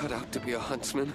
cut out to be a huntsman.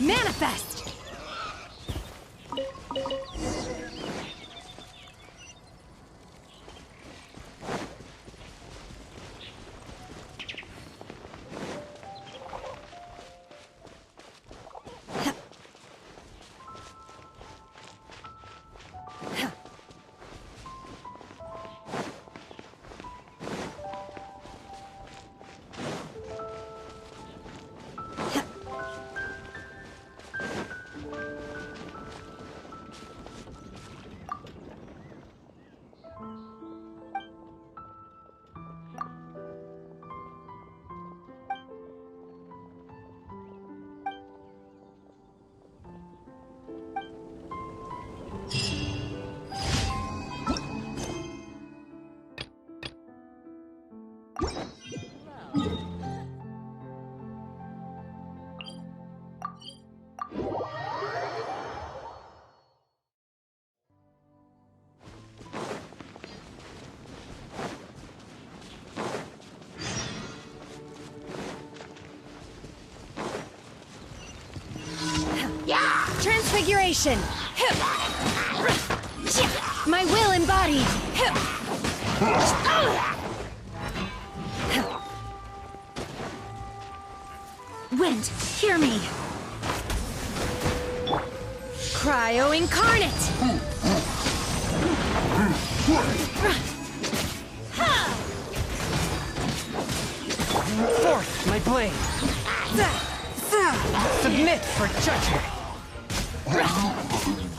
Manifest! Transfiguration! My will embodied! Wind, hear me! Cryo incarnate! Forth, my blade! Submit for judgment!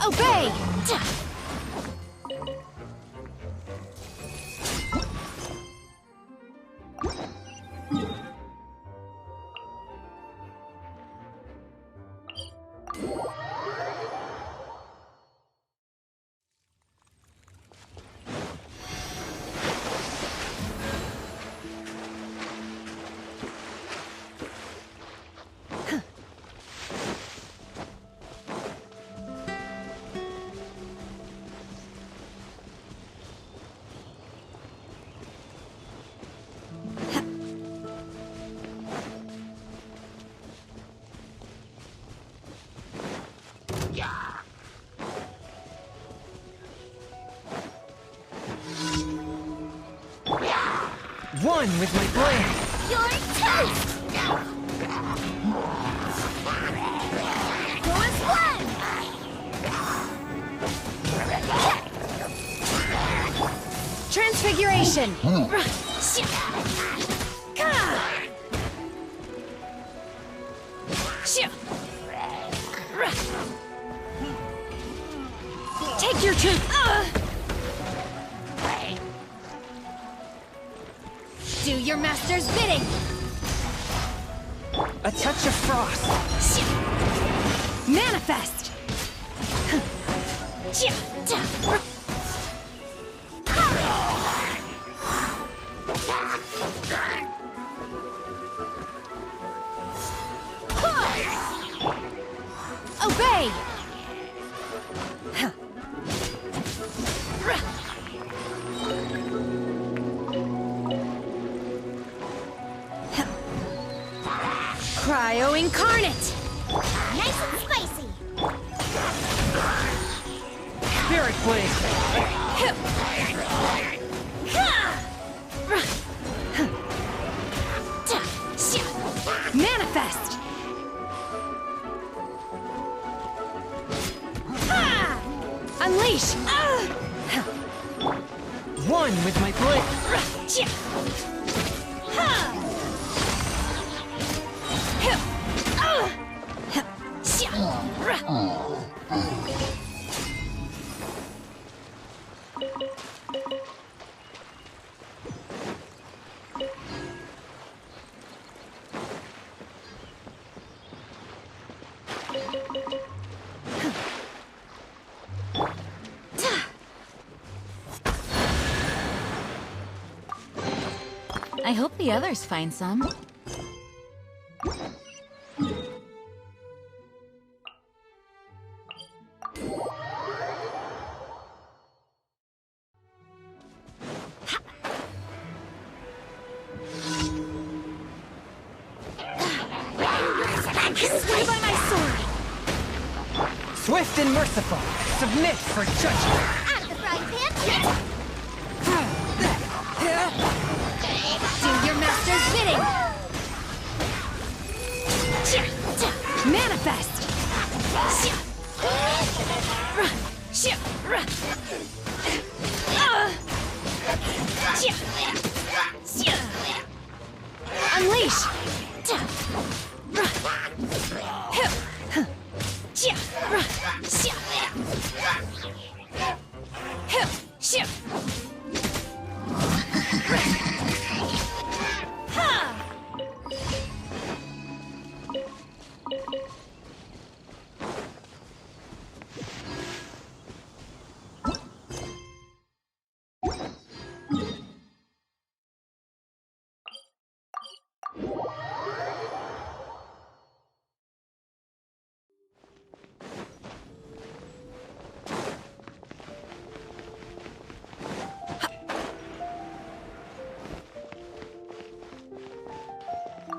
Obey! One with my blade! You're toast! Go and blend! Transfiguration! Take your truth! Do your master's bidding! A touch of frost! Manifest! Obey! Cryo incarnate! Nice and spicy! Spirit Blade! Manifest! Unleash! One with my blade! I hope the others find some. Stay by my sword! Swift and merciful! Submit for judgment! Out of the frying pan! Do your master's bidding! Manifest! Unleash!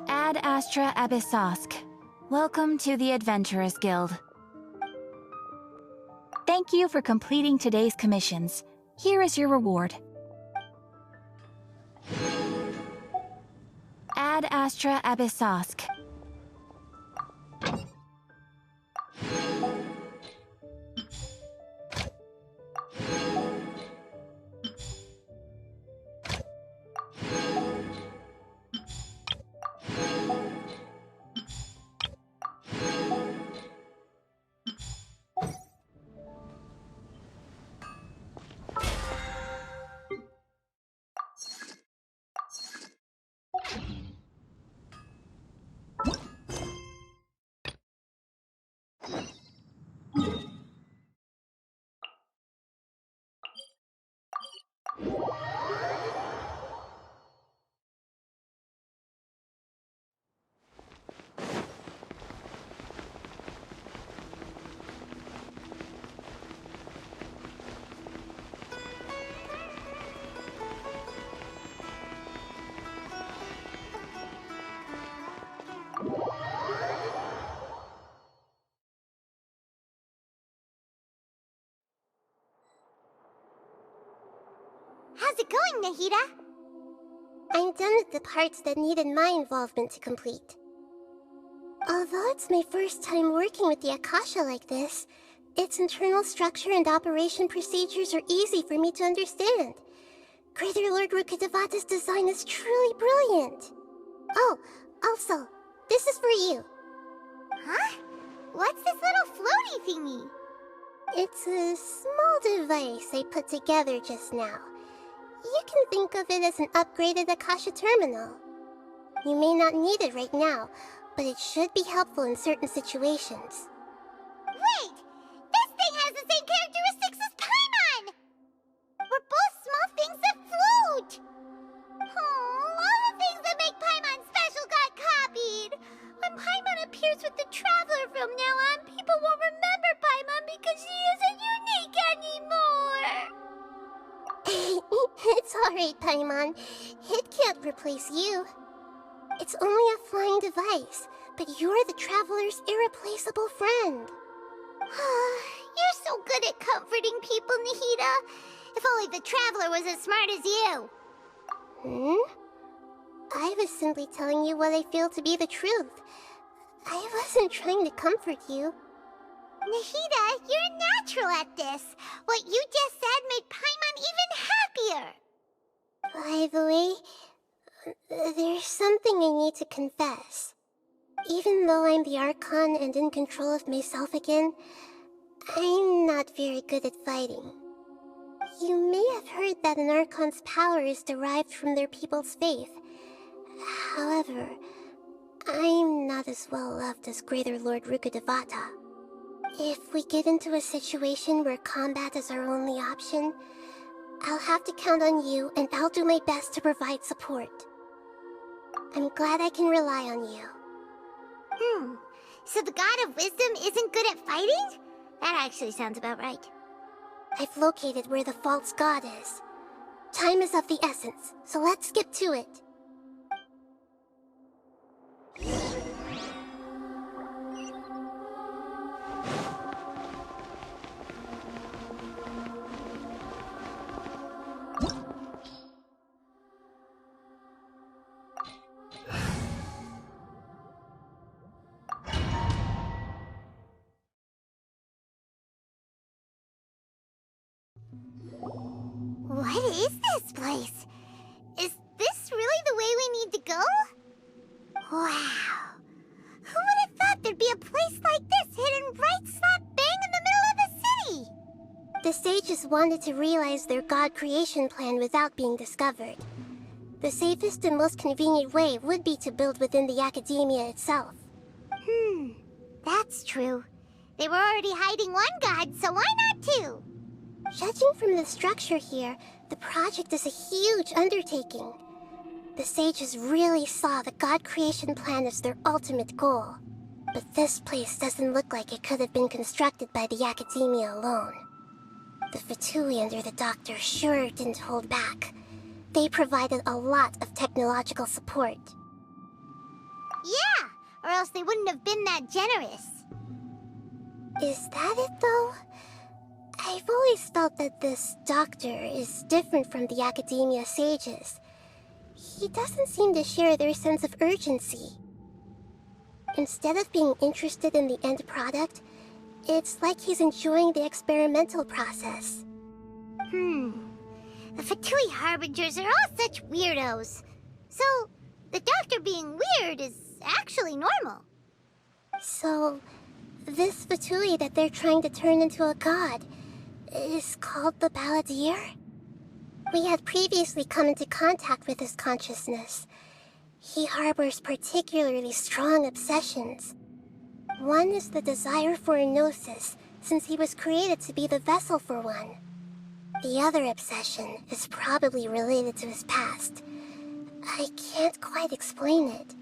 Ad Astra Abyssosk. Welcome to the Adventurers Guild. Thank you for completing today's commissions. Here is your reward. Ad Astra Abyssosk. How's it going, Nahida? I'm done with the parts that needed my involvement to complete. Although it's my first time working with the Akasha like this, its internal structure and operation procedures are easy for me to understand. Greater Lord Rukkhadevata's design is truly brilliant. Oh, also, this is for you. Huh? What's this little floaty thingy? It's a small device I put together just now. You can think of it as an upgraded Akasha terminal. You may not need it right now, but it should be helpful in certain situations. Wait! This thing has the same characteristics as Paimon! We're both small things that float! Oh, all the things that make Paimon special got copied! When Paimon appears with the Traveler from now on, people won't remember Paimon because she isn't unique anymore! It's alright, Paimon. It can't replace you. It's only a flying device, but you're the traveler's irreplaceable friend. You're so good at comforting people, Nahida. If only the traveler was as smart as you. I was simply telling you what I feel to be the truth. I wasn't trying to comfort you. Nahida, you're natural at this. What you just said made Paimon even happier. By the way, there's something I need to confess. Even though I'm the Archon and in control of myself again, I'm not very good at fighting. You may have heard that an Archon's power is derived from their people's faith. However, I'm not as well loved as Greater Lord Rukkhadevata. If we get into a situation where combat is our only option, I'll have to count on you, and I'll do my best to provide support. I'm glad I can rely on you. So the God of Wisdom isn't good at fighting? That actually sounds about right. I've located where the false god is. Time is of the essence, so let's get to it. What is this place? Is this really the way we need to go? Wow. Who would have thought there'd be a place like this hidden right slap bang in the middle of the city? The sages wanted to realize their god creation plan without being discovered. The safest and most convenient way would be to build within the academia itself. That's true. They were already hiding one god, so why not two? Judging from the structure here, the project is a huge undertaking. The sages really saw the god creation plan as their ultimate goal. But this place doesn't look like it could have been constructed by the academia alone. The Fatui under the doctor sure didn't hold back. They provided a lot of technological support. Yeah, or else they wouldn't have been that generous. Is that it, though? I've always felt that this doctor is different from the academia sages. He doesn't seem to share their sense of urgency. Instead of being interested in the end product, it's like he's enjoying the experimental process. The Fatui Harbingers are all such weirdos. So, the doctor being weird is actually normal. So, this Fatui that they're trying to turn into a god is called the Balladeer? We had previously come into contact with his consciousness. He harbors particularly strong obsessions. One is the desire for a gnosis, since he was created to be the vessel for one. The other obsession is probably related to his past. I can't quite explain it.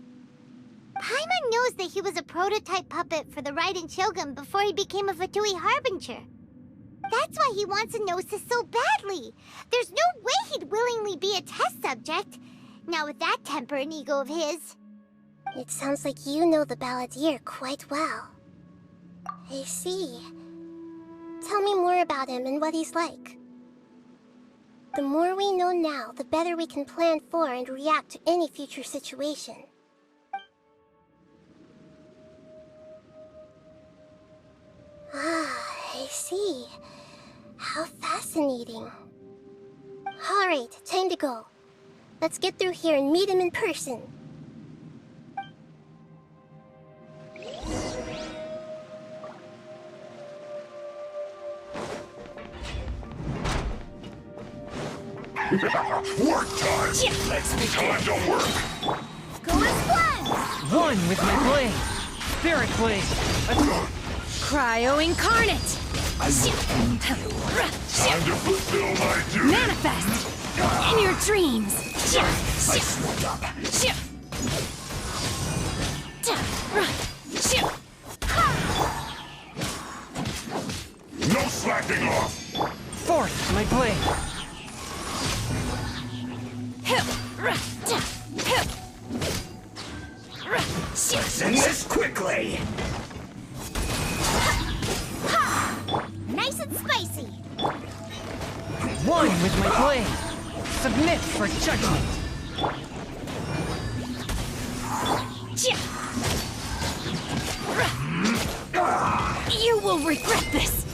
Paimon knows that he was a prototype puppet for the Raiden Shogun before he became a Fatui Harbinger. That's why he wants a gnosis so badly. There's no way he'd willingly be a test subject. Not with that temper and ego of his. It sounds like you know the Balladeer quite well. I see. Tell me more about him and what he's like. The more we know now, the better we can plan for and react to any future situation. Ah, I see. How fascinating. Alright, time to go. Let's get through here and meet him in person. Work time! Let's be time to work! Go as planned! One with my blade! Spirit blade! Cryo incarnate! Time to fulfill my duty! Manifest! In your dreams! I slipped up! No slacking off! Force my blade! Let's end this quickly! Nice and spicy. One with my blade. Submit for judgment. You will regret this!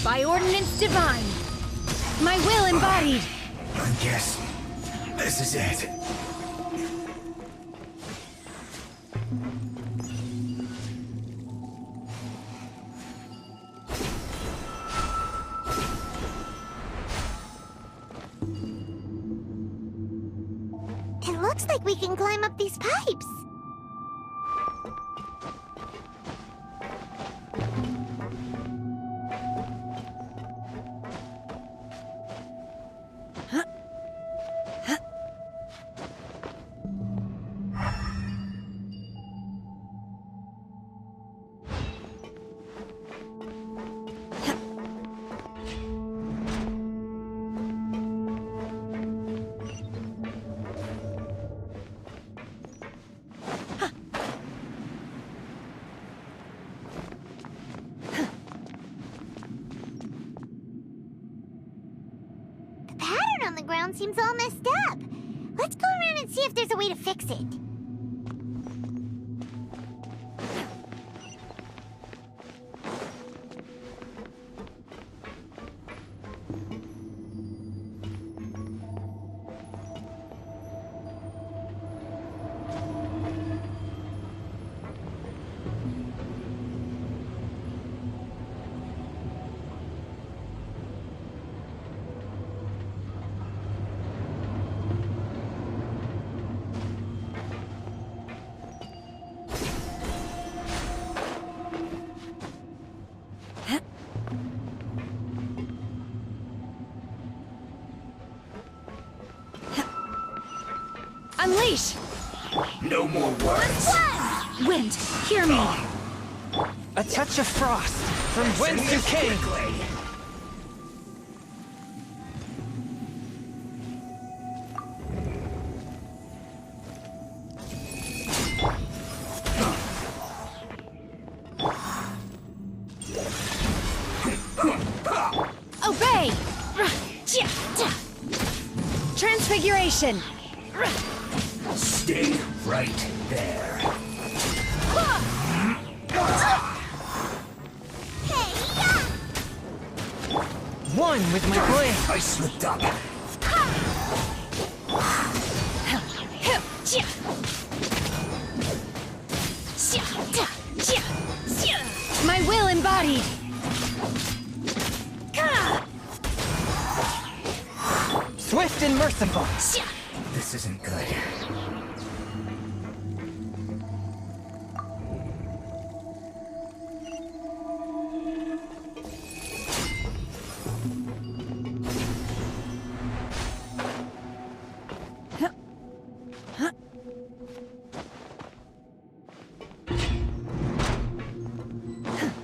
By ordinance divine! My will embodied! I guess this is it. It looks like we can climb up these pipes. On the ground seems all messed up. Let's go around and see if there's a way to fix it. Unleash! No more words. Wind, hear me! A touch of frost from whence you came. Quickly. Obey! Transfiguration! Stay right there. One with my blade. I slipped up. My will embodied! Swift and merciful. This isn't good.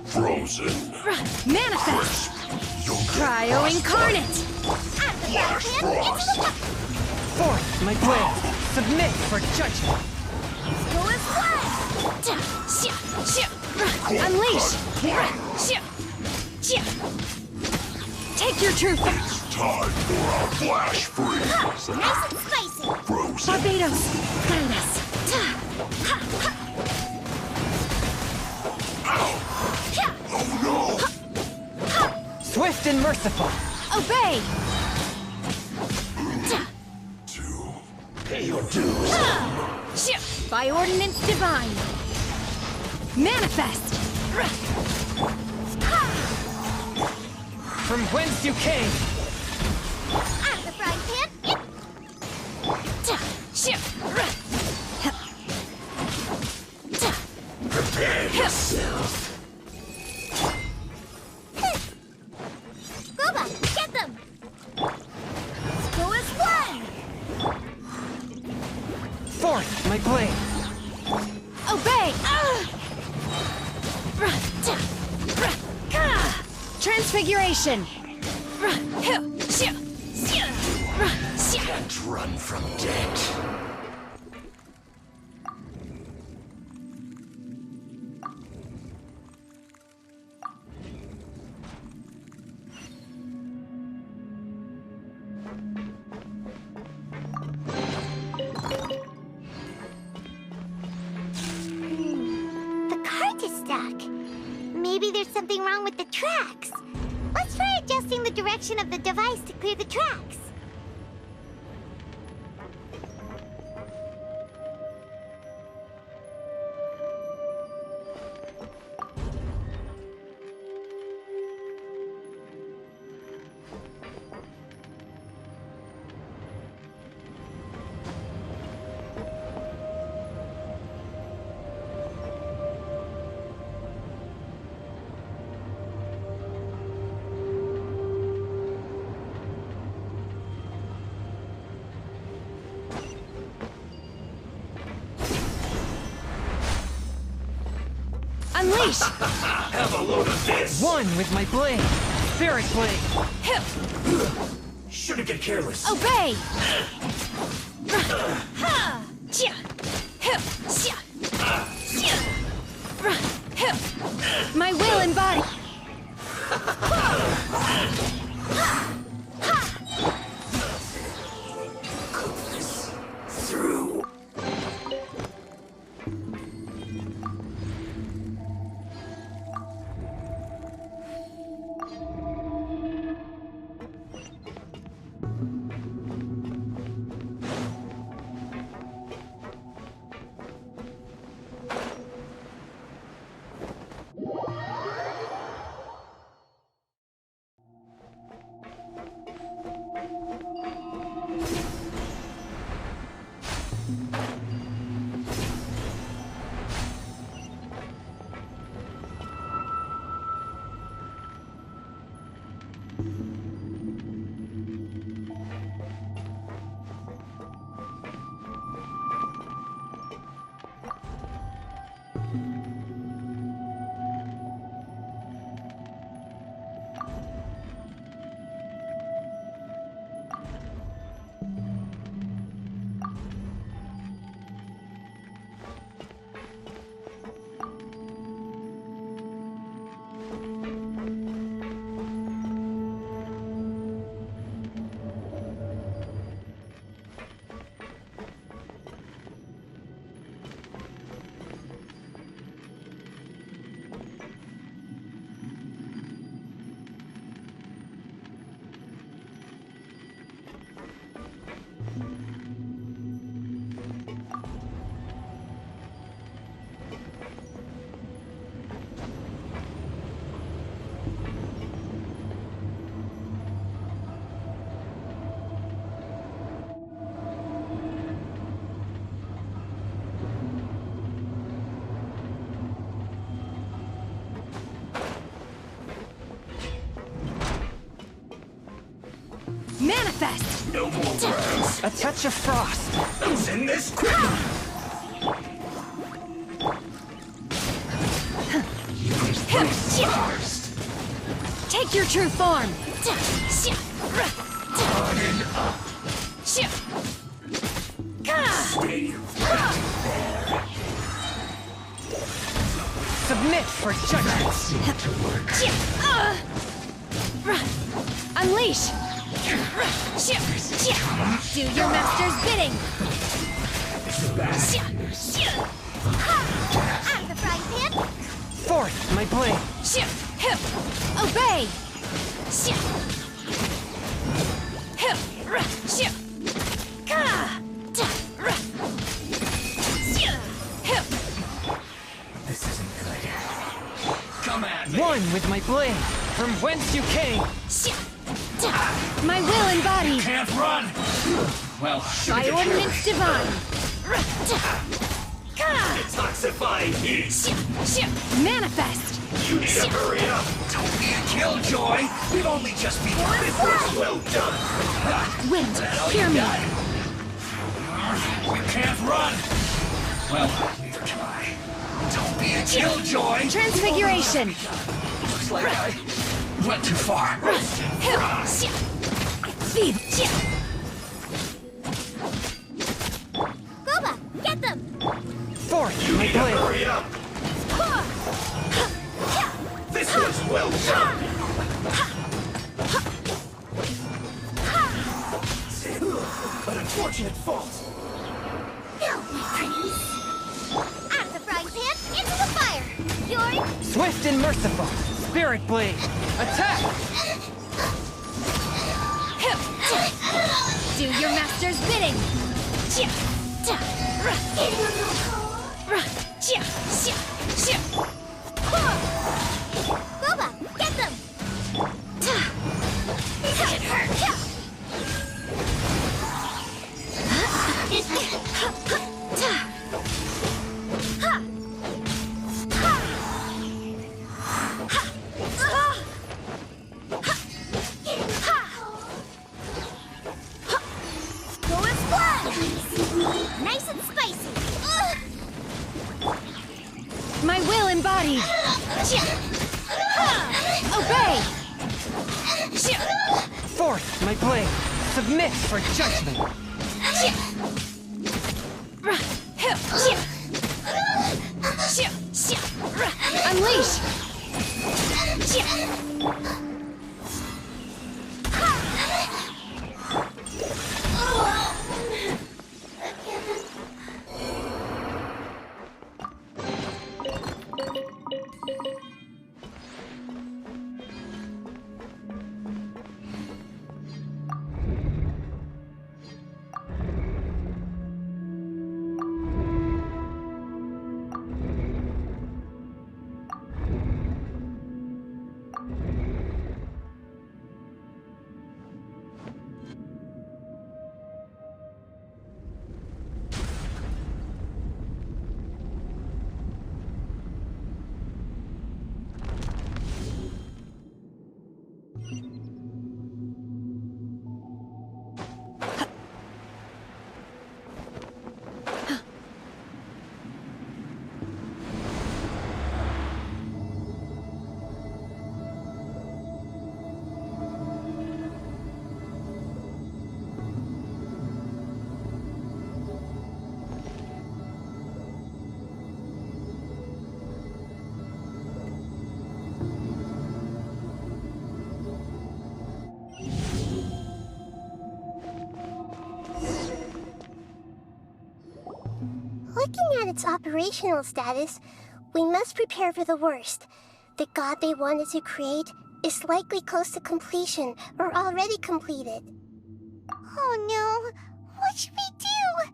Frozen. Manifest! Yogurt. Cryo incarnate! Flash frost. Forth my blade. Submit for judgment. Unleash! Take your truth! It's time for our flash freeze. Nice and spicy. Frozen. Barbados, guide us! Oh no! Swift and merciful. Obey! Two. Pay your dues. By ordinance divine! Manifest! From whence you came. Out of the frying pan. Prepare yourself. Robot, get them! Go as one! Forth my blade. Obey! Transfiguration! Can't run from death. something wrong with the tracks. Let's try adjusting the direction of the device to clear the tracks. Unleash! Have a load of this! One with my blade. Spirit blade. Hip! Shouldn't get careless. Obey! Ha! Chia! Hip! Chia! Chia! Hip! My will and body! Through. Manifest! No more words. A touch of frost. Who's in this quick? Hip! Chia! First. Take your true form! On and up. Chia! Ka! Stay there. Submit for judgment. Seem to work. Unleash! Do your master's bidding! Out of the frying pan! Forth, my blade. Hip! Obey! Hip! Ka! Hip! This isn't good. Come at me. One with my blade. From whence you came. My will and body! Can't run. Well, By shouldn't get ordinance divine! detoxifying heat. Manifest! You need to hurry up. Don't be a killjoy. We've only just begun. This was well done. Wind, That hear all you me! got? You can't run. Well, neither can I. Don't be a killjoy. Transfiguration! Looks like I went too far. Feed! Boba, get them! Forth, You my need to blade. hurry up. This was well done. An unfortunate fault. No, my pretties! Out of the frying pan, into the fire! You're... Swift and merciful. Spirit Blade! Attack! Do your master's bidding! Boba, get them! It hurt! Nice and spicy! My will embodied! Obey! Forth, my blade! Submit for judgment! Unleash! Looking at its operational status, we must prepare for the worst. The god they wanted to create is likely close to completion or already completed. Oh no! What should we do?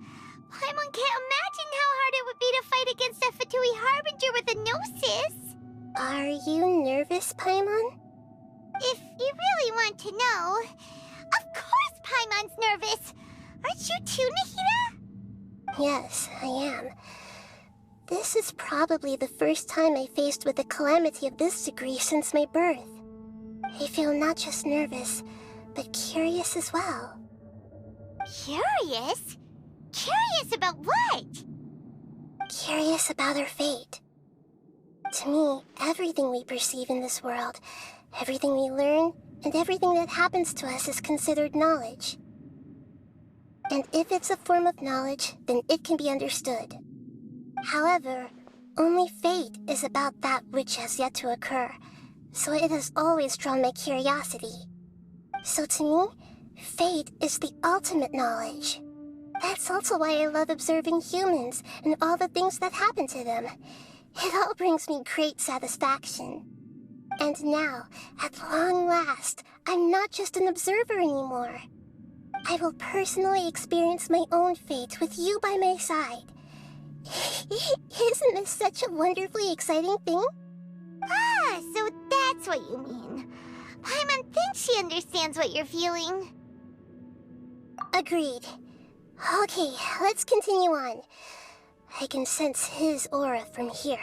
Paimon can't imagine how hard it would be to fight against a Fatui Harbinger with a Gnosis! Are you nervous, Paimon? If you really want to know... Of course Paimon's nervous! Aren't you too, Nahida? Yes, I am. This is probably the first time I faced with a calamity of this degree since my birth. I feel not just nervous, but curious as well. Curious? Curious about what? Curious about our fate. To me, everything we perceive in this world, everything we learn, and everything that happens to us is considered knowledge. And if it's a form of knowledge, then it can be understood. However, only fate is about that which has yet to occur, so it has always drawn my curiosity. So to me, fate is the ultimate knowledge. That's also why I love observing humans and all the things that happen to them. It all brings me great satisfaction. And now, at long last, I'm not just an observer anymore. I will personally experience my own fate with you by my side. Isn't this such a wonderfully exciting thing? Ah, so that's what you mean. Paimon thinks she understands what you're feeling. Agreed. Okay, let's continue on. I can sense his aura from here.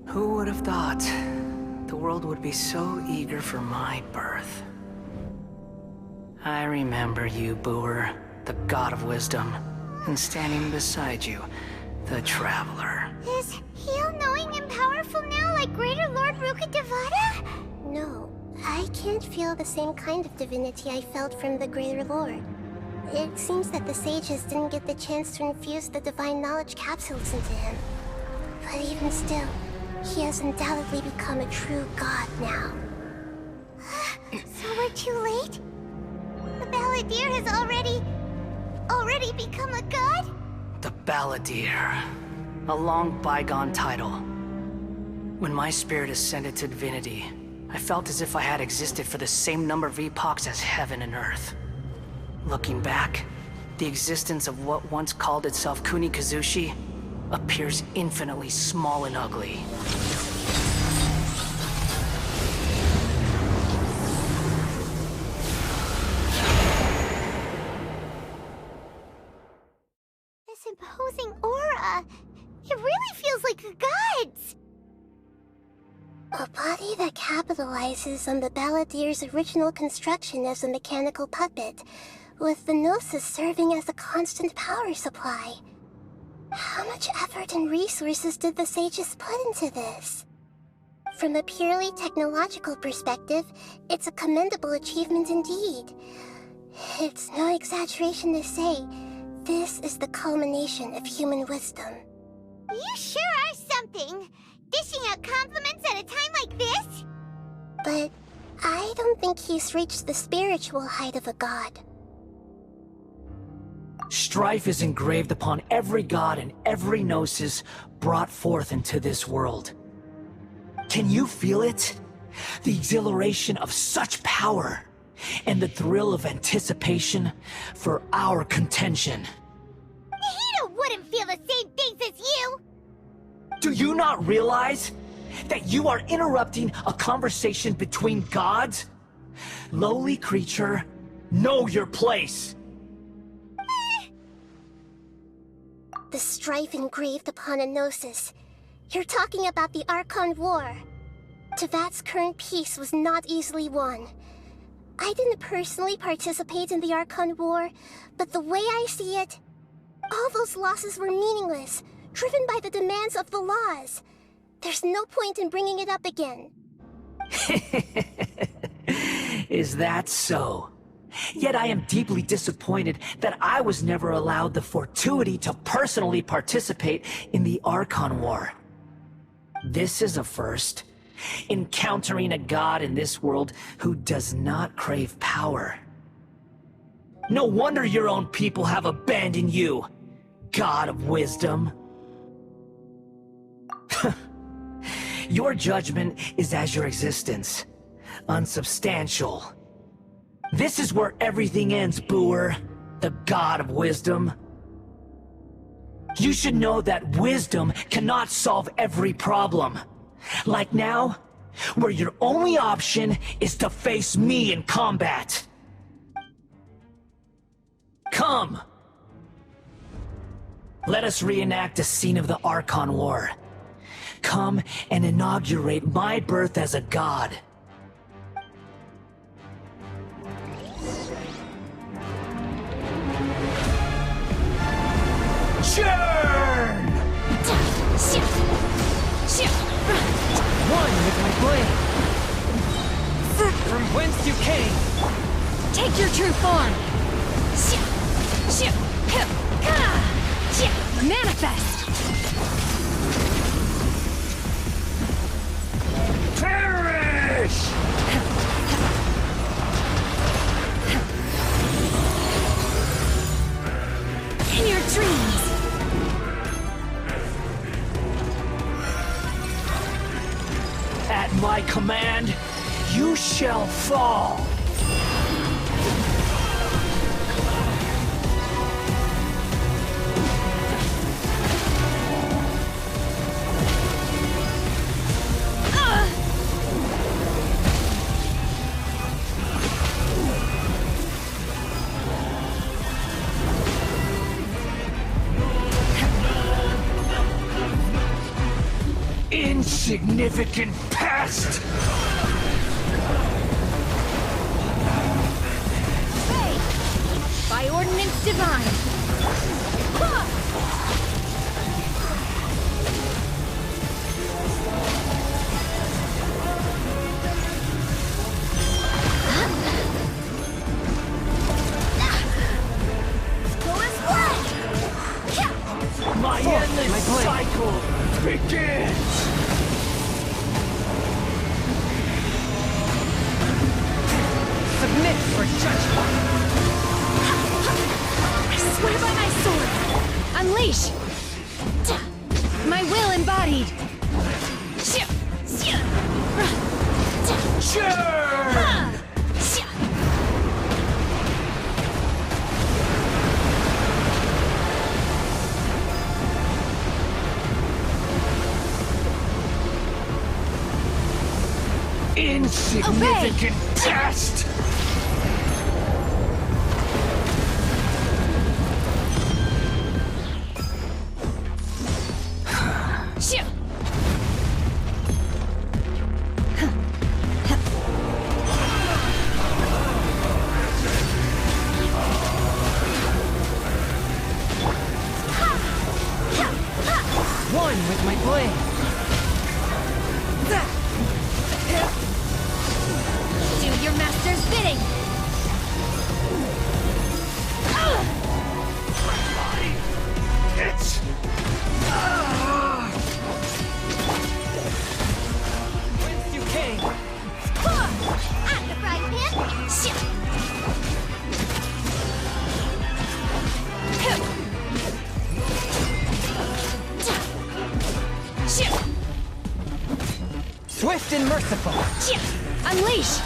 Who would have thought? the world would be so eager for my birth. I remember you, Booer, the god of wisdom, and standing beside you, the traveler. Is he all-knowing and powerful now, like Greater Lord Rukkhadevata? No, I can't feel the same kind of divinity I felt from the Greater Lord. It seems that the sages didn't get the chance to infuse the divine knowledge capsules into him. But even still, he has undoubtedly become a true god now. So we're too late? The Balladeer has already become a god? The Balladeer. A long bygone title. When my spirit ascended to divinity, I felt as if I had existed for the same number of epochs as heaven and earth. Looking back, the existence of what once called itself Kunikazushi appears infinitely small and ugly. This imposing aura, it really feels like the gods! A body that capitalizes on the Balladeer's original construction as a mechanical puppet, with the Gnosis serving as a constant power supply. How much effort and resources did the sages put into this? From a purely technological perspective, it's a commendable achievement indeed. It's no exaggeration to say, this is the culmination of human wisdom. You sure are something! Dishing out compliments at a time like this? But I don't think he's reached the spiritual height of a god. Strife is engraved upon every god and every gnosis brought forth into this world. Can you feel it? The exhilaration of such power, and the thrill of anticipation for our contention. Nahida wouldn't feel the same things as you! Do you not realize that you are interrupting a conversation between gods? Lowly creature, know your place! The strife engraved upon a Gnosis. You're talking about the Archon War. Teyvat's current peace was not easily won. I didn't personally participate in the Archon War, but the way I see it, all those losses were meaningless, driven by the demands of the laws. There's no point in bringing it up again. Is that so? Yet I am deeply disappointed that I was never allowed the fortuity to personally participate in the Archon War. This is a first. Encountering a god in this world who does not crave power. No wonder your own people have abandoned you, god of wisdom. Your judgment is as your existence, unsubstantial. This is where everything ends, Booer, the god of wisdom. You should know that wisdom cannot solve every problem. Like now, where your only option is to face me in combat. Come! Let us reenact a scene of the Archon War. Come and inaugurate my birth as a god. Churn! One with my blade. From whence you came! Take your true form. Manifest. Perish! In your dreams. At my command, you shall fall! Insignificant pest! Obey! By ordinance divine! My endless cycle begins! Submit for judgment! I swear by my sword! Unleash! My will embodied! Churn! Insignificant pest! One with my blade! Do your master's bidding! It's... Whence you came! At the frying pan! Swift and merciful! Unleash!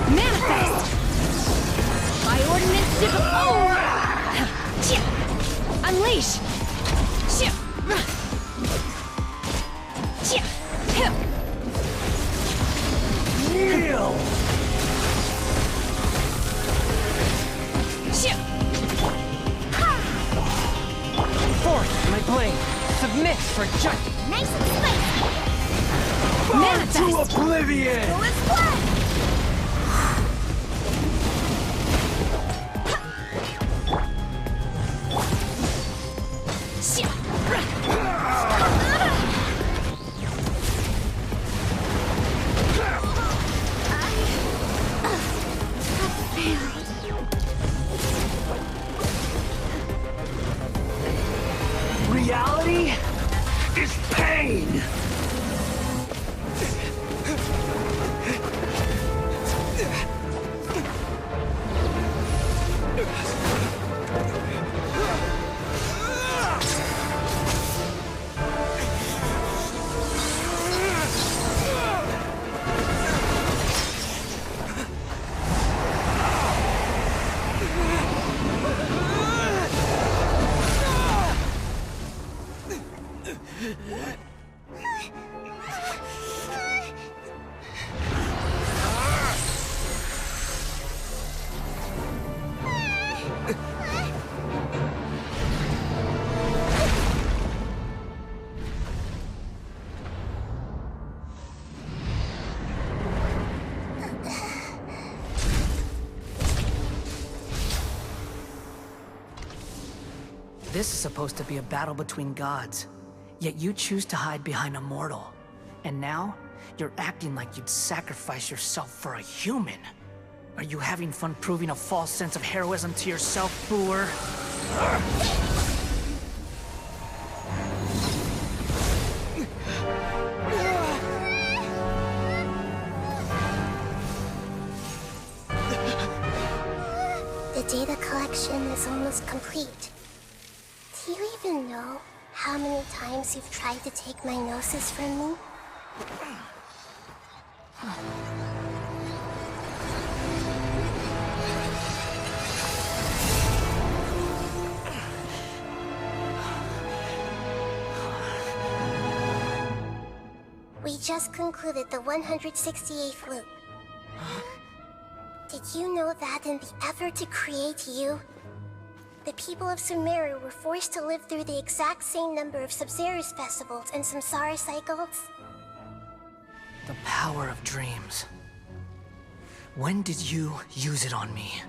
Manifest! By ordinance Unleash! Kneel! Forth my blade! Submit for judgment! Nice and spicy! Burn to oblivion! Go as blood! Reality is pain! This is supposed to be a battle between gods, yet you choose to hide behind a mortal. And now, you're acting like you'd sacrifice yourself for a human. Are you having fun proving a false sense of heroism to yourself, Booer? construction is almost complete. Do you even know how many times you've tried to take my gnosis from me? We just concluded the 168th loop. Did you know that in the effort to create you, the people of Sumeru were forced to live through the exact same number of Sub-Zerus festivals and Samsara cycles? The power of dreams. When did you use it on me?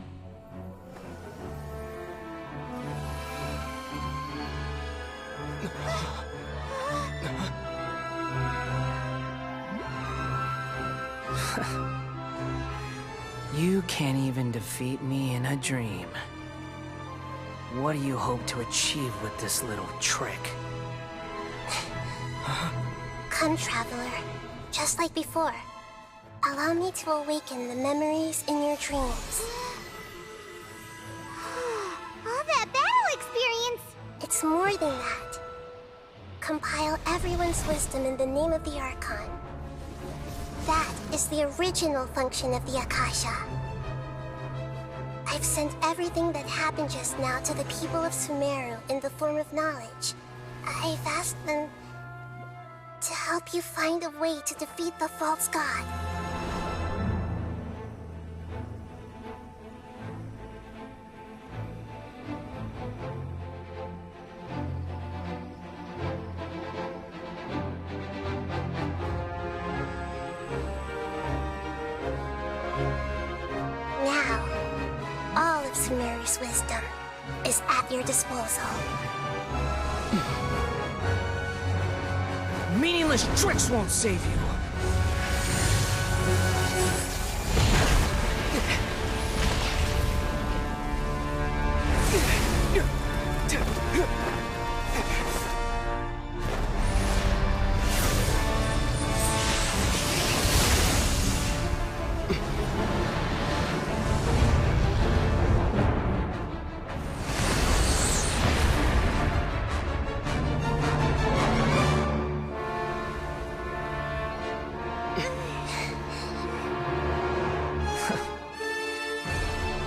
You can't even defeat me in a dream. What do you hope to achieve with this little trick? Come, Traveler. Just like before. Allow me to awaken the memories in your dreams. All that battle experience! It's more than that. Compile everyone's wisdom in the name of the Archon. That is the original function of the Akasha. I've sent everything that happened just now to the people of Sumeru in the form of knowledge. I've asked them to help you find a way to defeat the false god. Now, all of Sumeru's wisdom is at your disposal. Meaningless tricks won't save you.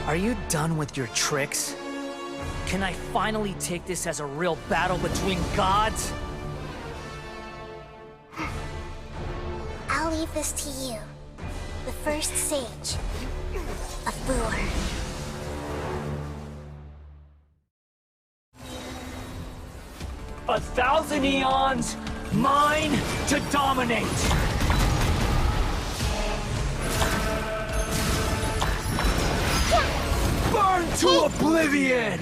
Are you done with your tricks? Can I finally take this as a real battle between gods? I'll leave this to you, the first sage of Booer. A thousand eons, mine to dominate! Burn to oblivion!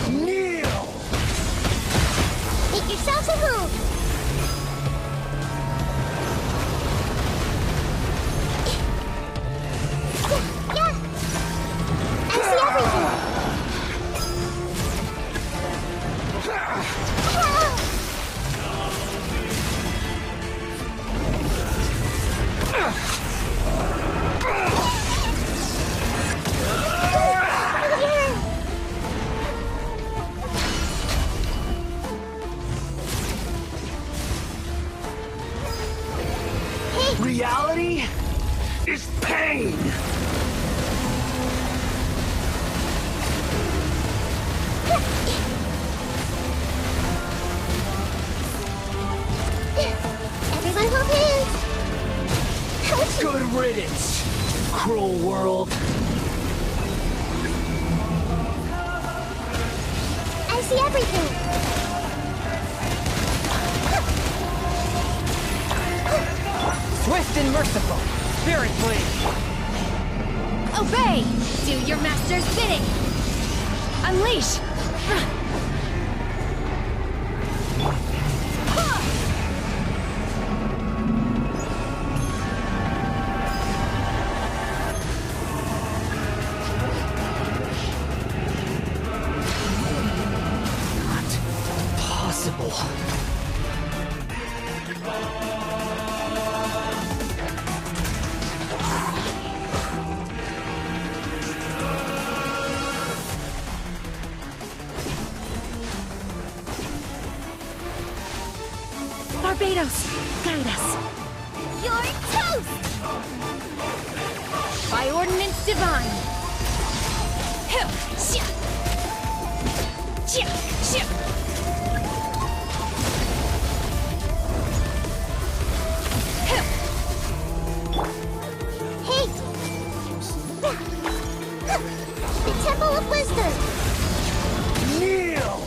Kneel! Make yourselves at home! Yeah! I see everything! Reality is pain! Everyone hold hands! Good riddance, cruel world. I see everything! Swift and merciful. Spirit blade. Obey! Do your master's bidding! Unleash! Not possible. Barbados, guide us. You're toast! By ordinance divine. Hup, shia. Shia, shia. Hup. Hey! The Temple of Wisdom! Kneel!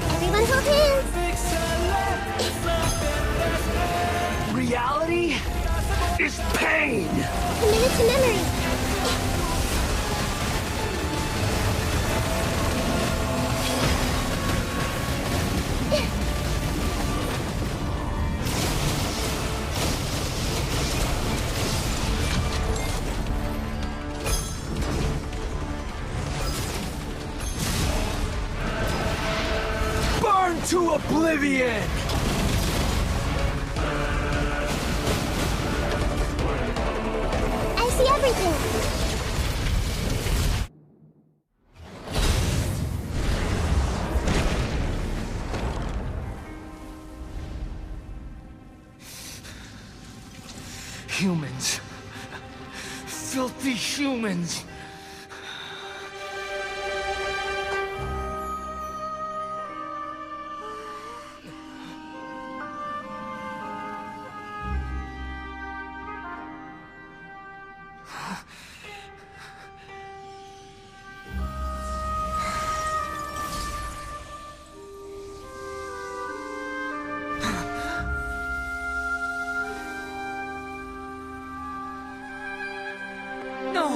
Everyone hold hands! Reality is pain! Committed to memory! Burn to oblivion! I see everything! Humans. Filthy humans. No!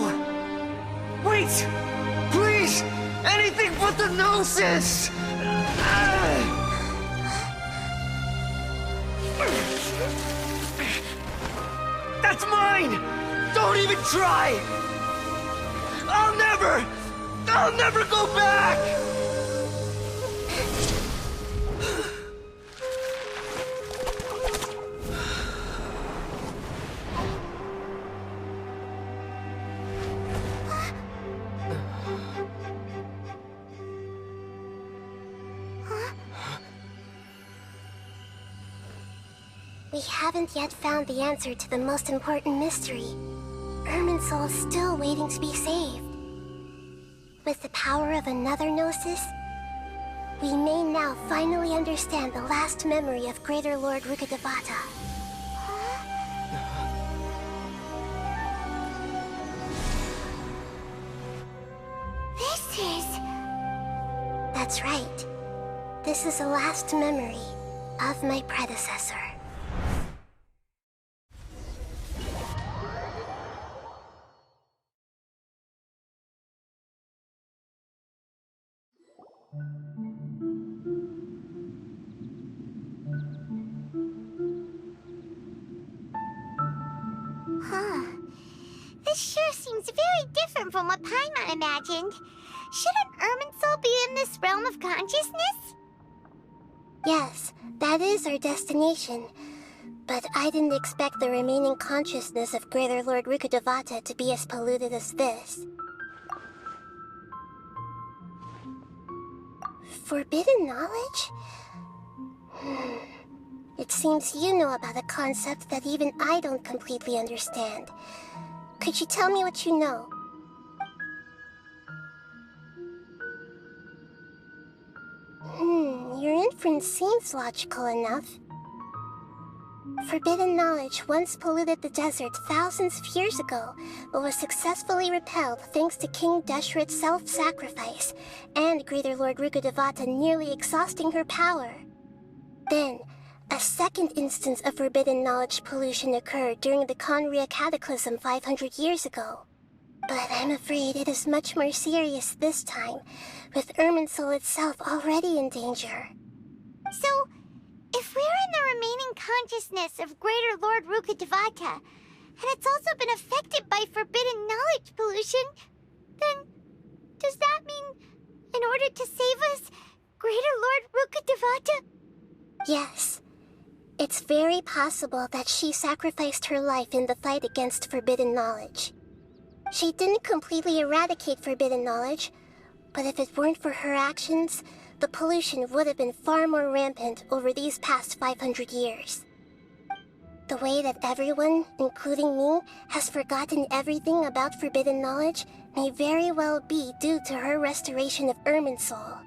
Wait! Please! Anything but the Gnosis! That's mine! Don't even try! I'll never go back! We haven't yet found the answer to the most important mystery. Irminsul is still waiting to be saved. With the power of another Gnosis, we may now finally understand the last memory of Greater Lord Rukkhadevata. This is... That's right. This is the last memory of my predecessor. Huh. This sure seems very different from what Paimon imagined. Shouldn't Irminsul be in this realm of consciousness? Yes, that is our destination. But I didn't expect the remaining consciousness of Greater Lord Rukkhadevata to be as polluted as this. Forbidden knowledge? It seems you know about a concept that even I don't completely understand. Could you tell me what you know? Your inference seems logical enough. Forbidden knowledge once polluted the desert thousands of years ago, but was successfully repelled thanks to King Deshret's self-sacrifice, and Greater Lord Rukkhadevata nearly exhausting her power. Then, a second instance of forbidden knowledge pollution occurred during the Conria Cataclysm 500 years ago. But I'm afraid it is much more serious this time, with Irminsul itself already in danger. So, if we're in the remaining consciousness of Greater Lord Rukkhadevata, and it's also been affected by forbidden knowledge pollution, then does that mean, in order to save us, Greater Lord Rukkhadevata? Yes. It's very possible that she sacrificed her life in the fight against forbidden knowledge. She didn't completely eradicate forbidden knowledge, but if it weren't for her actions, the pollution would have been far more rampant over these past 500 years. The way that everyone, including me, has forgotten everything about forbidden knowledge may very well be due to her restoration of Irminsul.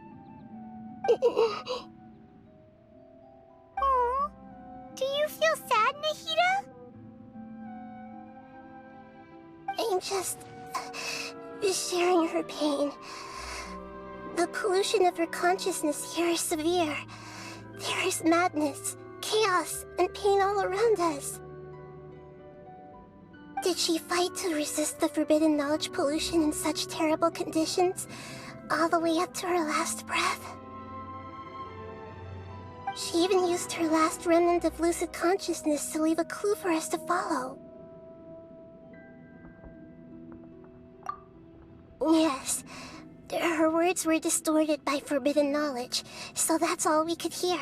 Aww. Do you feel sad, Nahida? I'm just sharing her pain. The pollution of her consciousness here is severe. There is madness, chaos, and pain all around us. Did she fight to resist the forbidden knowledge pollution in such terrible conditions, all the way up to her last breath? She even used her last remnant of lucid consciousness to leave a clue for us to follow. Yes, her words were distorted by forbidden knowledge, so that's all we could hear.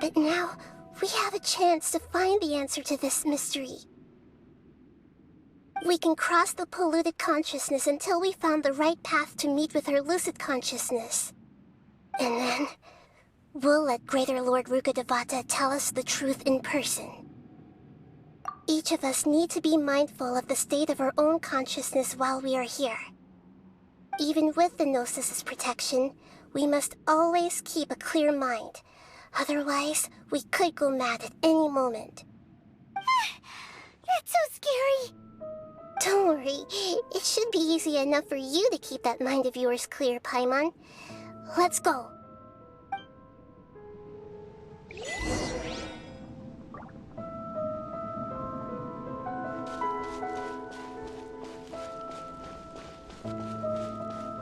But now, we have a chance to find the answer to this mystery. We can cross the polluted consciousness until we found the right path to meet with her lucid consciousness. And then, we'll let Greater Lord Rukkhadevata tell us the truth in person. Each of us need to be mindful of the state of our own consciousness while we are here. Even with the Gnosis' protection, we must always keep a clear mind. Otherwise, we could go mad at any moment. That's so scary. Don't worry, it should be easy enough for you to keep that mind of yours clear, Paimon. Let's go.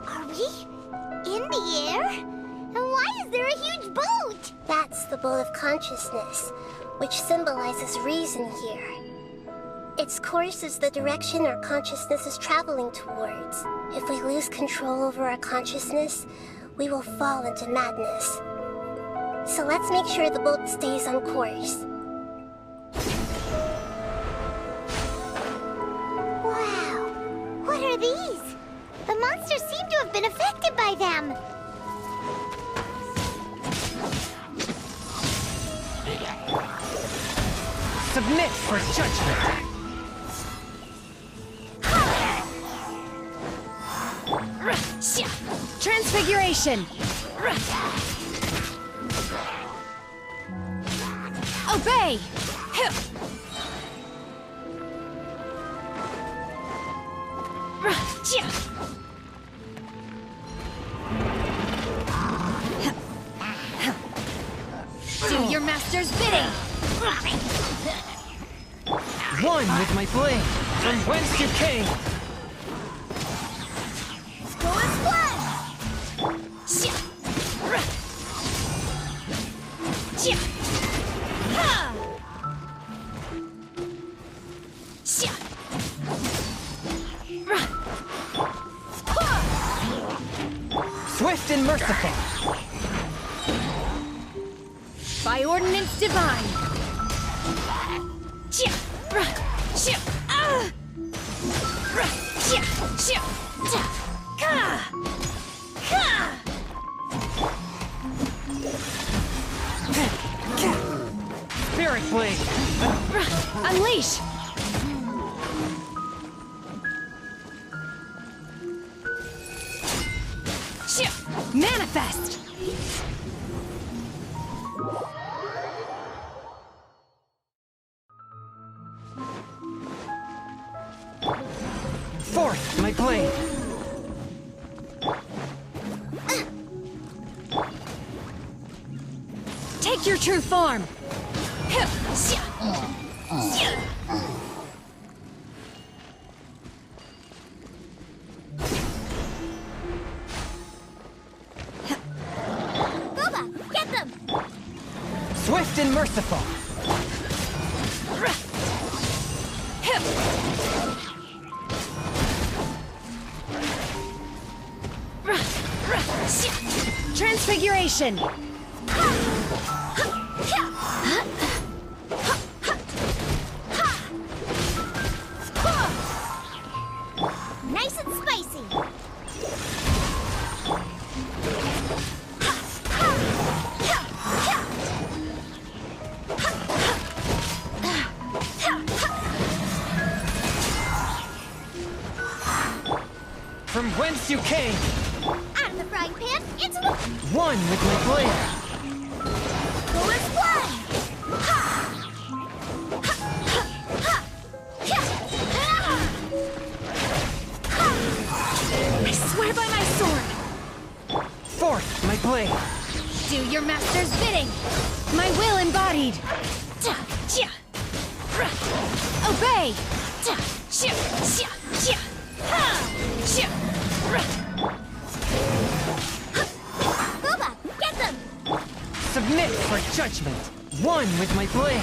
Are we in the air? And why is there a huge boat? That's the boat of consciousness, which symbolizes reason here. Its course is the direction our consciousness is traveling towards. If we lose control over our consciousness, we will fall into madness. So let's make sure the boat stays on course. Wow, what are these? The monsters seem to have been affected by them. Submit for judgment! Transfiguration! Obey! Do your master's bidding! One with my blade, from whence you came! Go and splash! Swift and merciful! By ordinance divine! Spirit blade! Unleash! Manifest! Forth, my blade! Take your true form! Boba, get them! Swift and merciful! Transfiguration! from whence you came. Out of the frying pan, into the... One with my blade. Go as one! Ha! Ha! Ha! Ha! Yeah! Ha! I swear by my sword! Forth, my blade. Do your master's bidding! My will embodied! Obey! Boba, get them! Submit for judgment. One with my blade.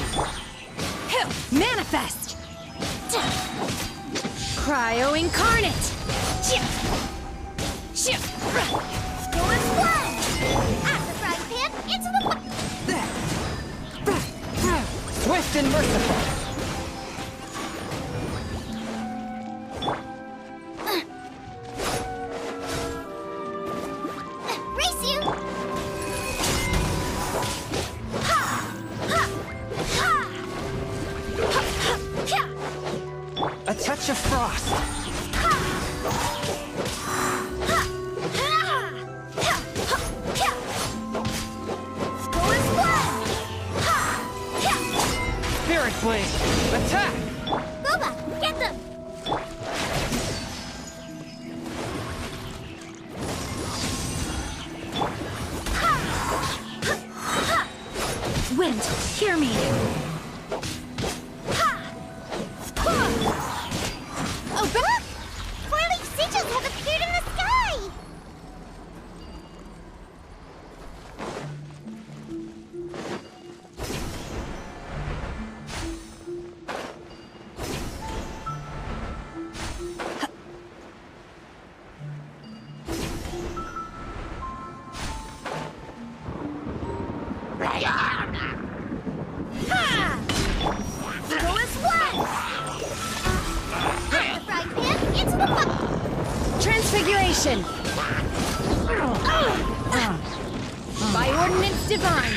Manifest! Cryo incarnate! Go as one! Out of the frying pan, into the... Swift and merciful. Race you! Ha! Ha! Ha! Ha! Ha! A touch of frost. Ha! Ha! Ha! Ha! Ha! Go as one! Ha! Ha! Spirit blade. Attack. Boba, get them! Wind, hear me! Obey! Four-leaf sigils have appeared in the sky! Ha! Go as one! Out of the frying pan, into the pot! Transfiguration! By ordinance divine!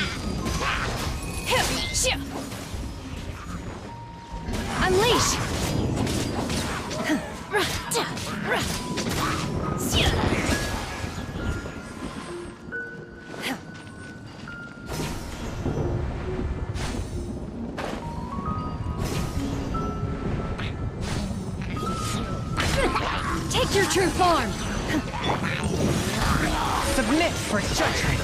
Unleash! Take your true form! Submit for judgment.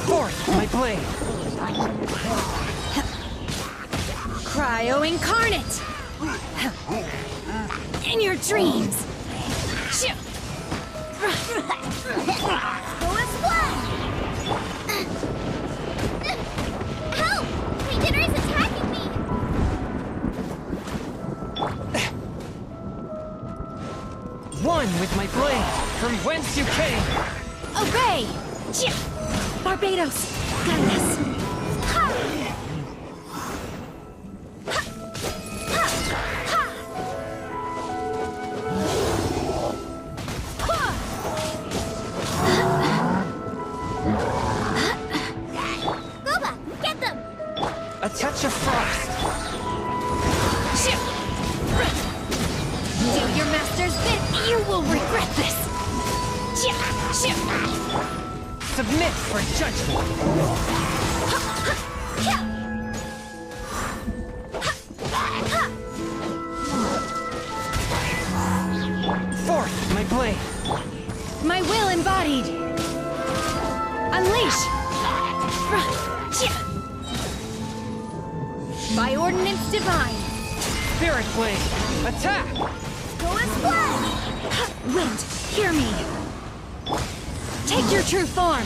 Forth, my blade. Cryo incarnate! In your dreams! Go as one! Help! My dinner is attacking me! One with my blade. From whence you came. Obey! Barbados, guide us! Boba, get them! A touch of frost. Do your master's bid, you will regret this! Submit for judgment. Forth, my blade. My will embodied! Unleash! By ordinance divine! Spirit blade. Attack. Go as one! Wind, hear me! Take your true form!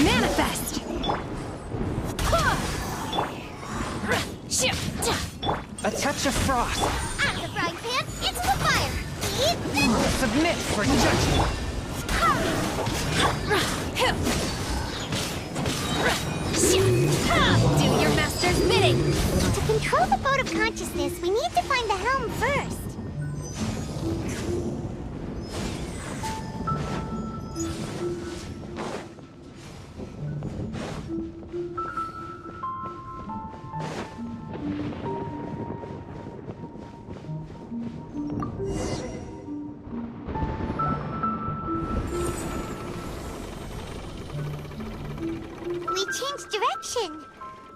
Manifest! A touch of frost. Out of the frying pan, into the fire! Eat this! Submit for judgment. Do your master's bidding! To control the boat of consciousness, we need to find the helm first. We changed direction.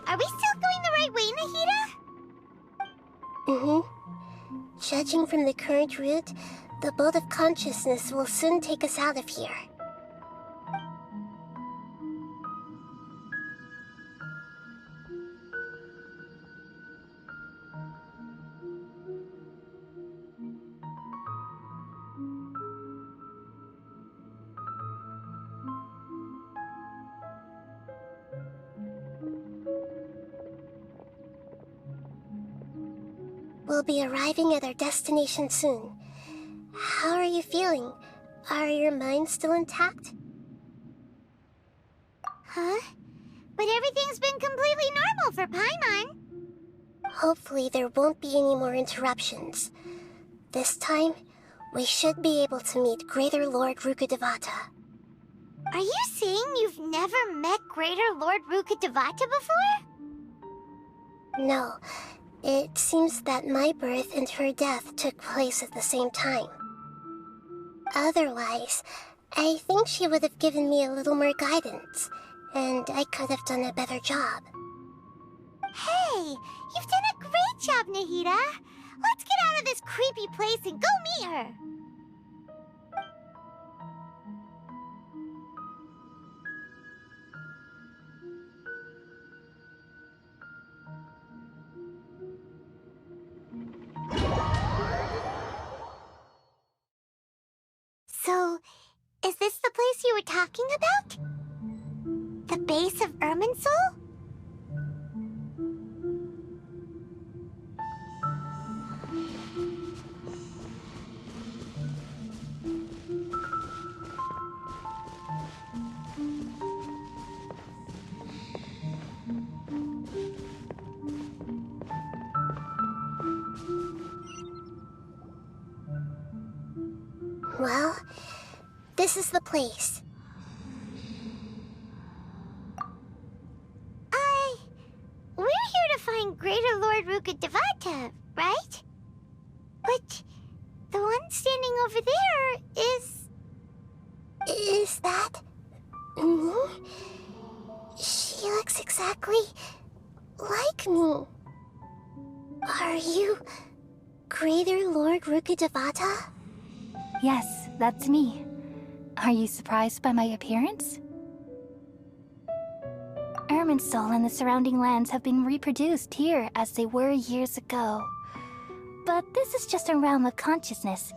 Are we still going the right way, Nahida? Mm-hmm. Judging from the current route, the boat of consciousness will soon take us out of here. We'll be arriving at our destination soon. How are you feeling? Are your minds still intact? Huh? But everything's been completely normal for Paimon. Hopefully there won't be any more interruptions. This time, we should be able to meet Greater Lord Rukkhadevata. Are you saying you've never met Greater Lord Rukkhadevata before? No. It seems that my birth and her death took place at the same time. Otherwise, I think she would have given me a little more guidance, and I could have done a better job. Hey, you've done a great job, Nahida. Let's get out of this creepy place and go meet her. So, is this the place you were talking about? The base of Irminsul? Well, this is the place. We're here to find Greater Lord Rukkhadevata, right? But the one standing over there is... Is that... me? She looks exactly like me. Are you Greater Lord Rukkhadevata? Yes, that's me. Are you surprised by my appearance? Irminsul and the surrounding lands have been reproduced here as they were years ago. But this is just a realm of consciousness.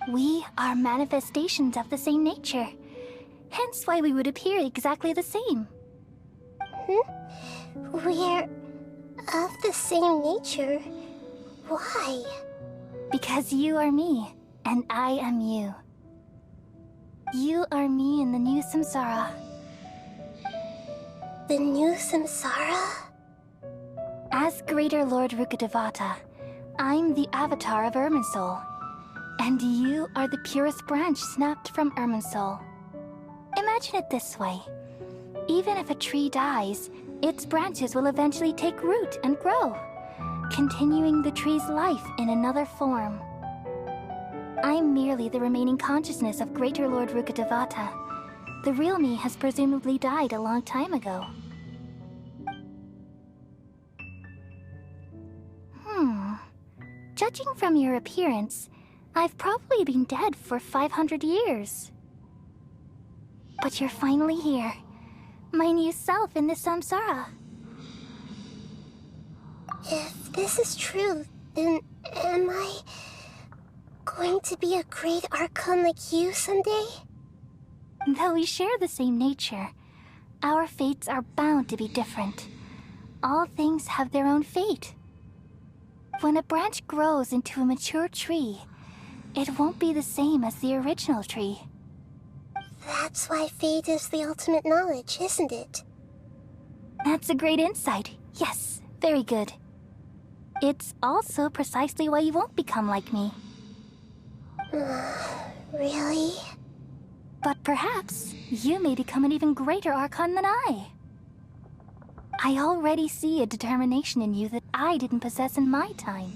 We are manifestations of the same nature. Hence why we would appear exactly the same. We're of the same nature. Why? Because you are me, and I am you. You are me in the new samsara. The new samsara? As Greater Lord Rukkhadevata, I'm the avatar of Irminsul. And you are the purest branch snapped from Irminsul. Imagine it this way. Even if a tree dies, its branches will eventually take root and grow, continuing the tree's life in another form. I'm merely the remaining consciousness of Greater Lord Rukkhadevata. The real me has presumably died a long time ago. Judging from your appearance, I've probably been dead for 500 years. But you're finally here. My new self in the samsara. If this is true, then am I going to be a great Archon like you someday? Though we share the same nature, our fates are bound to be different. All things have their own fate. When a branch grows into a mature tree, it won't be the same as the original tree. That's why fate is the ultimate knowledge, isn't it? That's a great insight. Yes, very good. It's also precisely why you won't become like me. Really? But perhaps you may become an even greater Archon than I. I already see a determination in you that I didn't possess in my time,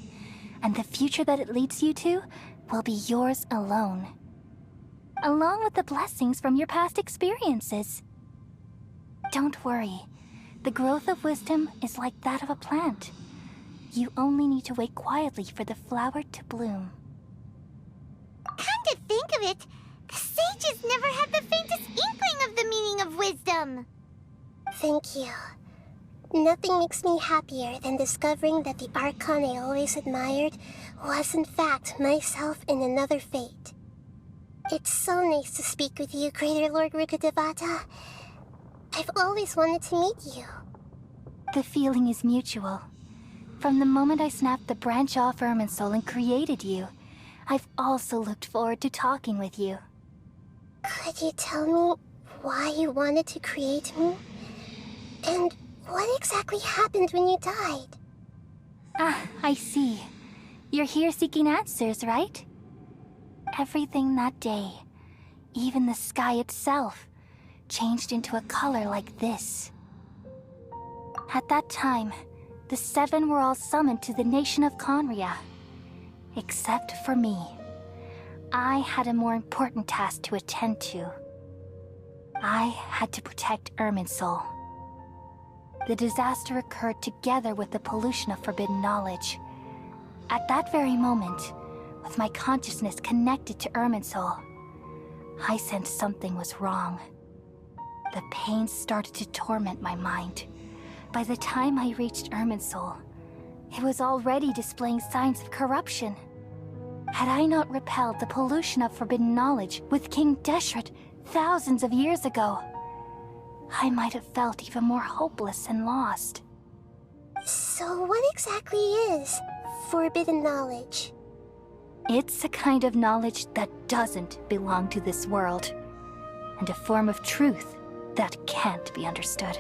and the future that it leads you to will be yours alone. Along with the blessings from your past experiences. Don't worry, the growth of wisdom is like that of a plant. You only need to wait quietly for the flower to bloom. Come to think of it, the sages never had the faintest inkling of the meaning of wisdom. Thank you. Nothing makes me happier than discovering that the Archon I always admired was in fact myself in another fate. It's so nice to speak with you, Greater Lord Rukkhadevata. I've always wanted to meet you. The feeling is mutual. From the moment I snapped the branch off Irminsul and created you, I've also looked forward to talking with you. Could you tell me why you wanted to create me? And what exactly happened when you died? Ah, I see. You're here seeking answers, right? Everything that day, even the sky itself, changed into a color like this. At that time, the seven were all summoned to the nation of Conria. Except for me. I had a more important task to attend to. I had to protect Irminsul. The disaster occurred together with the pollution of forbidden knowledge. At that very moment, with my consciousness connected to Irminsul, I sensed something was wrong. The pain started to torment my mind. By the time I reached Irminsul, it was already displaying signs of corruption. Had I not repelled the pollution of forbidden knowledge with King Deshret thousands of years ago, I might have felt even more hopeless and lost. So what exactly is forbidden knowledge? It's a kind of knowledge that doesn't belong to this world, and a form of truth that can't be understood.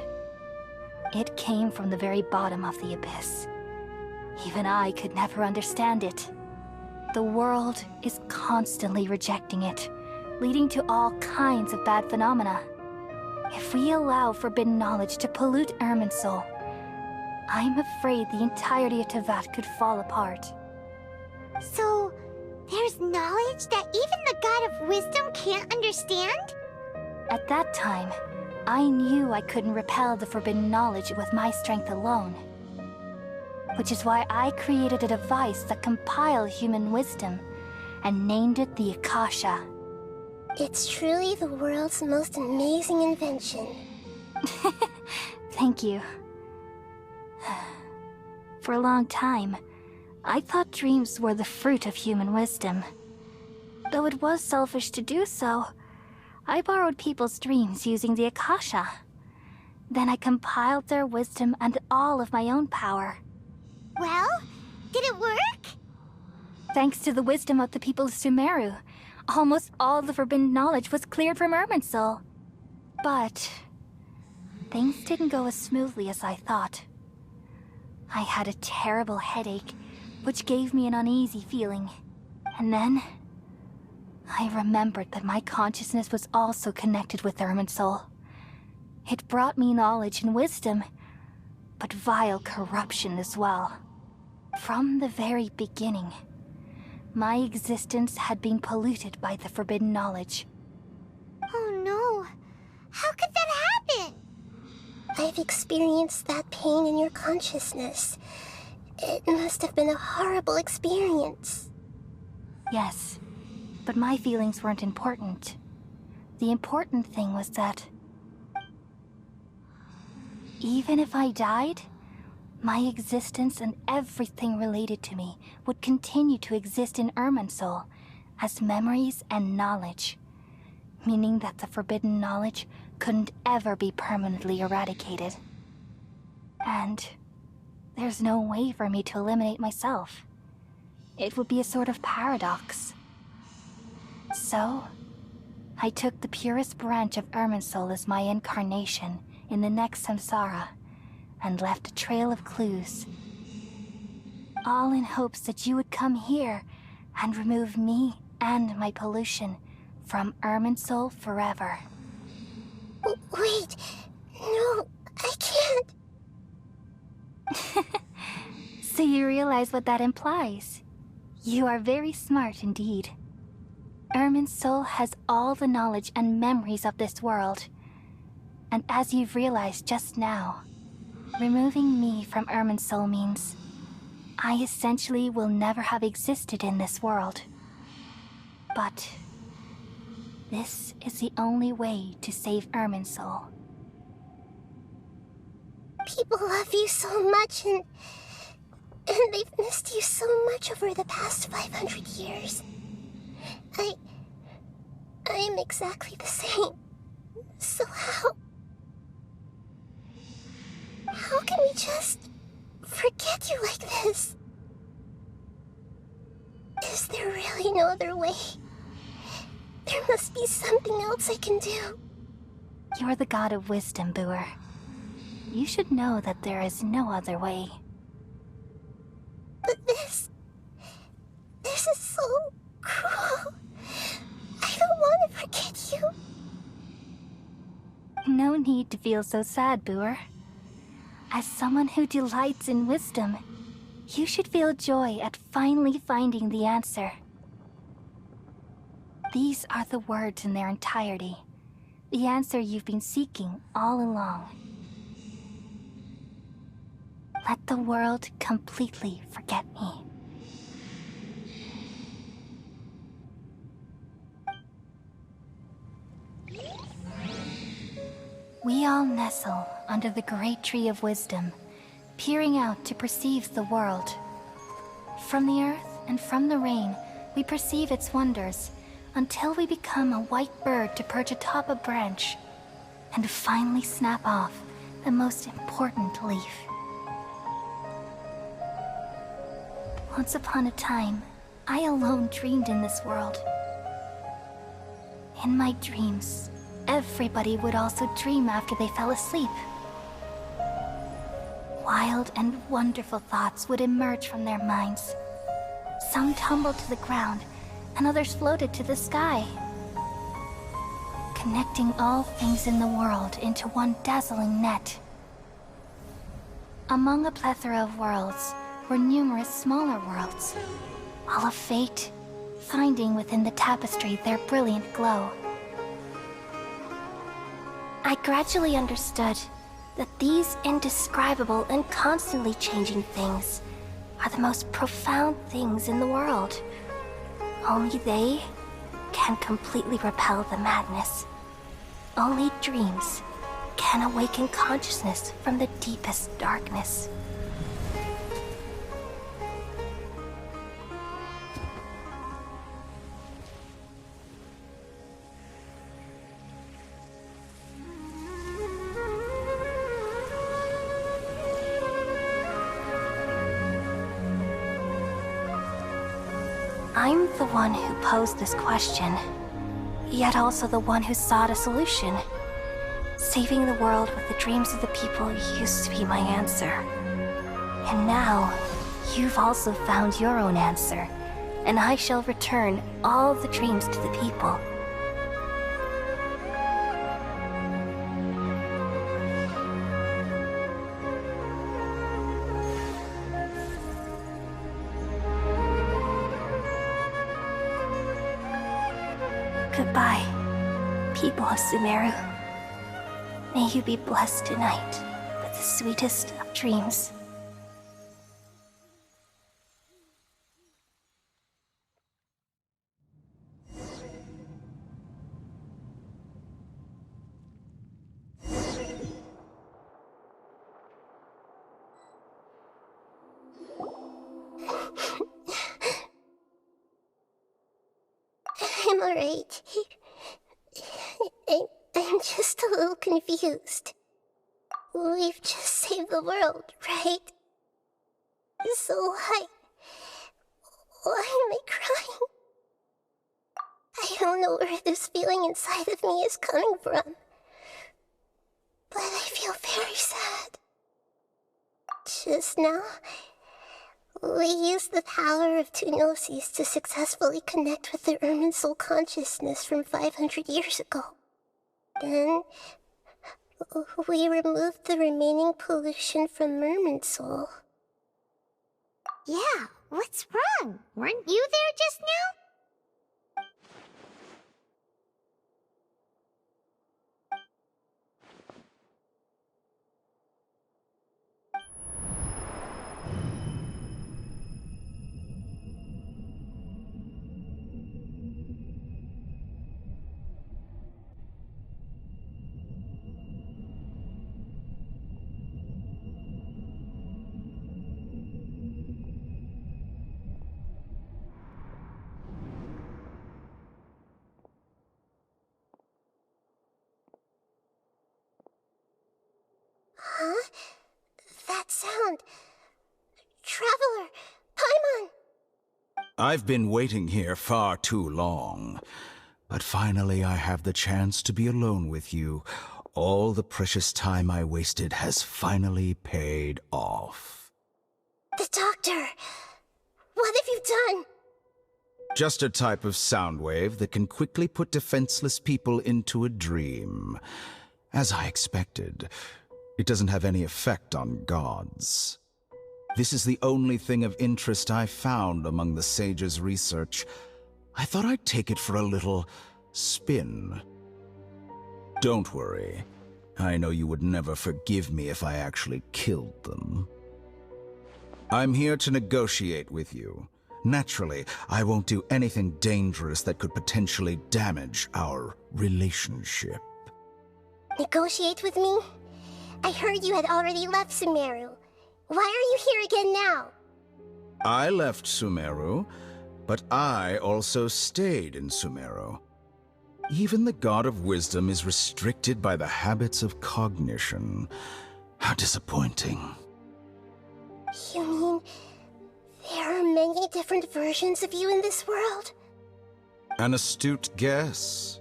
It came from the very bottom of the abyss. Even I could never understand it. The world is constantly rejecting it, leading to all kinds of bad phenomena. If we allow forbidden knowledge to pollute Irminsul, I'm afraid the entirety of Teyvat could fall apart. So, there's knowledge that even the God of Wisdom can't understand? At that time, I knew I couldn't repel the forbidden knowledge with my strength alone. Which is why I created a device that compiled human wisdom and named it the Akasha. It's truly the world's most amazing invention. Thank you. For a long time, I thought dreams were the fruit of human wisdom. Though it was selfish to do so, I borrowed people's dreams using the Akasha. Then I compiled their wisdom and all of my own power. Well, did it work? Thanks to the wisdom of the people of Sumeru, almost all the forbidden knowledge was cleared from Irminsul. But things didn't go as smoothly as I thought. I had a terrible headache, which gave me an uneasy feeling. And then I remembered that my consciousness was also connected with Irminsul. It brought me knowledge and wisdom, but vile corruption as well. From the very beginning, my existence had been polluted by the forbidden knowledge. Oh no, how could that happen? I've experienced that pain in your consciousness. It must have been a horrible experience. Yes, but my feelings weren't important. The important thing was that even if I died, my existence and everything related to me would continue to exist in Irminsul as memories and knowledge, meaning that the forbidden knowledge couldn't ever be permanently eradicated. And there's no way for me to eliminate myself. It would be a sort of paradox. So, I took the purest branch of Irminsul as my incarnation in the next samsara, and left a trail of clues. All in hopes that you would come here and remove me and my pollution from Irminsul forever. Wait, no, I can't. So you realize what that implies? You are very smart indeed. Irminsul has all the knowledge and memories of this world. And as you've realized just now, removing me from Irminsul means I essentially will never have existed in this world. But this is the only way to save Irminsul. People love you so much, and they've missed you so much over the past 500 years. I am exactly the same. So how can we just forget you like this? Is there really no other way? There must be something else I can do. You're the god of wisdom, Booer. You should know that there is no other way. But this is so cruel. I don't want to forget you. No need to feel so sad, Booer. As someone who delights in wisdom, you should feel joy at finally finding the answer. These are the words in their entirety. The answer you've been seeking all along. Let the world completely forget me. We all nestle under the great tree of wisdom, peering out to perceive the world. From the earth and from the rain, we perceive its wonders, until we become a white bird to perch atop a branch, and finally snap off the most important leaf. Once upon a time, I alone dreamed in this world. In my dreams, everybody would also dream after they fell asleep. Wild and wonderful thoughts would emerge from their minds. Some tumbled to the ground, and others floated to the sky, connecting all things in the world into one dazzling net. Among a plethora of worlds were numerous smaller worlds, all of fate, finding within the tapestry their brilliant glow. I gradually understood that these indescribable and constantly changing things are the most profound things in the world. Only they can completely repel the madness. Only dreams can awaken consciousness from the deepest darkness. I'm the one who posed this question, yet also the one who sought a solution. Saving the world with the dreams of the people used to be my answer. And now, you've also found your own answer, and I shall return all the dreams to the people. Goodbye, people of Sumeru. May you be blessed tonight with the sweetest of dreams. I'm alright. I'm just a little confused. We've just saved the world, right? So why am I crying? I don't know where this feeling inside of me is coming from, but I feel very sad. Just now, we used the power of two gnosis to successfully connect with the Irminsul consciousness from 500 years ago. Then, we removed the remaining pollution from Irminsul. Yeah, what's wrong? Weren't you there just now? Huh? That sound. Traveler! Paimon! I've been waiting here far too long. But finally I have the chance to be alone with you. All the precious time I wasted has finally paid off. The doctor! What have you done? Just a type of sound wave that can quickly put defenseless people into a dream. As I expected, it doesn't have any effect on gods. This is the only thing of interest I found among the sage's research. I thought I'd take it for a little spin. Don't worry. I know you would never forgive me if I actually killed them. I'm here to negotiate with you. Naturally, I won't do anything dangerous that could potentially damage our relationship. Negotiate with me? I heard you had already left Sumeru. Why are you here again now? I left Sumeru, but I also stayed in Sumeru. Even the God of Wisdom is restricted by the habits of cognition. How disappointing. You mean there are many different versions of you in this world? An astute guess.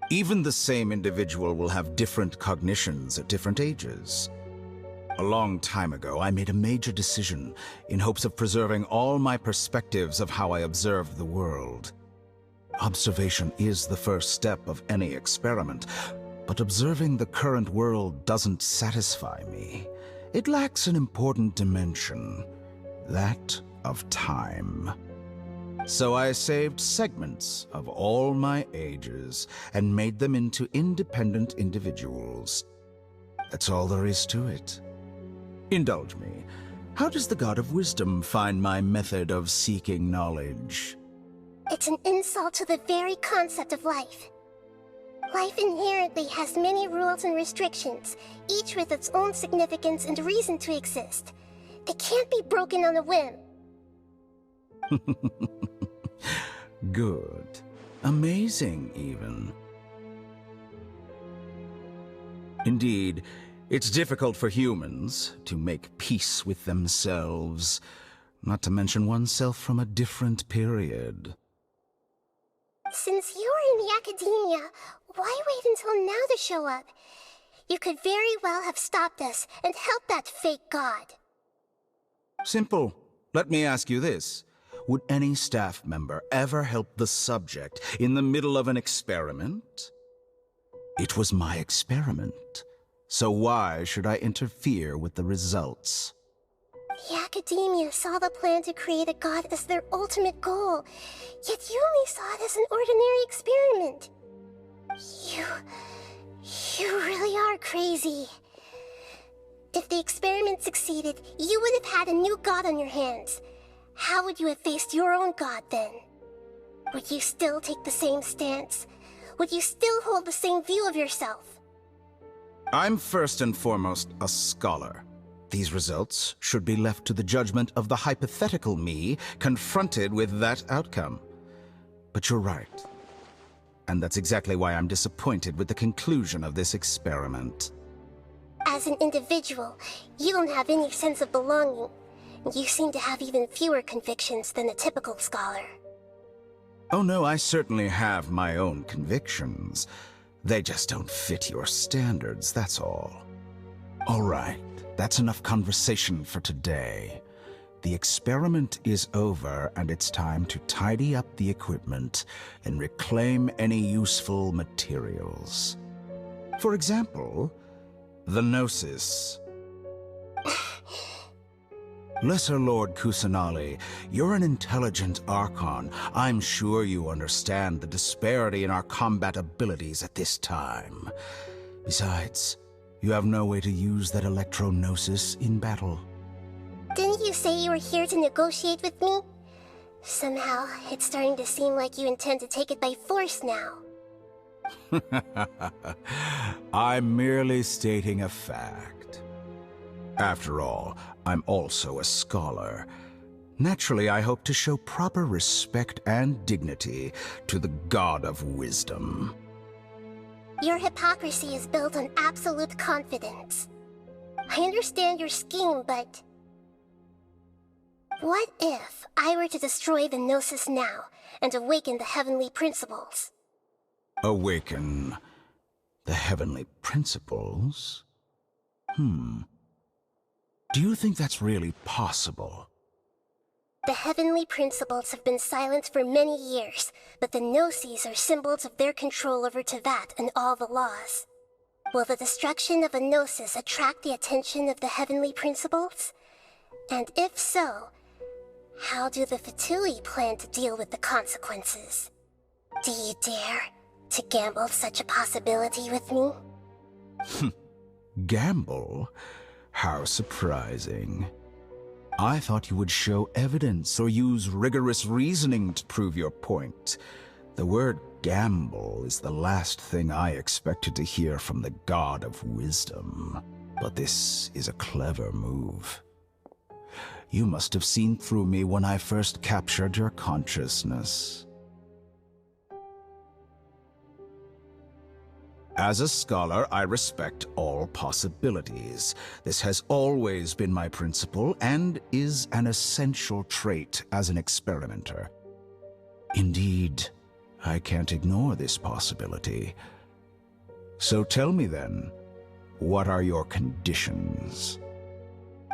Even the same individual will have different cognitions at different ages. A long time ago, I made a major decision in hopes of preserving all my perspectives of how I observed the world. Observation is the first step of any experiment, but observing the current world doesn't satisfy me. It lacks an important dimension, that of time. So I saved segments of all my ages and made them into independent individuals. That's all there is to it. Indulge me. How does the God of Wisdom find my method of seeking knowledge? It's an insult to the very concept of life. Life inherently has many rules and restrictions, each with its own significance and reason to exist. They can't be broken on a whim. Good. Amazing, even. Indeed, it's difficult for humans to make peace with themselves, not to mention oneself from a different period. Since you were in the academia, why wait until now to show up? You could very well have stopped us and helped that fake god. Simple. Let me ask you this. Would any staff member ever help the subject in the middle of an experiment? It was my experiment. So why should I interfere with the results? The academia saw the plan to create a god as their ultimate goal, yet you only saw it as an ordinary experiment. You really are crazy. If the experiment succeeded, you would have had a new god on your hands. How would you have faced your own god then? Would you still take the same stance? Would you still hold the same view of yourself? I'm first and foremost a scholar. These results should be left to the judgment of the hypothetical me confronted with that outcome. But you're right. And that's exactly why I'm disappointed with the conclusion of this experiment. As an individual, you don't have any sense of belonging. You seem to have even fewer convictions than a typical scholar. Oh no, I certainly have my own convictions. They just don't fit your standards, that's all. All right. That's enough conversation for today. The experiment is over, and it's time to tidy up the equipment and reclaim any useful materials. For example, the Gnosis. Lesser Lord Kusanali, you're an intelligent Archon. I'm sure you understand the disparity in our combat abilities at this time. Besides, you have no way to use that Electro-Gnosis in battle. Didn't you say you were here to negotiate with me? Somehow, it's starting to seem like you intend to take it by force now. I'm merely stating a fact. After all, I'm also a scholar. Naturally, I hope to show proper respect and dignity to the God of Wisdom. Your hypocrisy is built on absolute confidence. I understand your scheme, but... what if I were to destroy the Gnosis now and awaken the heavenly principles? Awaken the heavenly principles? Do you think that's really possible? The heavenly principles have been silent for many years, but the Gnosis are symbols of their control over Teyvat and all the laws. Will the destruction of a Gnosis attract the attention of the heavenly principles? And if so, how do the Fatui plan to deal with the consequences? Do you dare to gamble such a possibility with me? Gamble? How surprising. I thought you would show evidence or use rigorous reasoning to prove your point. The word gamble is the last thing I expected to hear from the God of Wisdom. But this is a clever move. You must have seen through me when I first captured your consciousness. As a scholar, I respect all possibilities. This has always been my principle and is an essential trait as an experimenter. Indeed, I can't ignore this possibility. So tell me then, what are your conditions?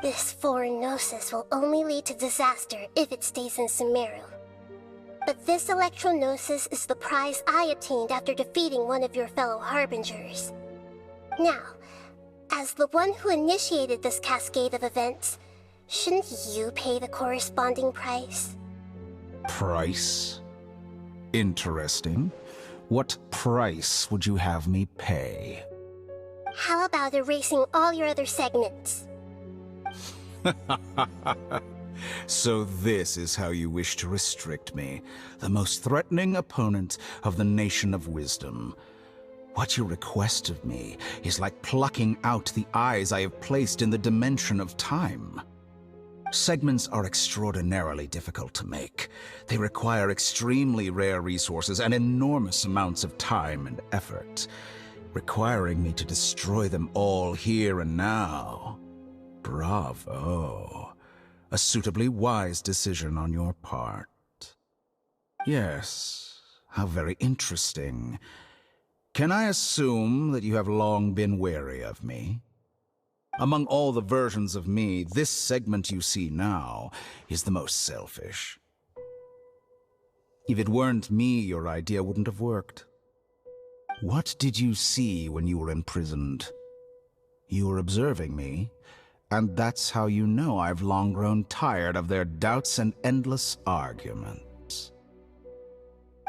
This foreign Gnosis will only lead to disaster if it stays in Sumeru. But this Electro-Gnosis is the prize I obtained after defeating one of your fellow Harbingers. Now, as the one who initiated this cascade of events, shouldn't you pay the corresponding price? Price? Interesting. What price would you have me pay? How about erasing all your other segments? So this is how you wish to restrict me, the most threatening opponent of the Nation of Wisdom. What you request of me is like plucking out the eyes I have placed in the dimension of time. Segments are extraordinarily difficult to make. They require extremely rare resources and enormous amounts of time and effort, requiring me to destroy them all here and now. Bravo. A suitably wise decision on your part. Yes, how very interesting. Can I assume that you have long been wary of me? Among all the versions of me, this segment you see now is the most selfish. If it weren't me, your idea wouldn't have worked. What did you see when you were imprisoned? You were observing me, and that's how you know I've long grown tired of their doubts and endless arguments.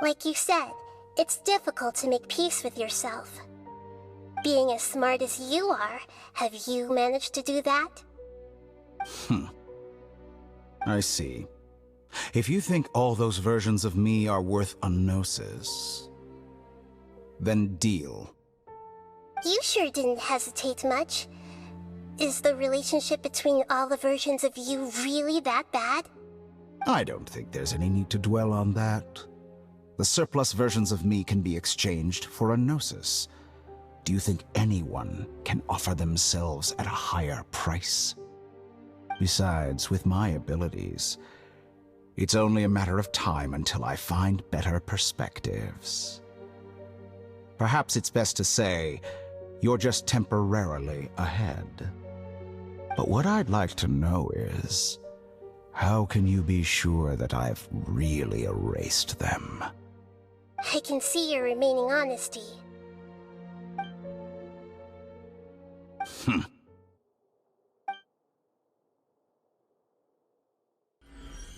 Like you said, it's difficult to make peace with yourself. Being as smart as you are, have you managed to do that? I see. If you think all those versions of me are worth a gnosis, then deal. You sure didn't hesitate much. Is the relationship between all the versions of you really that bad? I don't think there's any need to dwell on that. The surplus versions of me can be exchanged for a gnosis. Do you think anyone can offer themselves at a higher price? Besides, with my abilities, it's only a matter of time until I find better perspectives. Perhaps it's best to say, you're just temporarily ahead. But what I'd like to know is, how can you be sure that I've really erased them? I can see your remaining honesty.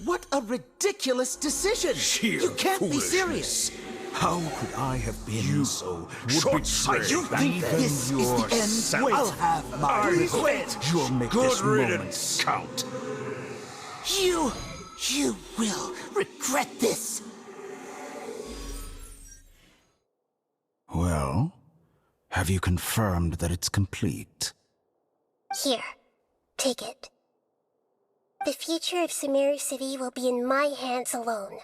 What a ridiculous decision! Sheer You can't be foolishness. serious! How could I have been so short-sighted. You think this is the end? I'll have my revenge! You'll make Good this moment riddance. count. You will regret this! Well, have you confirmed that it's complete? Here, take it. The future of Sumeru City will be in my hands alone.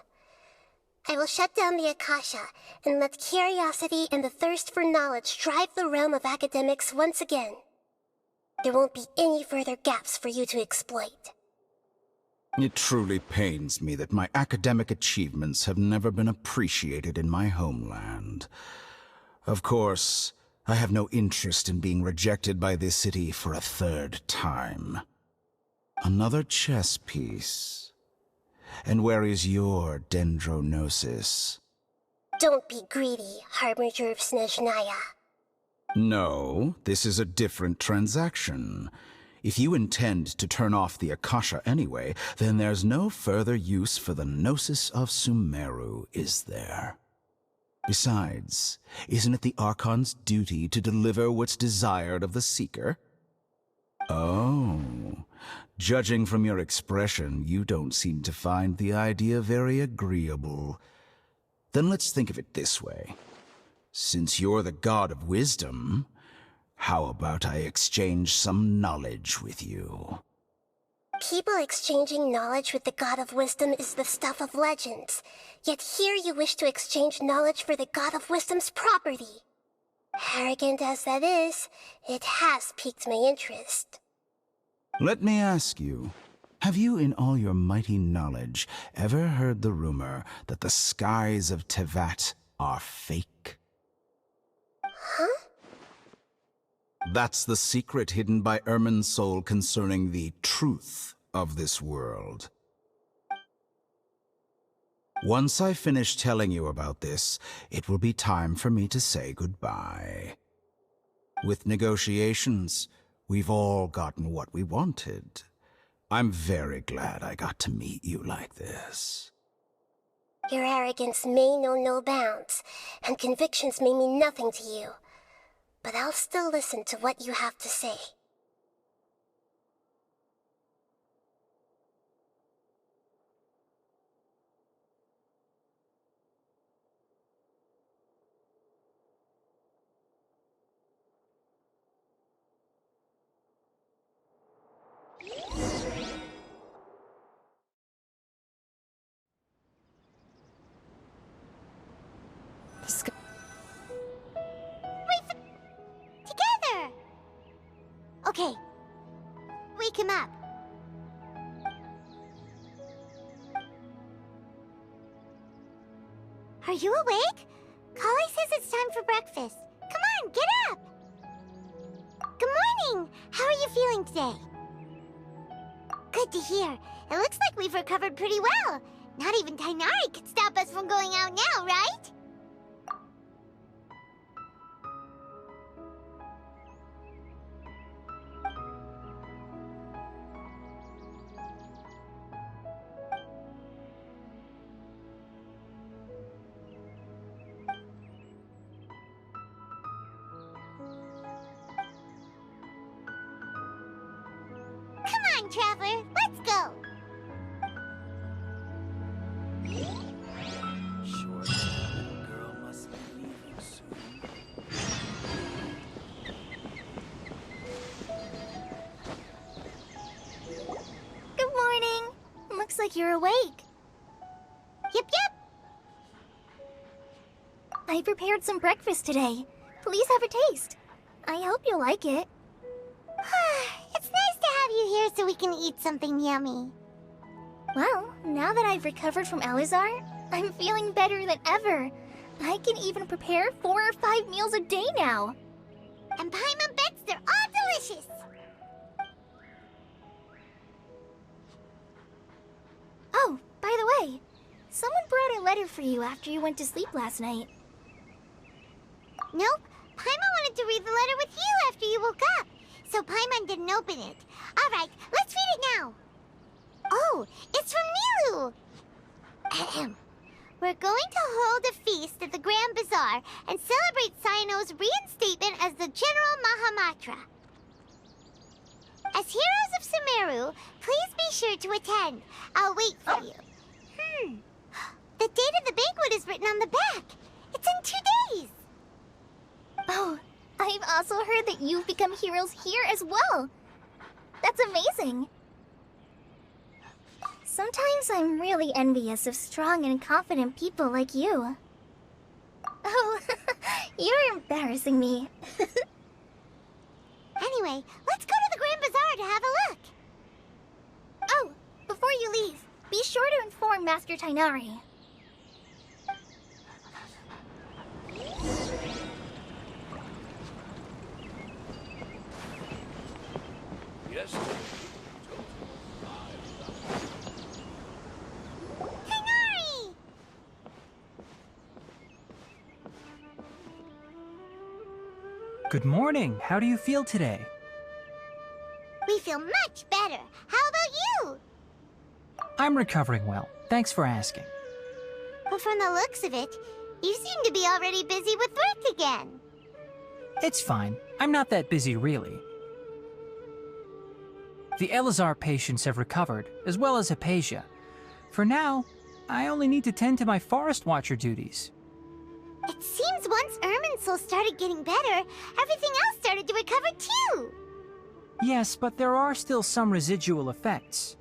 I will shut down the Akasha and let curiosity and the thirst for knowledge drive the realm of academics once again. There won't be any further gaps for you to exploit. It truly pains me that my academic achievements have never been appreciated in my homeland. Of course, I have no interest in being rejected by this city for a third time. Another chess piece. And where is your dendronosis? Don't be greedy, Harbinger of Snezhnaya. No, this is a different transaction. If you intend to turn off the Akasha anyway, then there's no further use for the Gnosis of Sumeru, is there? Besides, isn't it the Archon's duty to deliver what's desired of the Seeker? Oh, judging from your expression, you don't seem to find the idea very agreeable. Then let's think of it this way. Since you're the god of wisdom, how about I exchange some knowledge with you? People exchanging knowledge with the God of Wisdom is the stuff of legends. Yet here you wish to exchange knowledge for the God of Wisdom's property. Arrogant as that is, it has piqued my interest. Let me ask you, have you in all your mighty knowledge ever heard the rumor that the skies of Teyvat are fake? Huh? That's the secret hidden by Irminsul concerning the truth of this world. Once I finish telling you about this, it will be time for me to say goodbye. With negotiations, we've all gotten what we wanted. I'm very glad I got to meet you like this. Your arrogance may know no bounds, and convictions may mean nothing to you. But I'll still listen to what you have to say. Together! Okay. Wake him up. Are you awake? Kali says it's time for breakfast. Come on, get up! Good morning! How are you feeling today? Good to hear. It looks like we've recovered pretty well. Not even Tainari could stop us from going out now, right? Come on, Traveler, let's go! Sure, little girl must be leaving soon. Good morning. Looks like you're awake. Yep. I prepared some breakfast today. Please have a taste. I hope you'll like it. It's nice to have you here so we can eat something yummy. Well, now that I've recovered from Alizar, I'm feeling better than ever. I can even prepare 4 or 5 meals a day now. And Paimon bets they're all delicious. Someone brought a letter for you after you went to sleep last night. Nope. Paimon wanted to read the letter with you after you woke up, so Paimon didn't open it. Alright, let's read it now. Oh, it's from Nilu! Ahem. We're going to hold a feast at the Grand Bazaar and celebrate Cyno's reinstatement as the General Mahamatra. As heroes of Sumeru, please be sure to attend. I'll wait for you. The date of the banquet is written on the back. It's in 2 days. Oh, I've also heard that you've become heroes here as well. That's amazing. Sometimes I'm really envious of strong and confident people like you. Oh, you're embarrassing me. Anyway, let's go to the Grand Bazaar to have a look. Oh, before you leave, be sure to inform Master Tainari. Yes. Tainari! Good morning. How do you feel today? We feel much better. How about you? I'm recovering well. Thanks for asking. But from the looks of it, you seem to be already busy with work again. It's fine. I'm not that busy, really. The Elazar patients have recovered, as well as Hypatia. For now, I only need to tend to my Forest Watcher duties. It seems once Irminsul started getting better, everything else started to recover too. Yes, but there are still some residual effects.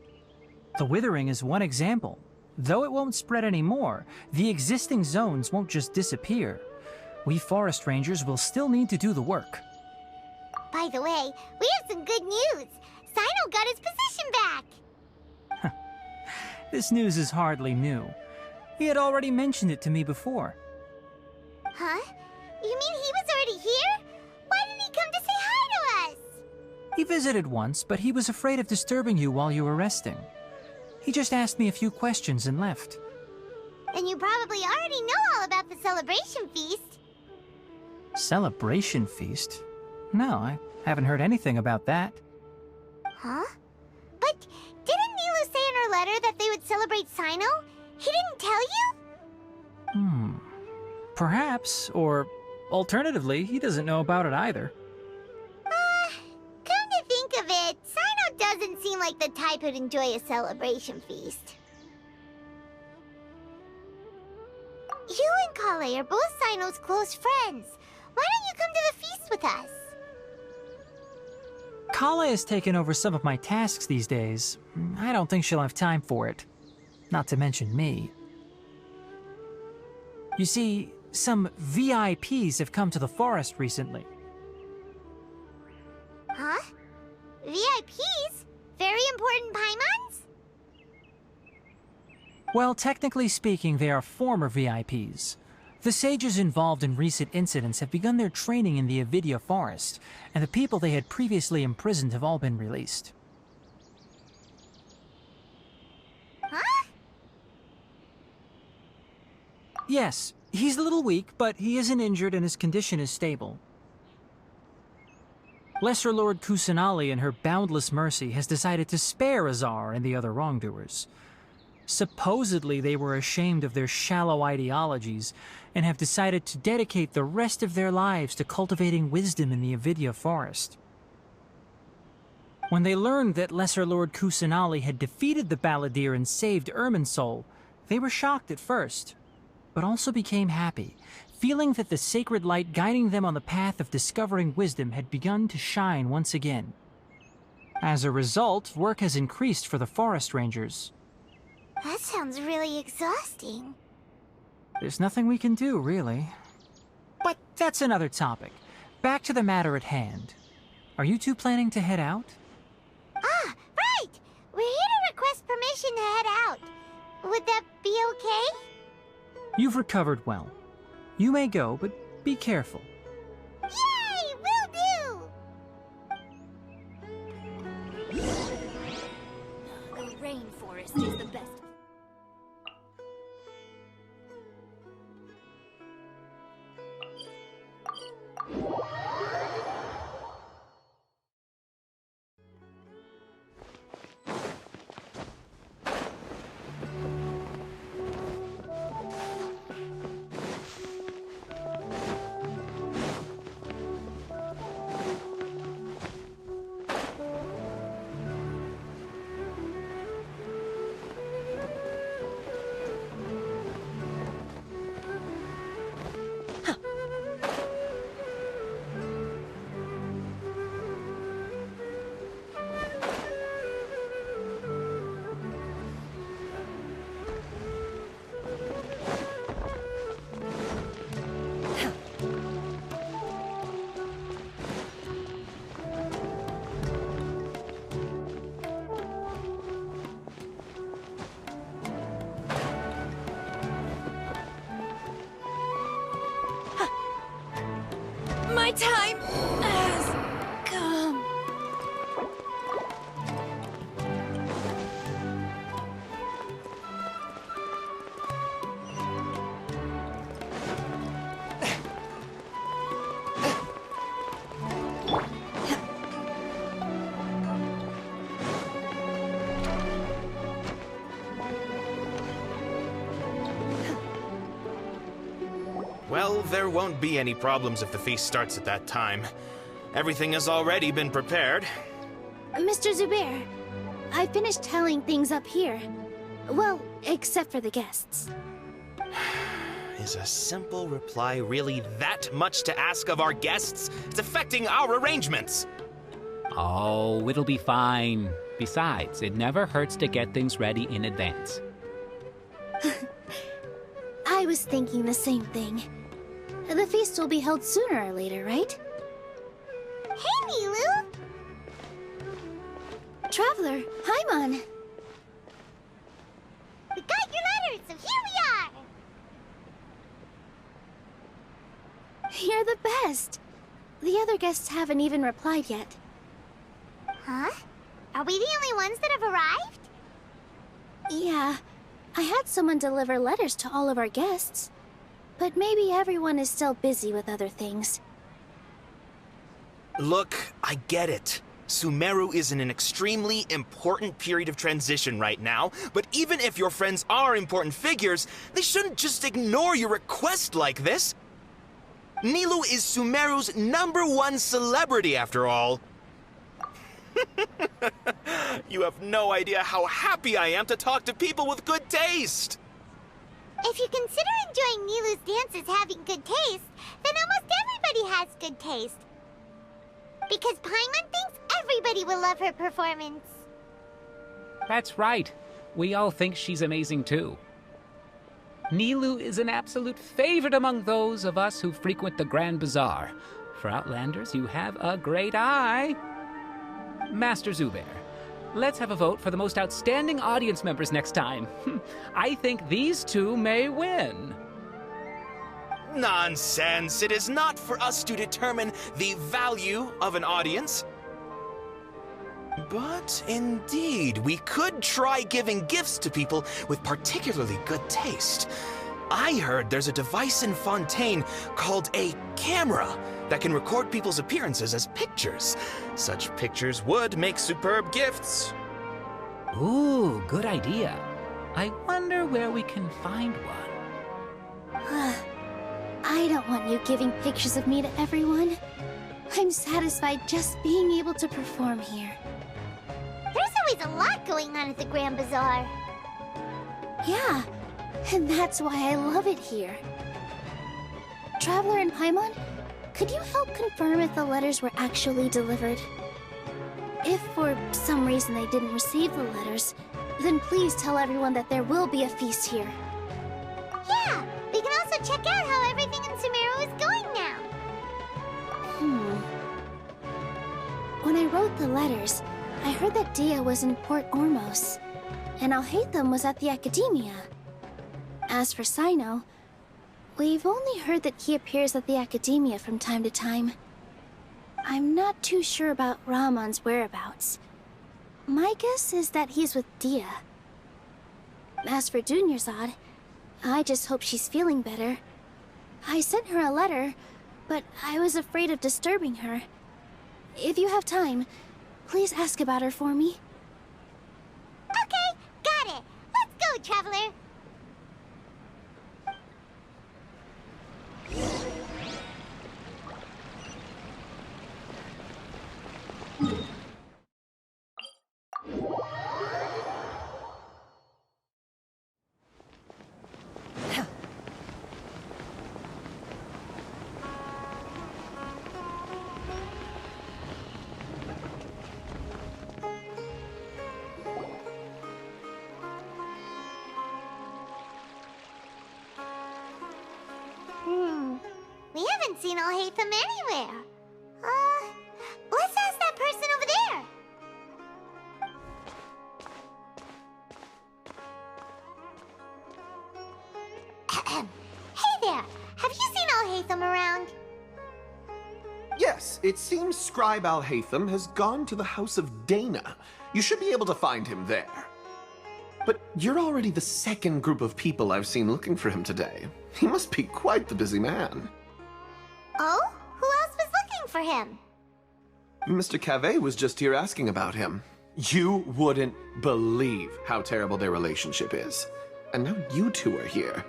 The withering is one example. Though it won't spread anymore, the existing zones won't just disappear. We forest rangers will still need to do the work. By the way, we have some good news. Cyno got his position back. This news is hardly new. He had already mentioned it to me before. Huh? You mean he was already here? Why didn't he come to say hi to us? He visited once, but he was afraid of disturbing you while you were resting. He just asked me a few questions and left. Then you probably already know all about the celebration feast. Celebration feast? No, I haven't heard anything about that. Huh? But didn't Nilu say in her letter that they would celebrate Cyno? He didn't tell you? Perhaps, or alternatively, he doesn't know about it either. Come to think of it, Cyno doesn't seem like the type who'd enjoy a celebration feast. You and Kale are both Cyno's close friends. Why don't you come to the feast with us? Kale has taken over some of my tasks these days. I don't think she'll have time for it. Not to mention me. You see, some VIPs have come to the forest recently. Huh? VIPs? Very important Paimons? Well, technically speaking, they are former VIPs. The sages involved in recent incidents have begun their training in the Avidya forest, and the people they had previously imprisoned have all been released. Huh? Yes, he's a little weak, but he isn't injured and his condition is stable. Lesser Lord Kusanali in her boundless mercy has decided to spare Azar and the other wrongdoers. Supposedly they were ashamed of their shallow ideologies and have decided to dedicate the rest of their lives to cultivating wisdom in the Avidya forest. When they learned that Lesser Lord Kusanali had defeated the Balladeer and saved Irminsul, they were shocked at first, but also became happy, feeling that the sacred light guiding them on the path of discovering wisdom had begun to shine once again. As a result, work has increased for the forest rangers. That sounds really exhausting. There's nothing we can do, really. But that's another topic. Back to the matter at hand. Are you two planning to head out? Ah, right! We're here to request permission to head out. Would that be okay? You've recovered well. You may go, but be careful. Yay! Will do! The rainforest is the best. My time has come. Well, there won't be any problems if the feast starts at that time. Everything has already been prepared. Mr. Zubair, I finished tallying things up here. Well, except for the guests. Is a simple reply really that much to ask of our guests? It's affecting our arrangements. Oh, it'll be fine. Besides, it never hurts to get things ready in advance. I was thinking the same thing. The feast will be held sooner or later, right? Hey, Nilou! Traveler, Paimon! We got your letters, so here we are! You're the best! The other guests haven't even replied yet. Huh? Are we the only ones that have arrived? Yeah, I had someone deliver letters to all of our guests. But maybe everyone is still busy with other things. Look, I get it. Sumeru is in an extremely important period of transition right now, but even if your friends are important figures, they shouldn't just ignore your request like this. Nilou is Sumeru's #1 celebrity, after all. You have no idea how happy I am to talk to people with good taste. If you consider enjoying Nilou's dances having good taste, then almost everybody has good taste. Because Paimon thinks everybody will love her performance. That's right. We all think she's amazing too. Nilou is an absolute favorite among those of us who frequent the Grand Bazaar. For Outlanders, you have a great eye. Master Zubair, let's have a vote for the most outstanding audience members next time. I think these two may win. Nonsense! It is not for us to determine the value of an audience. But indeed, we could try giving gifts to people with particularly good taste. I heard there's a device in Fontaine called a camera that can record people's appearances as pictures. Such pictures would make superb gifts. Ooh, good idea. I wonder where we can find one. I don't want you giving pictures of me to everyone. I'm satisfied just being able to perform here. There's always a lot going on at the Grand Bazaar. Yeah, and that's why I love it here. Traveler and Paimon, could you help confirm if the letters were actually delivered? If for some reason they didn't receive the letters, then please tell everyone that there will be a feast here. Yeah, we can also check out how everything in Sumeru is going now. When I wrote the letters, I heard that Dia was in Port Ormos, and Alhaitham was at the Academia. As for Sino, we've only heard that he appears at the Academia from time to time. I'm not too sure about Ramon's whereabouts. My guess is that he's with Dia. As for Dunyarzad, I just hope she's feeling better. I sent her a letter, but I was afraid of disturbing her. If you have time, please ask about her for me. Okay, got it. Let's go, Traveler. We haven't seen Alhaitham anywhere. Let's ask that person over there. Hey there, have you seen Alhaitham around? Yes, it seems Scribe Al-Haytham has gone to the House of Dana. You should be able to find him there. But you're already the second group of people I've seen looking for him today. He must be quite the busy man. Oh? Who else was looking for him? Mr. Cavey was just here asking about him. You wouldn't believe how terrible their relationship is. And now you two are here.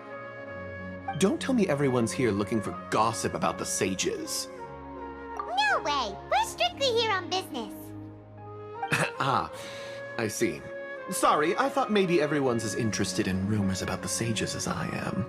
Don't tell me everyone's here looking for gossip about the sages. No way! We're strictly here on business. Ah, I see. Sorry, I thought maybe everyone's as interested in rumors about the sages as I am.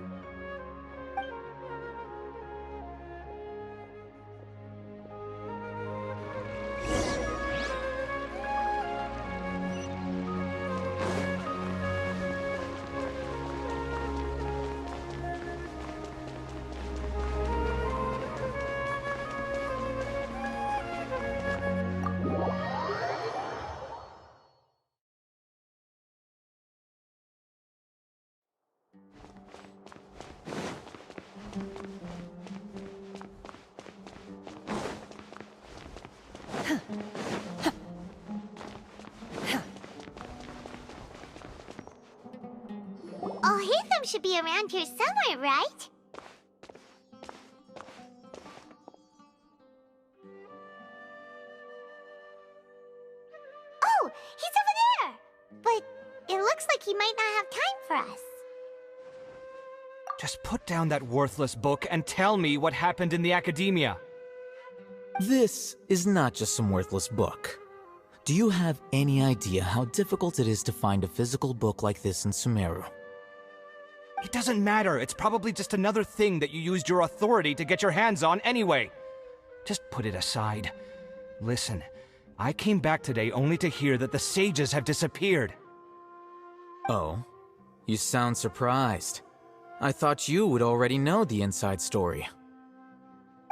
Al-Haytham should be around here somewhere, right? Oh, he's over there! But it looks like he might not have time for us. Just put down that worthless book and tell me what happened in the academia. This is not just some worthless book. Do you have any idea how difficult it is to find a physical book like this in Sumeru? It doesn't matter. It's probably just another thing that you used your authority to get your hands on anyway. Just put it aside. Listen, I came back today only to hear that the sages have disappeared. Oh? You sound surprised. I thought you would already know the inside story.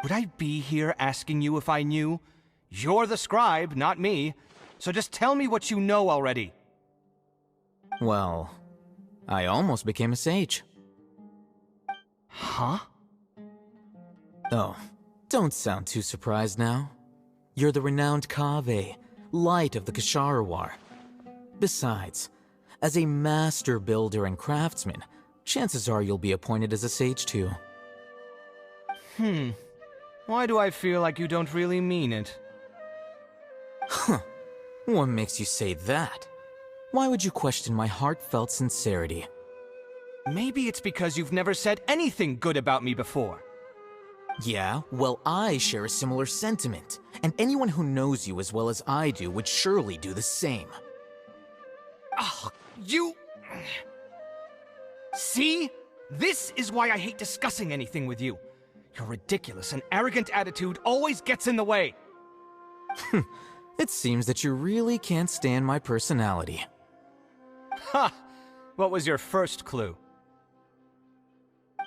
Would I be here asking you if I knew? You're the scribe, not me. So just tell me what you know already. Well, I almost became a sage. Huh? Oh, don't sound too surprised now. You're the renowned Kaveh, light of the Kashara War. Besides, as a master builder and craftsman, chances are you'll be appointed as a sage too. Why do I feel like you don't really mean it? Huh. What makes you say that? Why would you question my heartfelt sincerity? Maybe it's because you've never said anything good about me before. Yeah, well, I share a similar sentiment, and anyone who knows you as well as I do would surely do the same. Oh, you... See? This is why I hate discussing anything with you. Your ridiculous and arrogant attitude always gets in the way. It seems that you really can't stand my personality. Ha! What was your first clue?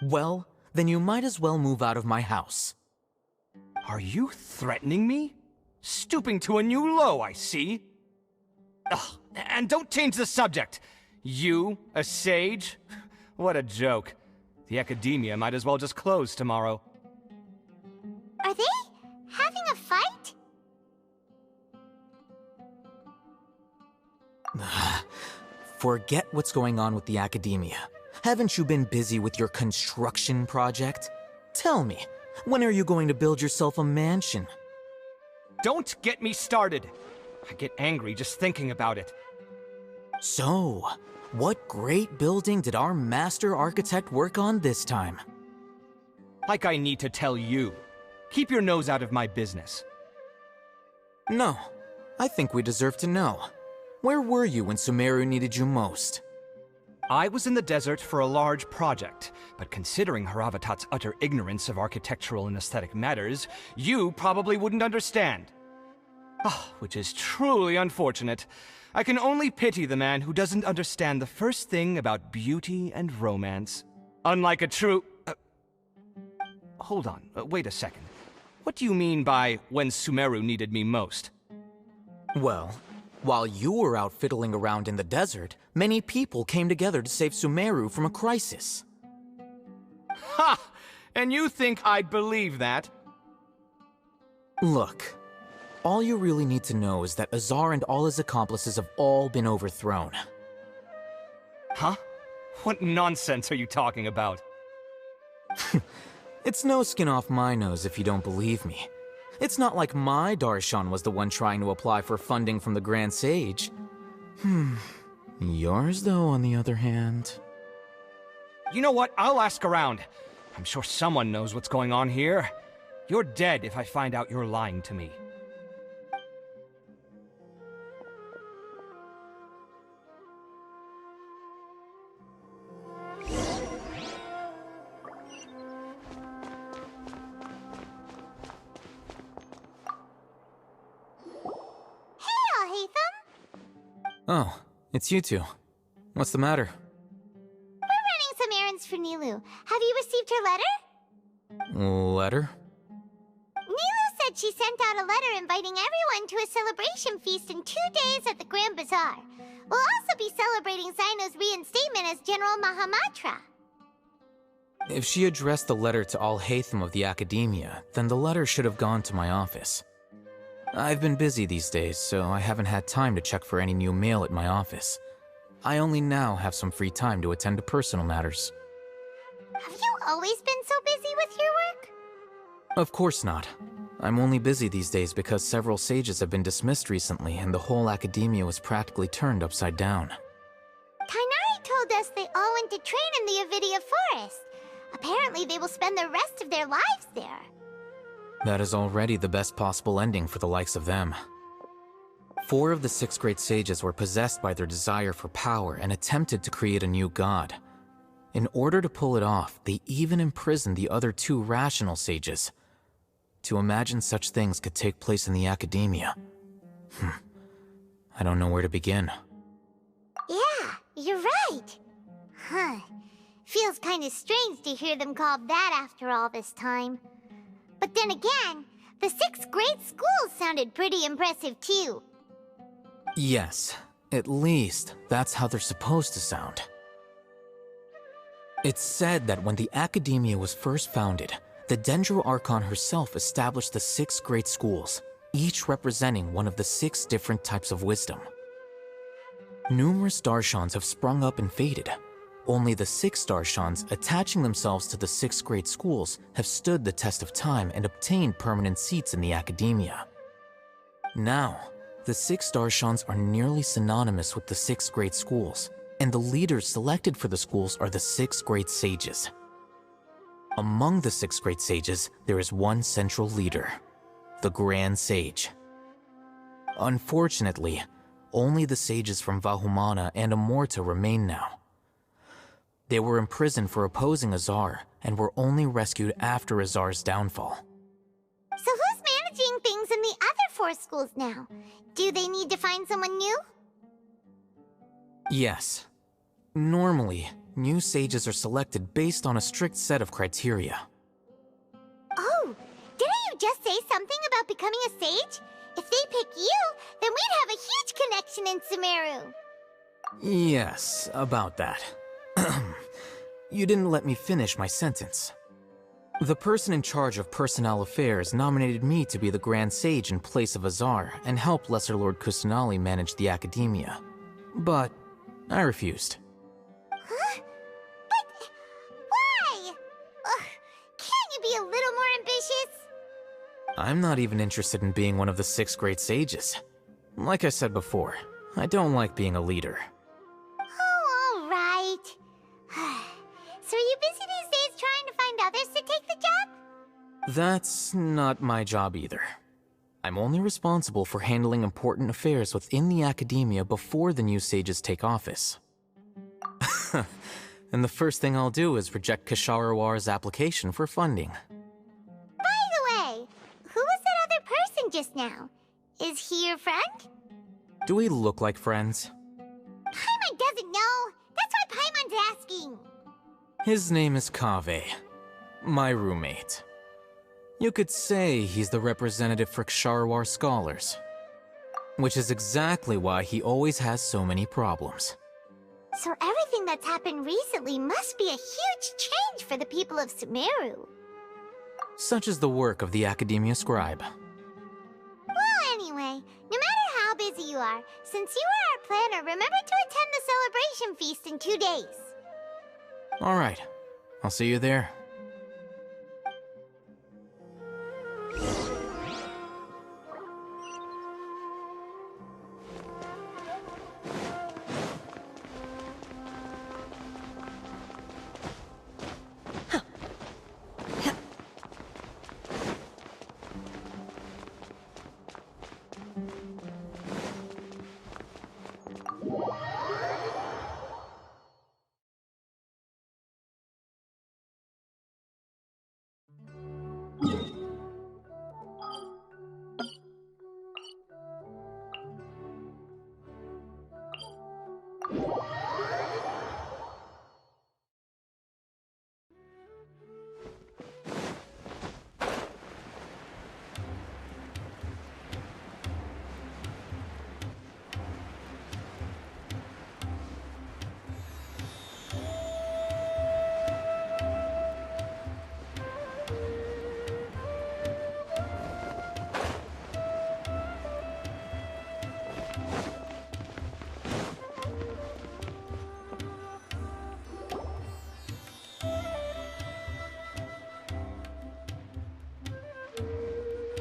Well, then you might as well move out of my house. Are you threatening me? Stooping to a new low, I see. Ugh, and don't change the subject. You, a sage? What a joke. The academia might as well just close tomorrow. Are they having a fight? Forget what's going on with the academia. Haven't you been busy with your construction project? Tell me, when are you going to build yourself a mansion? Don't get me started. I get angry just thinking about it. So, what great building did our master architect work on this time? Like I need to tell you. Keep your nose out of my business. No, I think we deserve to know. Where were you when Sumeru needed you most? I was in the desert for a large project, but considering Haravatat's utter ignorance of architectural and aesthetic matters, you probably wouldn't understand. Which is truly unfortunate. I can only pity the man who doesn't understand the first thing about beauty and romance. Unlike a true... hold on, wait a second. What do you mean by when Sumeru needed me most? Well, while you were out fiddling around in the desert, many people came together to save Sumeru from a crisis. Ha! And you think I'd believe that? Look, all you really need to know is that Azar and all his accomplices have all been overthrown. Huh? What nonsense are you talking about? It's no skin off my nose if you don't believe me. It's not like my Darshan was the one trying to apply for funding from the Grand Sage. Yours, though, on the other hand... You know what? I'll ask around. I'm sure someone knows what's going on here. You're dead if I find out you're lying to me. Oh, it's you two. What's the matter? We're running some errands for Nilou. Have you received her letter? Letter? Nilou said she sent out a letter inviting everyone to a celebration feast in 2 days at the Grand Bazaar. We'll also be celebrating Zaino's reinstatement as General Mahamatra. If she addressed the letter to all Haytham of the Academia, then the letter should have gone to my office. I've been busy these days, so I haven't had time to check for any new mail at my office. I only now have some free time to attend to personal matters. Have you always been so busy with your work? Of course not. I'm only busy these days because several sages have been dismissed recently and the whole academia was practically turned upside down. Kainari told us they all went to train in the Avidia Forest. Apparently they will spend the rest of their lives there. That is already the best possible ending for the likes of them. 4 of the 6 great sages were possessed by their desire for power and attempted to create a new god. In order to pull it off, they even imprisoned the other 2 rational sages. To imagine such things could take place in the academia. I don't know where to begin. Yeah, you're right. Feels kind of strange to hear them called that after all this time. But then again, the 6 great schools sounded pretty impressive too. Yes, at least that's how they're supposed to sound. It's said that when the Academia was first founded, the Dendro Archon herself established the 6 great schools, each representing one of the 6 different types of wisdom. Numerous Darshans have sprung up and faded. Only the 6 Darshans attaching themselves to the 6 great schools have stood the test of time and obtained permanent seats in the Academia. Now, the 6 Darshans are nearly synonymous with the 6 great schools, and the leaders selected for the schools are the 6 great sages. Among the 6 great sages, there is one central leader, the Grand Sage. Unfortunately, only the sages from Vahumana and Amorta remain now. They were imprisoned for opposing Azar, and were only rescued after Azar's downfall. So who's managing things in the other 4 schools now? Do they need to find someone new? Yes. Normally, new sages are selected based on a strict set of criteria. Oh, didn't you just say something about becoming a sage? If they pick you, then we'd have a huge connection in Sumeru. Yes, about that. You didn't let me finish my sentence. The person in charge of personnel affairs nominated me to be the Grand Sage in place of Azar and help Lesser Lord Kusanali manage the Academia. But I refused. Huh? But why? Can't you be a little more ambitious? I'm not even interested in being one of the 6 great sages. Like I said before, I don't like being a leader. Oh, all right. So are you busy these days trying to find others to take the job? That's not my job either. I'm only responsible for handling important affairs within the Academia before the new sages take office. And the first thing I'll do is reject Kasharawar's application for funding. By the way, who was that other person just now? Is he your friend? Do we look like friends? Paimon doesn't know. That's why Paimon's asking. His name is Kaveh, my roommate. You could say he's the representative for Ksharawar scholars. Which is exactly why he always has so many problems. So everything that's happened recently must be a huge change for the people of Sumeru. Such is the work of the Academia Scribe. Since you are our planner, remember to attend the celebration feast in 2 days. All right. I'll see you there.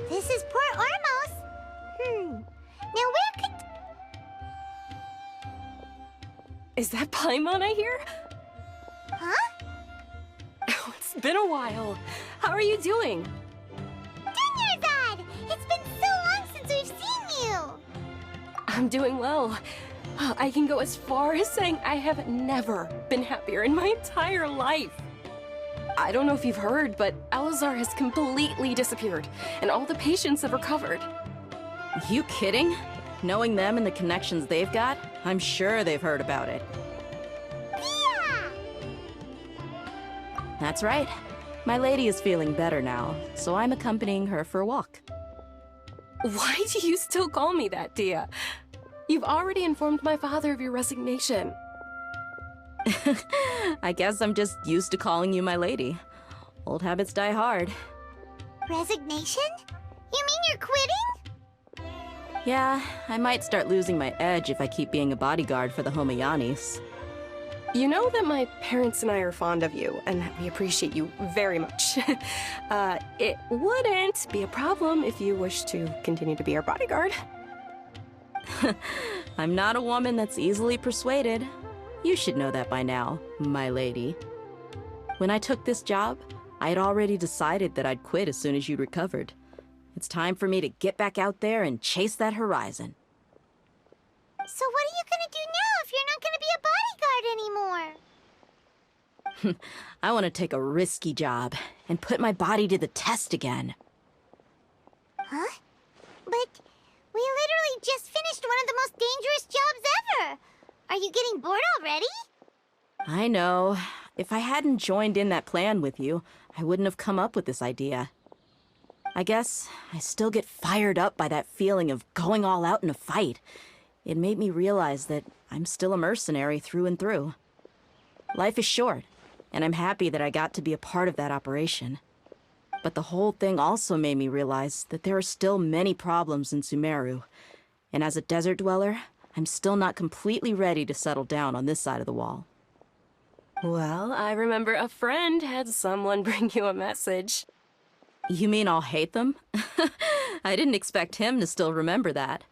This is Port Ormos. Now where could... Is that Paimon I hear? Huh? Oh, it's been a while. How are you doing? Dunyarzad! It's been so long since we've seen you! I'm doing well. I can go as far as saying I have never been happier in my entire life. I don't know if you've heard, but Elazar has completely disappeared, and all the patients have recovered. You kidding? Knowing them and the connections they've got, I'm sure they've heard about it. Yeah! That's right. My lady is feeling better now, so I'm accompanying her for a walk. Why do you still call me that, Dia? You've already informed my father of your resignation. I guess I'm just used to calling you my lady. Old habits die hard. Resignation? You mean you're quitting? Yeah, I might start losing my edge if I keep being a bodyguard for the Homayanis. You know that my parents and I are fond of you, and that we appreciate you very much. It wouldn't be a problem if you wish to continue to be our bodyguard. I'm not a woman that's easily persuaded. You should know that by now, my lady. When I took this job, I had already decided that I'd quit as soon as you'd recovered. It's time for me to get back out there and chase that horizon. So what are you gonna do now if you're not gonna be a bodyguard anymore? I want to take a risky job and put my body to the test again. Huh? But we literally just finished one of the most dangerous jobs ever! Are you getting bored already? I know. If I hadn't joined in that plan with you, I wouldn't have come up with this idea. I guess I still get fired up by that feeling of going all out in a fight. It made me realize that I'm still a mercenary through and through. Life is short, and I'm happy that I got to be a part of that operation. But the whole thing also made me realize that there are still many problems in Sumeru, and as a desert dweller, I'm still not completely ready to settle down on this side of the wall. Well, I remember a friend had someone bring you a message. You mean I'll hate them? I didn't expect him to still remember that.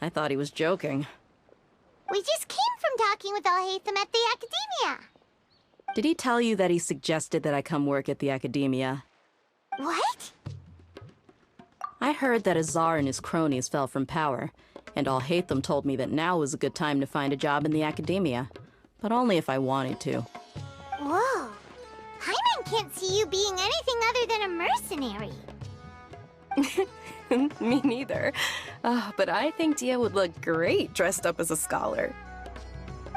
I thought he was joking. We just came from talking with Alhaitham at the Academia. Did he tell you that he suggested that I come work at the Academia? What? I heard that Azar and his cronies fell from power, and Alhaitham told me that now was a good time to find a job in the Academia, but only if I wanted to. Whoa. Paimon can't see you being anything other than a mercenary. Me neither. But I think Dia would look great dressed up as a scholar.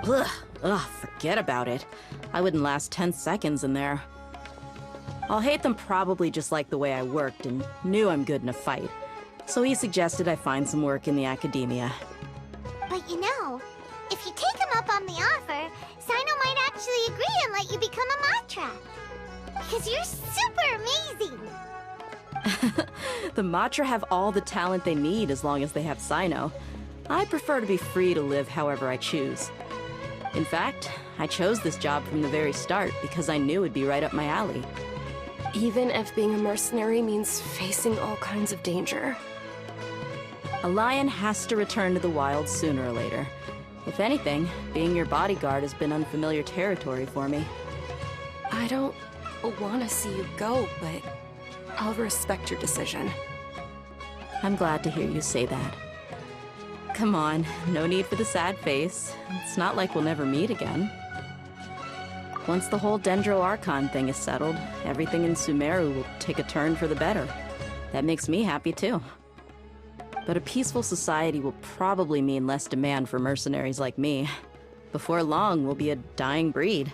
Ugh, forget about it. I wouldn't last 10 seconds in there. Alhaitham probably just liked the way I worked and knew I'm good in a fight, so he suggested I find some work in the Academia. But you know, if you take him up on the offer, Sino might actually agree and let you become a Matra. Because you're super amazing! The Matra have all the talent they need as long as they have Sino. I prefer to be free to live however I choose. In fact, I chose this job from the very start because I knew it'd be right up my alley. Even if being a mercenary means facing all kinds of danger. A lion has to return to the wild sooner or later. If anything, being your bodyguard has been unfamiliar territory for me. I don't want to see you go, but I'll respect your decision. I'm glad to hear you say that. Come on, no need for the sad face. It's not like we'll never meet again. Once the whole Dendro Archon thing is settled, everything in Sumeru will take a turn for the better. That makes me happy too. But a peaceful society will probably mean less demand for mercenaries like me. Before long, we'll be a dying breed.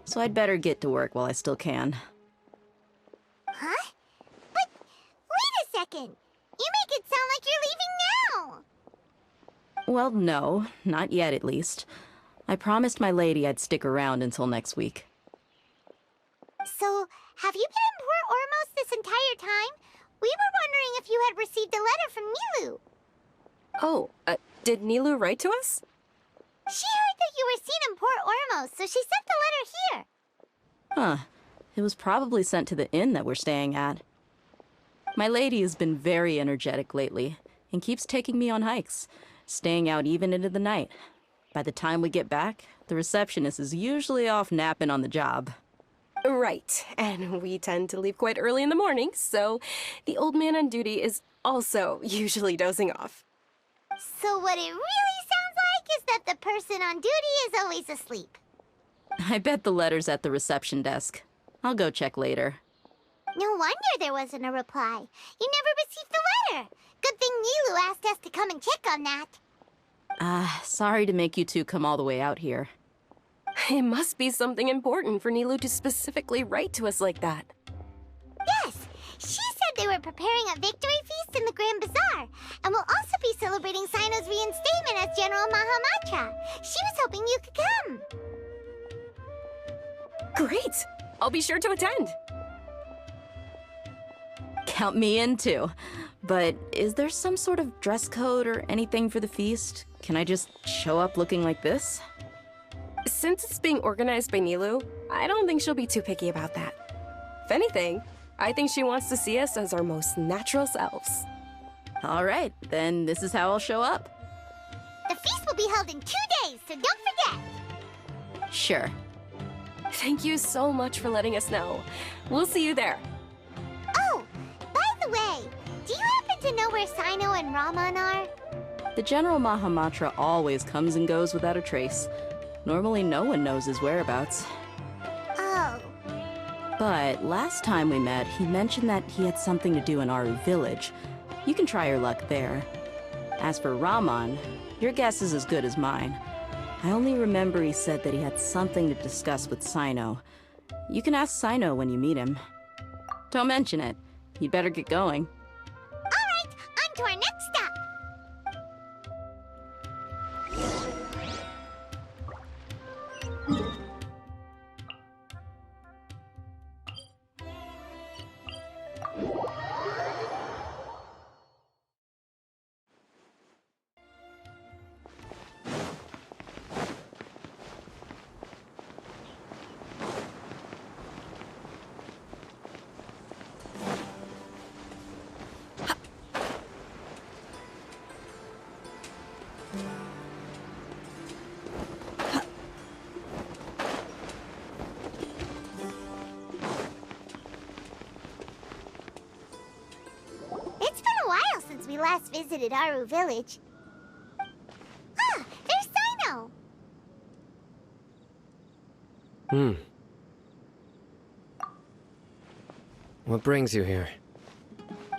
So I'd better get to work while I still can. Huh? But wait a second! You make it sound like you're leaving now! Well, no. Not yet, at least. I promised my lady I'd stick around until next week. So, have you been in Port Ormos this entire time? We were wondering if you had received a letter from Nilou. Oh, did Nilou write to us? She heard that you were seen in Port Ormos, so she sent the letter here. Huh. It was probably sent to the inn that we're staying at. My lady has been very energetic lately, and keeps taking me on hikes, staying out even into the night. By the time we get back, the receptionist is usually off napping on the job. Right, and we tend to leave quite early in the morning, so the old man on duty is also usually dozing off. So what it really sounds like is that the person on duty is always asleep. I bet the letter's at the reception desk. I'll go check later. No wonder there wasn't a reply. You never received the letter. Good thing Nilou asked us to come and check on that. Sorry to make you two come all the way out here. It must be something important for Nilou to specifically write to us like that. Yes, she said they were preparing a victory feast in the Grand Bazaar, and will also be celebrating Sino's reinstatement as General Mahamatra. She was hoping you could come. Great! I'll be sure to attend. Count me in too. But is there some sort of dress code or anything for the feast? Can I just show up looking like this? Since it's being organized by Nilou, I don't think she'll be too picky about that. If anything, I think she wants to see us as our most natural selves. All right, then this is how I'll show up. The feast will be held in 2 days, so don't forget. Sure. Thank you so much for letting us know. We'll see you there. Oh, by the way, do you happen to know where Sino and Raman are? The General Mahamatra always comes and goes without a trace. Normally no one knows his whereabouts. Oh. But last time we met, he mentioned that he had something to do in Aru Village. You can try your luck there. As for Raman, your guess is as good as mine. I only remember he said that he had something to discuss with Sino. You can ask Sino when you meet him. Don't mention it. You'd better get going. All right, on to our next stop. It's been a while since we last visited Aru Village. Ah, there's Sino! What brings you here?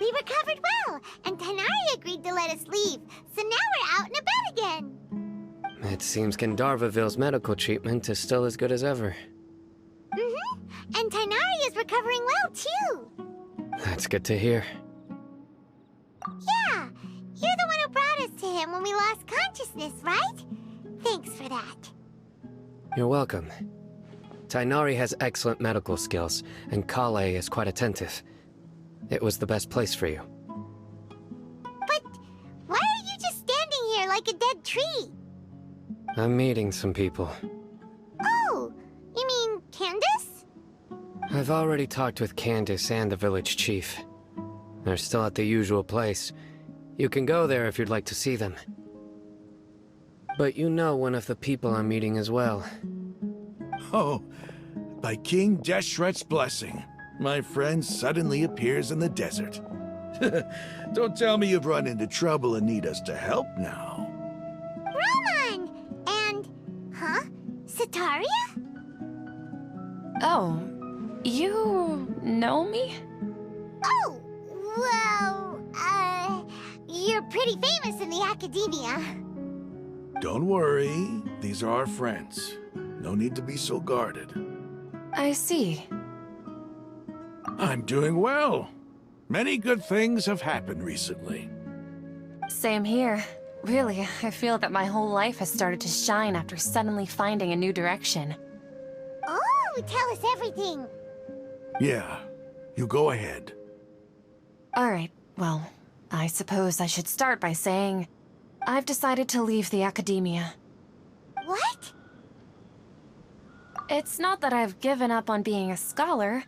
We recovered well, and Tanari agreed to let us leave, so now we're out and about again. It seems Gandharvaville's medical treatment is still as good as ever. Mm-hmm, and Tanari is recovering well, too. That's good to hear. Yeah, you're the one who brought us to him when we lost consciousness, right? Thanks for that. You're welcome. Tainari has excellent medical skills, and Kale is quite attentive. It was the best place for you. But why are you just standing here like a I'm meeting some people. Oh, you mean Candace? I've already talked with Candace and the village chief. They're still at the usual place. You can go there if you'd like to see them. But you know one of the people I'm meeting as well. Oh, by King Deshret's blessing, my friend suddenly appears in the desert. Don't tell me you've run into trouble and need us to help now. Roman! And... huh? Setaria? Oh, you know me? Oh, well, you're pretty famous in the academia. Don't worry, these are our friends. No need to be so guarded. I see. I'm doing well. Many good things have happened recently. Same here. Really, I feel that my whole life has started to shine after suddenly finding a new direction. Oh, tell us everything. Yeah, you go ahead. Alright, well, I suppose I should start by saying I've decided to leave the academia. What? It's not that I've given up on being a scholar.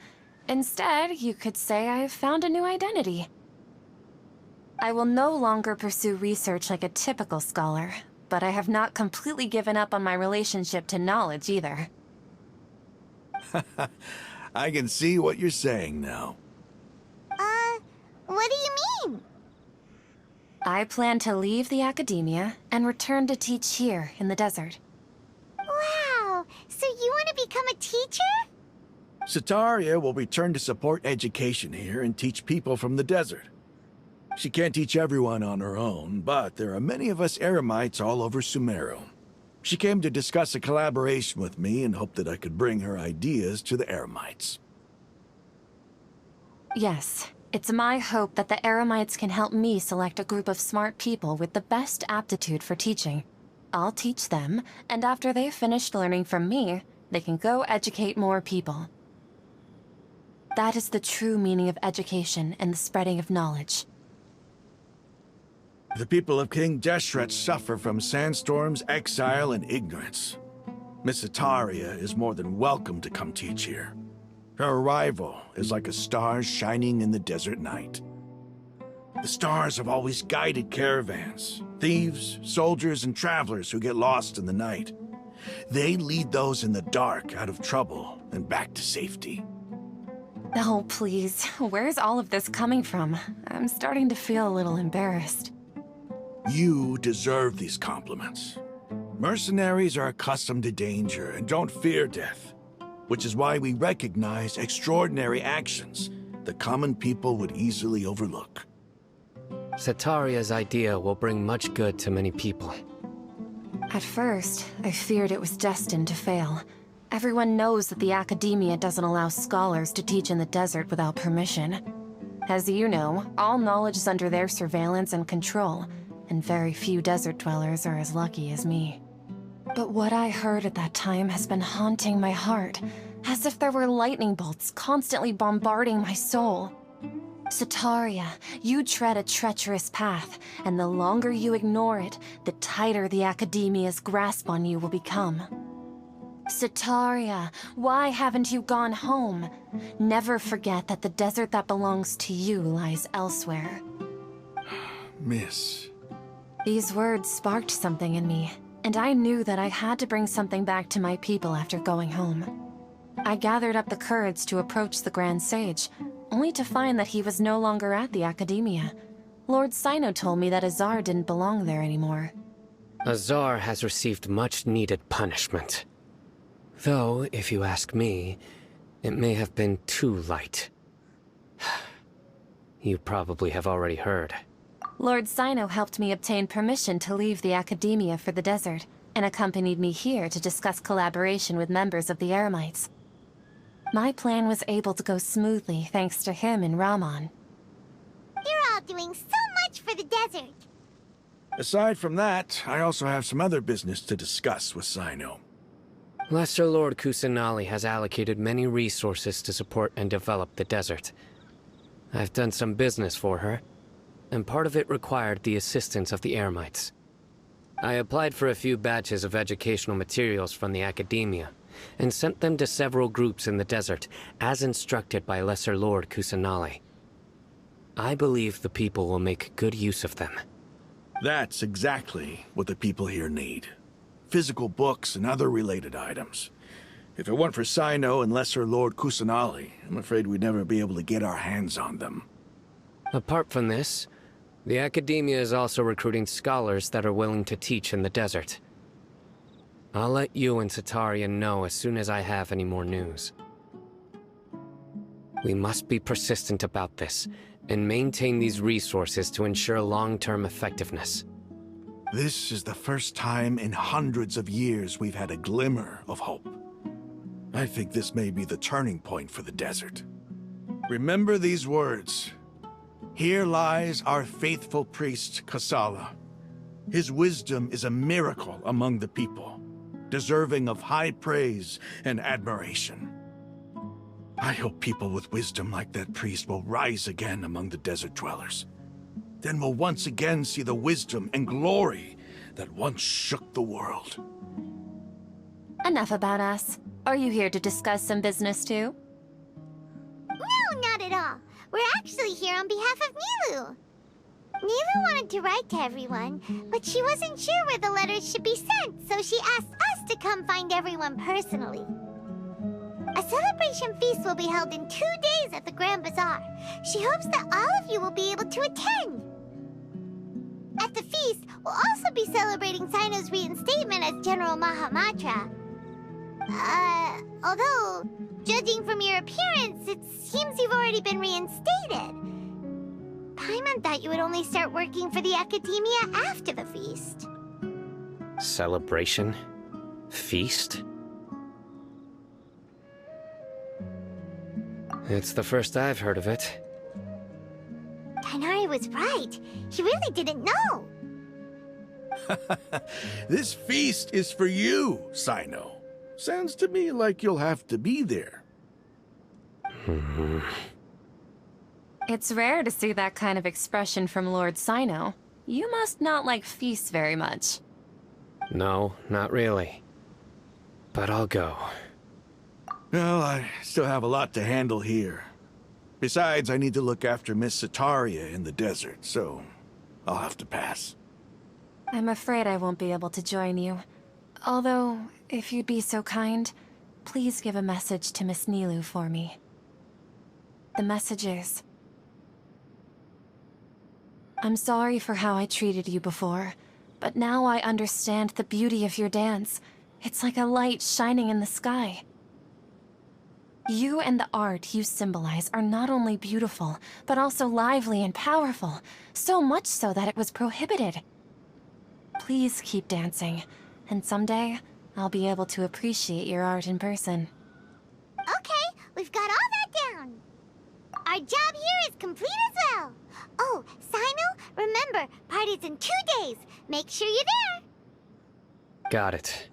Instead, you could say I've found a new identity. I will no longer pursue research like a typical scholar, but I have not completely given up on my relationship to knowledge either. I can see what you're saying now. What do you mean? I plan to leave the academia and return to teach here in the desert. Wow, so you want to become a teacher? Setaria will return to support education here and teach people from the desert. She can't teach everyone on her own, but there are many of us Eremites all over Sumeru. She came to discuss a collaboration with me and hoped that I could bring her ideas to the Eremites. Yes, it's my hope that the Eremites can help me select a group of smart people with the best aptitude for teaching. I'll teach them, and after they've finished learning from me, they can go educate more people. That is the true meaning of education and the spreading of knowledge. The people of King Deshret suffer from sandstorms, exile, and ignorance. Miss Setaria is more than welcome to come teach here. Her arrival is like a star shining in the desert night. The stars have always guided caravans, thieves, soldiers, and travelers who get lost in the night. They lead those in the dark out of trouble and back to safety. Oh, please. Where's all of this coming from? I'm starting to feel a little embarrassed. You deserve these compliments. Mercenaries are accustomed to danger and don't fear death, which is why we recognize extraordinary actions that common people would easily overlook. Setaria's idea will bring much good to many people. At first, I feared it was destined to fail. Everyone knows that the academia doesn't allow scholars to teach in the desert without permission. As you know, all knowledge is under their surveillance and control, and very few desert dwellers are as lucky as me. But what I heard at that time has been haunting my heart, as if there were lightning bolts constantly bombarding my soul. Setaria, you tread a treacherous path, and the longer you ignore it, the tighter the academia's grasp on you will become. Setaria, why haven't you gone home? Never forget that the desert that belongs to you lies elsewhere. Miss. These words sparked something in me, and I knew that I had to bring something back to my people after going home. I gathered up the courage to approach the Grand Sage, only to find that he was no longer at the academia. Lord Sino told me that Azar didn't belong there anymore. Azar has received much-needed punishment. Though, if you ask me, it may have been too light. You probably have already heard. Lord Sino helped me obtain permission to leave the academia for the desert, and accompanied me here to discuss collaboration with members of the Eremites. My plan was able to go smoothly thanks to him and Rahman. You're all doing so much for the desert. Aside from that, I also have some other business to discuss with Sino. Lesser Lord Kusanali has allocated many resources to support and develop the desert. I've done some business for her, and part of it required the assistance of the Eremites. I applied for a few batches of educational materials from the academia, and sent them to several groups in the desert, as instructed by Lesser Lord Kusanali. I believe the people will make good use of them. That's exactly what the people here need. Physical books and other related items. If it weren't for Sino and Lesser Lord Kusanali, I'm afraid we'd never be able to get our hands on them. Apart from this, the academia is also recruiting scholars that are willing to teach in the desert. I'll let you and Satarian know as soon as I have any more news. We must be persistent about this, and maintain these resources to ensure long-term effectiveness. This is the first time in hundreds of years we've had a glimmer of hope. I think this may be the turning point for the desert. Remember these words. Here lies our faithful priest, Kasala. His wisdom is a miracle among the people, deserving of high praise and admiration. I hope people with wisdom like that priest will rise again among the desert dwellers. Then we'll once again see the wisdom and glory that once shook the world. Enough about us. Are you here to discuss some business too? No, not at all. We're actually here on behalf of Nilu. Nilu wanted to write to everyone, but she wasn't sure where the letters should be sent, so she asked us to come find everyone personally. A celebration feast will be held in 2 days at the Grand Bazaar. She hopes that all of you will be able to attend. At the feast, we'll also be celebrating Sino's reinstatement as General Mahamatra. Although, judging from your appearance, it seems you've already been reinstated. Paimon thought you would only start working for the Academia after the feast. Celebration? Feast? It's the first I've heard of it. Tighnari was right. He really didn't know. This feast is for you, Sino. Sounds to me like you'll have to be there. It's rare to see that kind of expression from Lord Sino. You must not like feasts very much. No, not really. But I'll go. Well, I still have a lot to handle here. Besides, I need to look after Miss Sataria in the desert, so I'll have to pass. I'm afraid I won't be able to join you. Although, if you'd be so kind, please give a message to Miss Nilu for me. The message is... I'm sorry for how I treated you before, but now I understand the beauty of your dance. It's like a light shining in the sky. You and the art you symbolize are not only beautiful, but also lively and powerful, so much so that it was prohibited. Please keep dancing, and someday I'll be able to appreciate your art in person. Okay, we've got all that down. Our job here is complete as well. Oh, Sino, remember, party's in 2 days. Make sure you're there. Got it.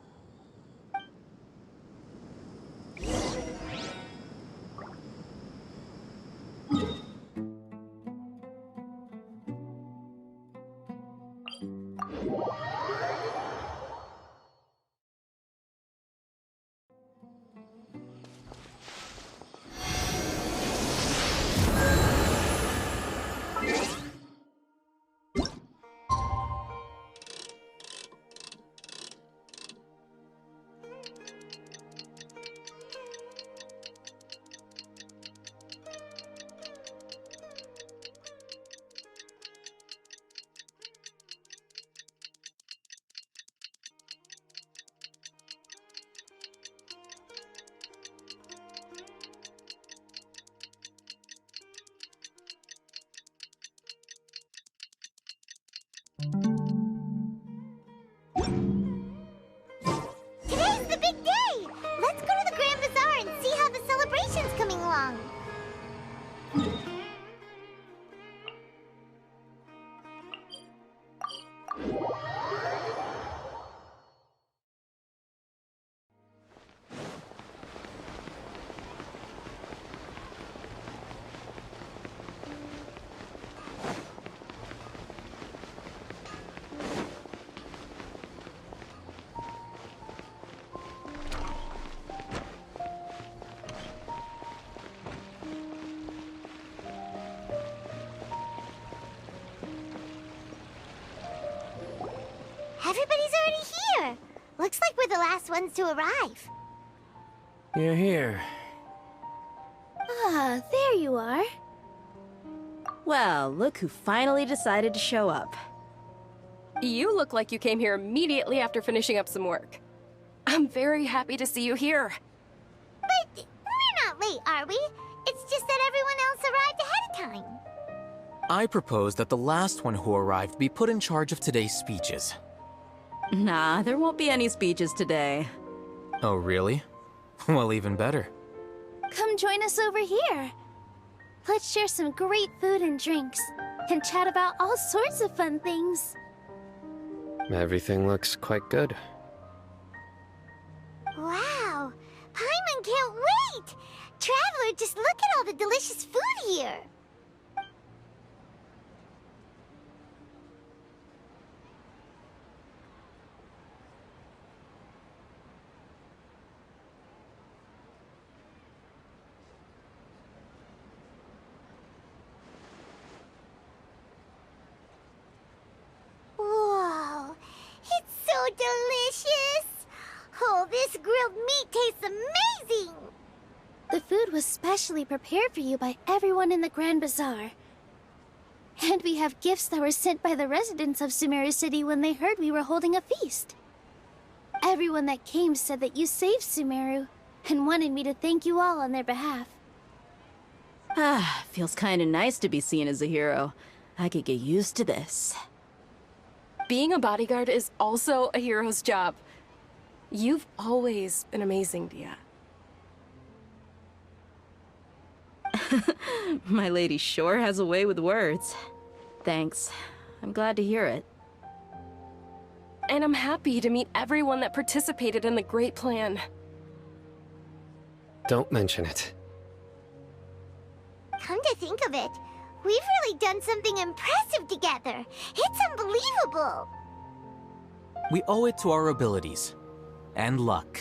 Everybody's already here. Looks like we're the last ones to arrive. You're here. Ah, there you are. Well, look who finally decided to show up. You look like you came here immediately after finishing up some work. I'm very happy to see you here. But we're not late, are we? It's just that everyone else arrived ahead of time. I propose that the last one who arrived be put in charge of today's speeches. Nah, there won't be any speeches today. Oh, really? Well, even better. Come join us over here. Let's share some great food and drinks, and chat about all sorts of fun things. Everything looks quite good. Wow! Paimon can't wait! Traveler, just look at all the delicious food here! Whoa! It's so delicious! Oh, this grilled meat tastes amazing! The food was specially prepared for you by everyone in the Grand Bazaar. And we have gifts that were sent by the residents of Sumeru City when they heard we were holding a feast. Everyone that came said that you saved Sumeru, and wanted me to thank you all on their behalf. Ah, feels kinda nice to be seen as a hero. I could get used to this. Being a bodyguard is also a hero's job. You've always been amazing, Dia. My lady sure has a way with words. Thanks. I'm glad to hear it. And I'm happy to meet everyone that participated in the great plan. Don't mention it. Come to think of it, we've really done something impressive together. It's unbelievable. We owe it to our abilities. And luck.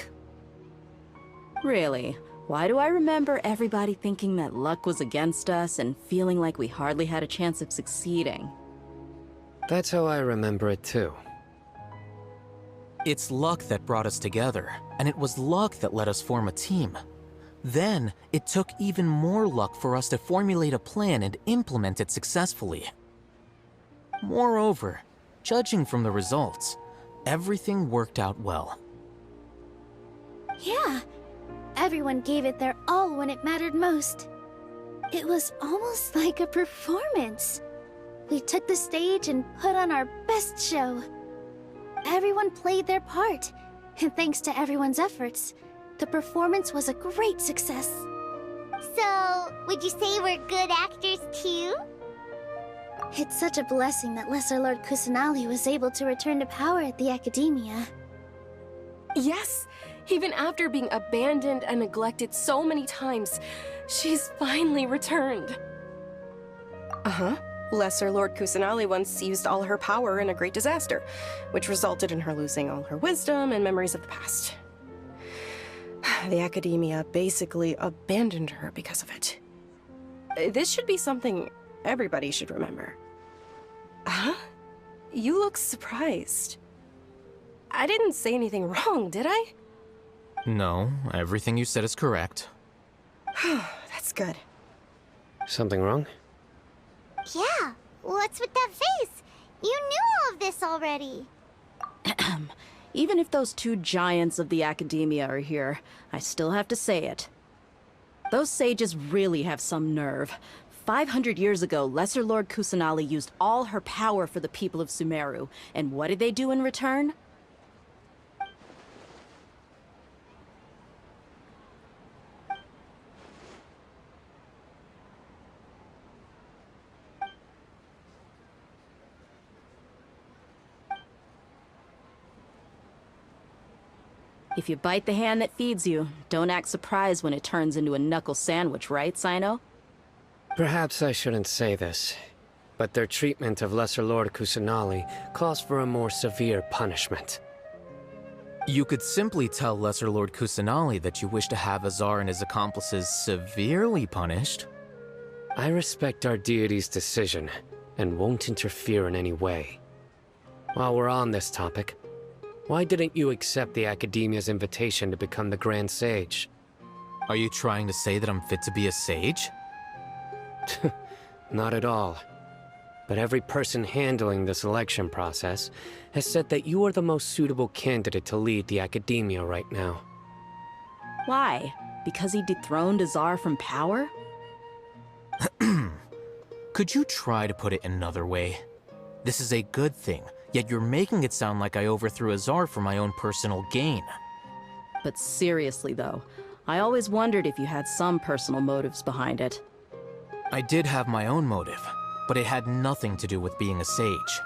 Really? Why do I remember everybody thinking that luck was against us and feeling like we hardly had a chance of succeeding? That's how I remember it too. It's luck that brought us together, and it was luck that let us form a team. Then, it took even more luck for us to formulate a plan and implement it successfully. Moreover, judging from the results, everything worked out well. Yeah, everyone gave it their all when it mattered most. It was almost like a performance. We took the stage and put on our best show. Everyone played their part, and thanks to everyone's efforts, the performance was a great success. So, would you say we're good actors too? It's such a blessing that Lesser Lord Kusanali was able to return to power at the Academia. Yes! Even after being abandoned and neglected so many times, she's finally returned. Uh-huh. Lesser Lord Kusanali once used all her power in a great disaster, which resulted in her losing all her wisdom and memories of the past. The Academia basically abandoned her because of it. This should be something everybody should remember. Huh? You look surprised. I didn't say anything wrong, did I? No, everything you said is correct. That's good. Something wrong? Yeah, what's with that face? You knew all of this already. Even if those two giants of the Academia are here, I still have to say it. Those sages really have some nerve. 500 years ago, Lesser Lord Kusanali used all her power for the people of Sumeru, and what did they do in return? If you bite the hand that feeds you, don't act surprised when it turns into a knuckle sandwich, right, Sino? Perhaps I shouldn't say this, but their treatment of Lesser Lord Kusanali calls for a more severe punishment. You could simply tell Lesser Lord Kusanali that you wish to have Azar and his accomplices severely punished. I respect our deity's decision, and won't interfere in any way. While we're on this topic, why didn't you accept the Academia's invitation to become the Grand Sage? Are you trying to say that I'm fit to be a sage? Not at all. But every person handling the selection process has said that you are the most suitable candidate to lead the Academia right now. Why? Because he dethroned Azar from power? Could you try to put it another way? This is a good thing, yet you're making it sound like I overthrew Azar for my own personal gain. But seriously though, I always wondered if you had some personal motives behind it. I did have my own motive, but it had nothing to do with being a sage.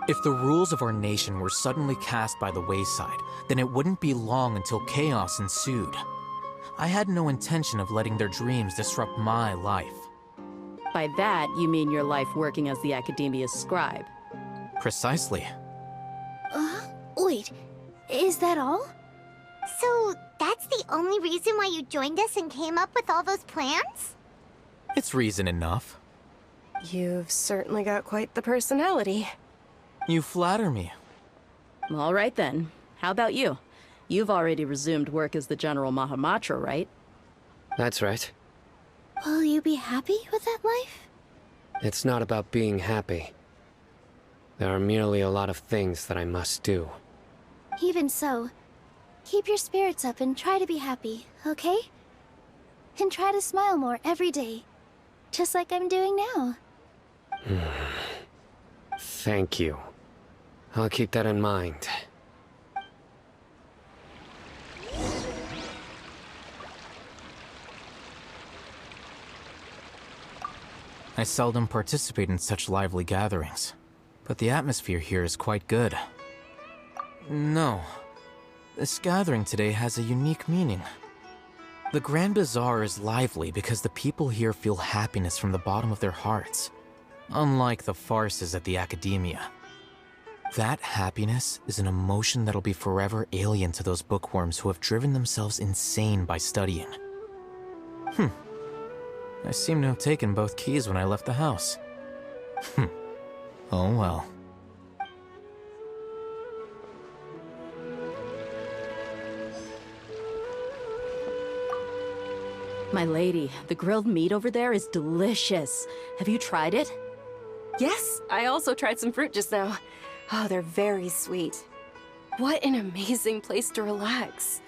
If the rules of our nation were suddenly cast by the wayside, then it wouldn't be long until chaos ensued. I had no intention of letting their dreams disrupt my life. By that, you mean your life working as the Academia's scribe? Precisely. Wait, is that all? So, that's the only reason why you joined us and came up with all those plans? It's reason enough. You've certainly got quite the personality. You flatter me. All right then. How about you? You've already resumed work as the General Mahamatra, right? That's right. Will you be happy with that life? It's not about being happy. There are merely a lot of things that I must do. Even so, keep your spirits up and try to be happy, okay? And try to smile more every day, just like I'm doing now. Thank you. I'll keep that in mind. I seldom participate in such lively gatherings, but the atmosphere here is quite good. No, this gathering today has a unique meaning. The Grand Bazaar is lively because the people here feel happiness from the bottom of their hearts, unlike the farces at the Academia. That happiness is an emotion that'll be forever alien to those bookworms who have driven themselves insane by studying. I seem to have taken both keys when I left the house. Oh well. My lady, the grilled meat over there is delicious. Have you tried it? Yes, I also tried some fruit just now. Oh, they're very sweet. What an amazing place to relax.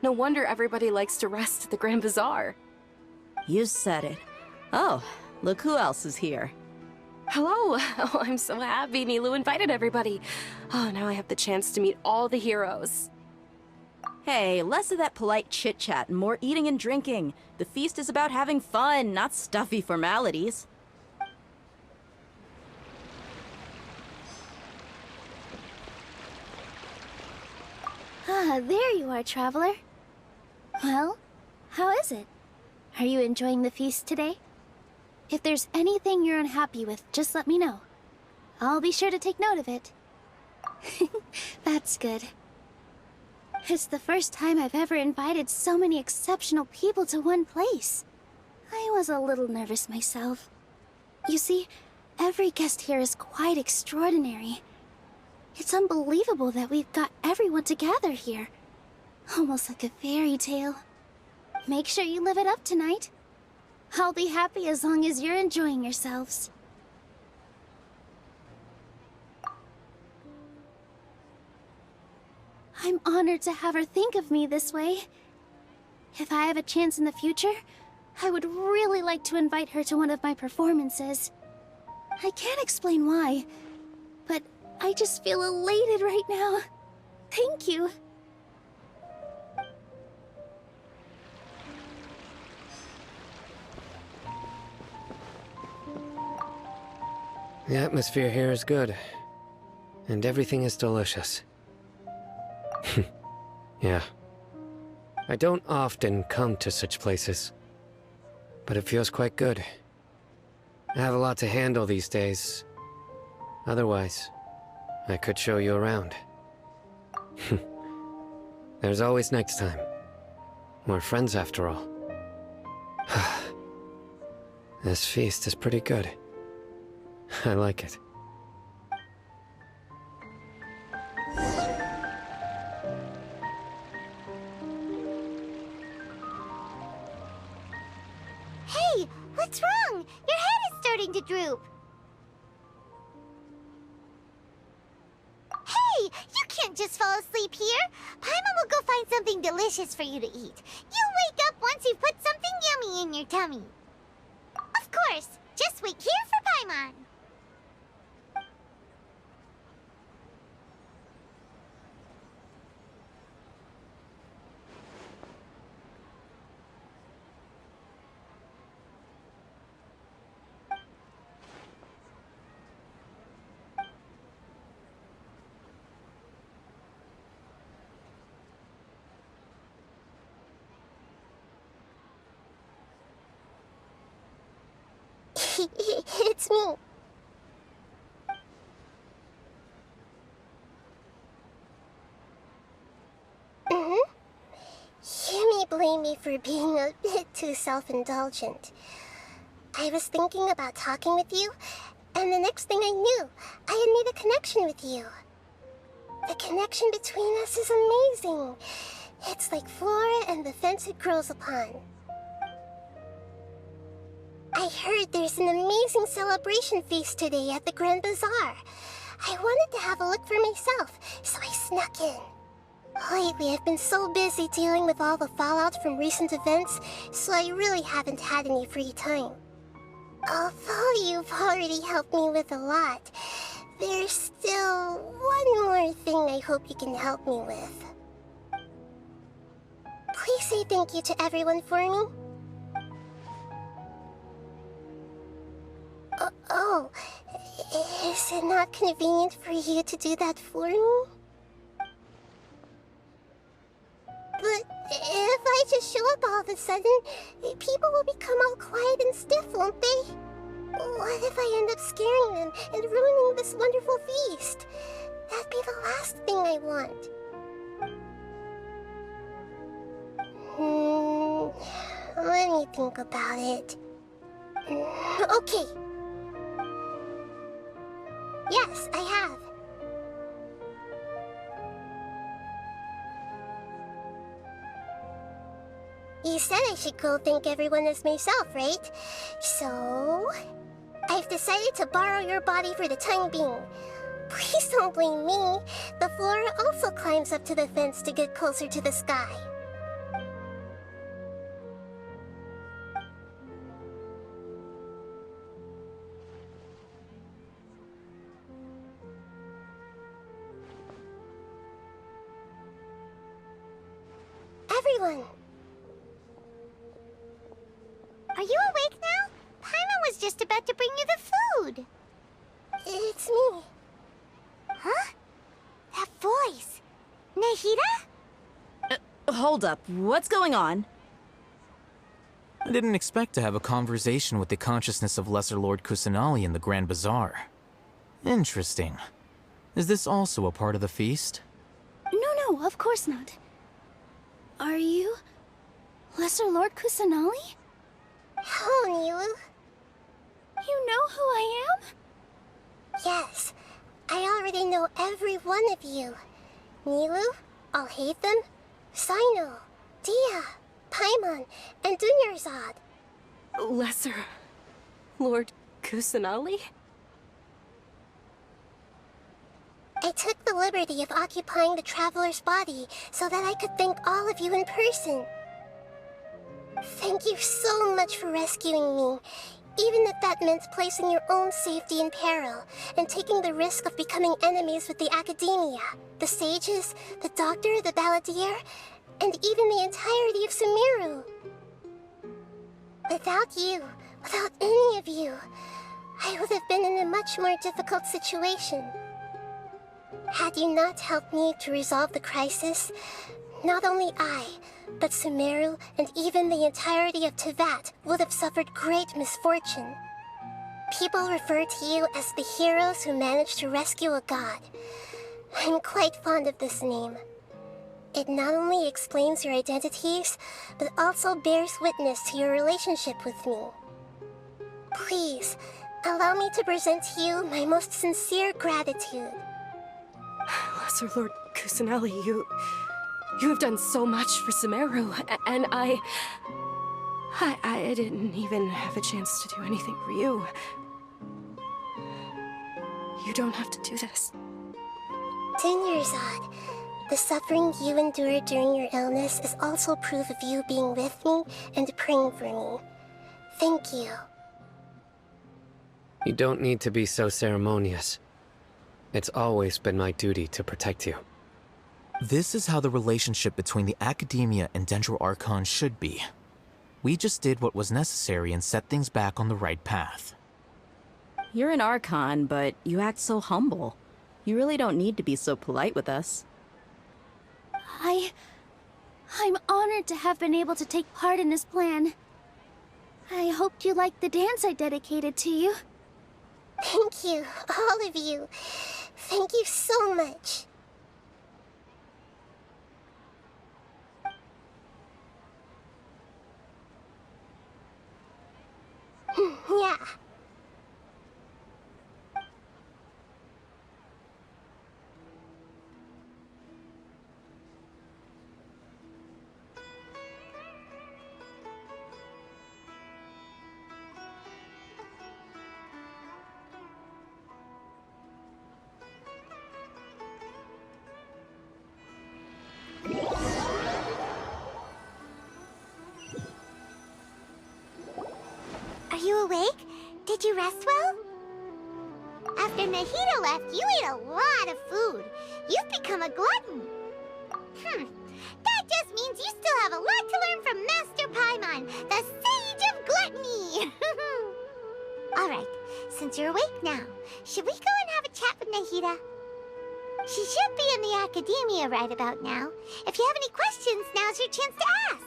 No wonder everybody likes to rest at the Grand Bazaar. You said it. Oh, look who else is here. Hello! Oh, I'm so happy Nilou invited everybody. Oh, now I have the chance to meet all the heroes. Hey, less of that polite chit-chat and more eating and drinking. The feast is about having fun, not stuffy formalities. Ah, there you are, traveler. Well, how is it? Are you enjoying the feast today? If there's anything you're unhappy with, just let me know. I'll be sure to take note of it. That's good. It's the first time I've ever invited so many exceptional people to one place. I was a little nervous myself. You see, every guest here is quite extraordinary. It's unbelievable that we've got everyone together here. Almost like a fairy tale. Make sure you live it up tonight. I'll be happy as long as you're enjoying yourselves. I'm honored to have her think of me this way. If I have a chance in the future, I would really like to invite her to one of my performances. I can't explain why, but I just feel elated right now. Thank you. The atmosphere here is good, and everything is delicious. Yeah. I don't often come to such places, but it feels quite good. I have a lot to handle these days. Otherwise, I could show you around. There's always next time. We're friends after all. This feast is pretty good. I like it. can't just fall asleep here. Paimon will go find something delicious for you to eat. You'll wake up once you've put something yummy in your tummy. Of course, just wait here for Paimon. It's me. You may blame me for being a bit too self-indulgent. I was thinking about talking with you, and the next thing I knew, I had made a connection with you. The connection between us is amazing. It's like flora and the fence it grows upon. I heard there's an amazing celebration feast today at the Grand Bazaar. I wanted to have a look for myself, so I snuck in. Lately, I've been so busy dealing with all the fallout from recent events, so I really haven't had any free time. Although you've already helped me with a lot, there's still one more thing I hope you can help me with. Please say thank you to everyone for me. Oh, is it not convenient for you to do that for me? But if I just show up all of a sudden, people will become all quiet and stiff, won't they? What if I end up scaring them and ruining this wonderful feast? That'd be the last thing I want. Let me think about it. Okay. Yes, I have. You said I should go thank everyone as myself, right? So, I've decided to borrow your body for the time being. Please don't blame me. The flora also climbs up to the fence to get closer to the sky. Everyone! Are you awake now? Paimon was just about to bring you the food. It's me. Huh? That voice. Nahida? Hold up. What's going on? I didn't expect to have a conversation with the consciousness of Lesser Lord Kusanali in the Grand Bazaar. Interesting. Is this also a part of the feast? No, of course not. Are you... Lesser Lord Kusanali? Hello, Nilu. You know who I am? Yes, I already know every one of you. Nilu, Alhaitham, Sino, Dia, Paimon, and Dunyarzad. Lesser Lord Kusanali? I took the liberty of occupying the Traveler's body so that I could thank all of you in person. Thank you so much for rescuing me, even if that meant placing your own safety in peril and taking the risk of becoming enemies with the Academia, the sages, the doctor, the balladeer, and even the entirety of Sumeru. Without you, without any of you, I would have been in a much more difficult situation. Had you not helped me to resolve the crisis, not only I, but Sumeru and even the entirety of Teyvat would have suffered great misfortune. People refer to you as the heroes who managed to rescue a god. I'm quite fond of this name. It not only explains your identities, but also bears witness to your relationship with me. Please, allow me to present to you my most sincere gratitude. Lesser Lord Kusanali, you have done so much for Sumeru, and I didn't even have a chance to do anything for you. You don't have to do this. Dinyerzad, the suffering you endured during your illness is also proof of you being with me and praying for me. Thank you. You don't need to be so ceremonious. It's always been my duty to protect you. This is how the relationship between the Academia and Dendro Archon should be. We just did what was necessary and set things back on the right path. You're an Archon, but you act so humble. You really don't need to be so polite with us. I'm honored to have been able to take part in this plan. I hoped you liked the dance I dedicated to you. Thank you, all of you. Thank you so much. Yeah. Are you awake? Did you rest well? After Nahida left, you ate a lot of food. You've become a glutton. That just means you still have a lot to learn from Master Paimon, the Sage of Gluttony. Alright, since you're awake now, should we go and have a chat with Nahida? She should be in the Academia right about now. If you have any questions, now's your chance to ask.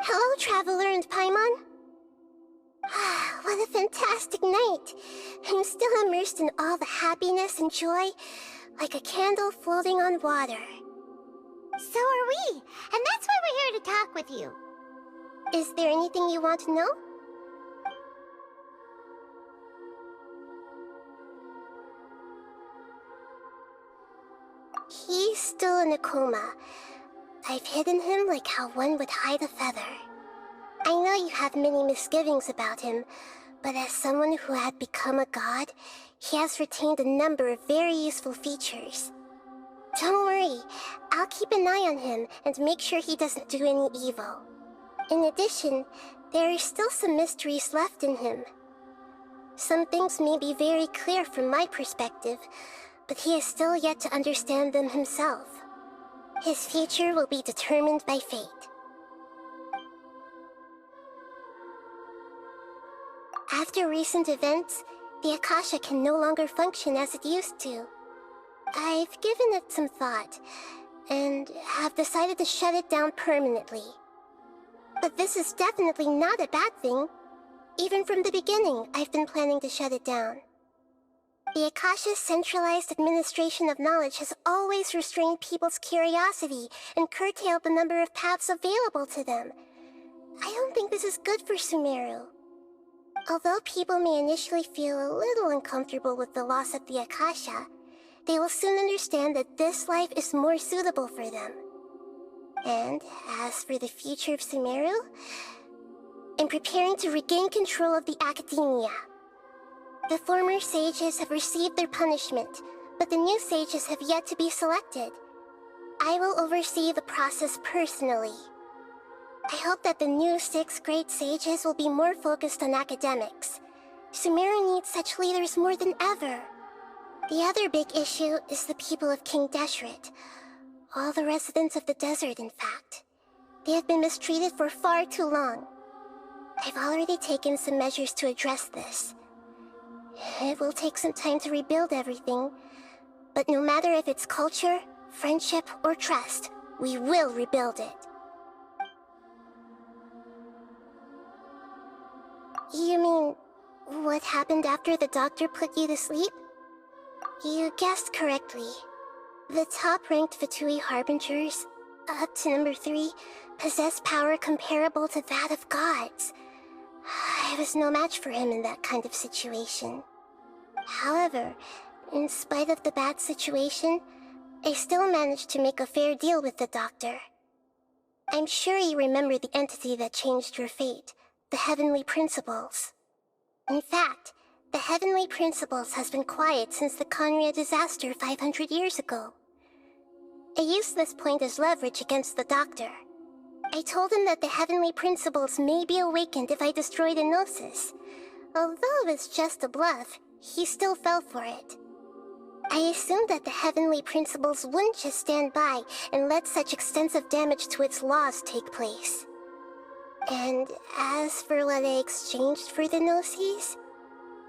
Hello, Traveler and Paimon. What a fantastic night. I'm still immersed in all the happiness and joy, like a candle floating on water. So are we, and that's why we're here to talk with you. Is there anything you want to know? He's still in a coma. I've hidden him like how one would hide a feather. I know you have many misgivings about him, but as someone who had become a god, he has retained a number of very useful features. Don't worry, I'll keep an eye on him and make sure he doesn't do any evil. In addition, there are still some mysteries left in him. Some things may be very clear from my perspective, but he is still yet to understand them himself. His future will be determined by fate. After recent events, the Akasha can no longer function as it used to. I've given it some thought, and have decided to shut it down permanently. But this is definitely not a bad thing. Even from the beginning, I've been planning to shut it down. The Akasha's centralized administration of knowledge has always restrained people's curiosity and curtailed the number of paths available to them. I don't think this is good for Sumeru. Although people may initially feel a little uncomfortable with the loss of the Akasha, they will soon understand that this life is more suitable for them. And as for the future of Sumeru, I'm preparing to regain control of the Academia. The former sages have received their punishment, but the new sages have yet to be selected. I will oversee the process personally. I hope that the new 6 great sages will be more focused on academics. Sumeru needs such leaders more than ever. The other big issue is the people of King Deshret. All the residents of the desert, in fact. They have been mistreated for far too long. I've already taken some measures to address this. It will take some time to rebuild everything, but no matter if it's culture, friendship, or trust, we will rebuild it. You mean, what happened after the doctor put you to sleep? You guessed correctly. The top-ranked Fatui Harbingers, up to number 3, possess power comparable to that of gods. I was no match for him in that kind of situation. However, in spite of the bad situation, I still managed to make a fair deal with the doctor. I'm sure you remember the entity that changed your fate, the Heavenly Principles. In fact, the Heavenly Principles has been quiet since the Conria disaster 500 years ago. I used this point as leverage against the doctor. I told him that the Heavenly Principles may be awakened if I destroy the Gnosis. Although it was just a bluff, he still fell for it. I assumed that the Heavenly Principles wouldn't just stand by and let such extensive damage to its laws take place. And as for what I exchanged for the Gnosis,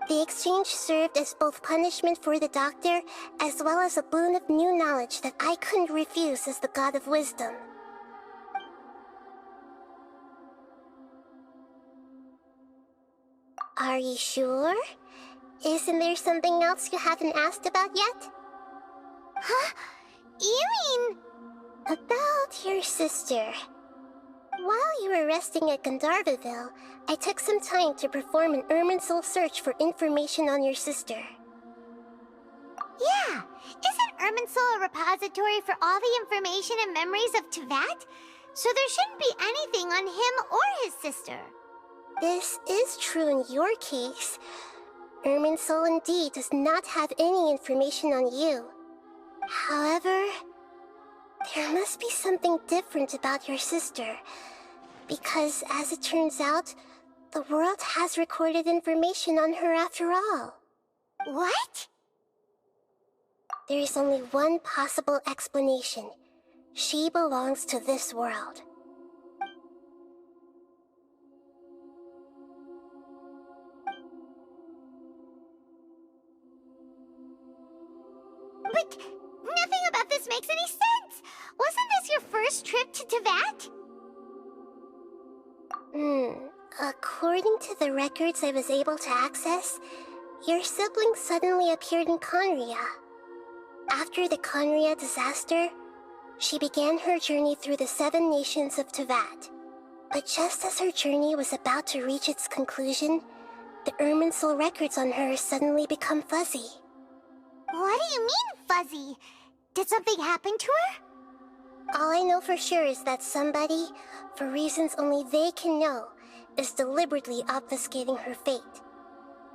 the exchange served as both punishment for the doctor, as well as a boon of new knowledge that I couldn't refuse as the God of Wisdom. Are you sure? Isn't there something else you haven't asked about yet? Huh? You mean... About your sister. While you were resting at Gandharvaville, I took some time to perform an Irminsul search for information on your sister. Yeah! Isn't Irminsul a repository for all the information and memories of Teyvat? So there shouldn't be anything on him or his sister. This is true in your case. Irminsul indeed does not have any information on you. However, there must be something different about your sister, because as it turns out, the world has recorded information on her after all. What? There is only one possible explanation. She belongs to this world. But nothing about this makes any sense! Wasn't this your first trip to Teyvat? According to the records I was able to access, your sibling suddenly appeared in Conria. After the Conria disaster, she began her journey through the 7 nations of Teyvat. But just as her journey was about to reach its conclusion, the Irminsul records on her suddenly become fuzzy. What do you mean, fuzzy? Did something happen to her? All I know for sure is that somebody, for reasons only they can know, is deliberately obfuscating her fate.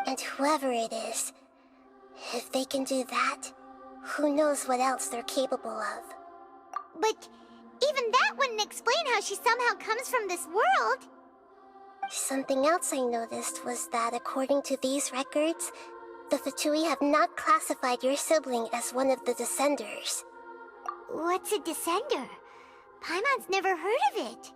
And whoever it is, if they can do that, who knows what else they're capable of. But even that wouldn't explain how she somehow comes from this world. Something else I noticed was that according to these records, the Fatui have not classified your sibling as one of the Descenders. What's a Descender? Paimon's never heard of it.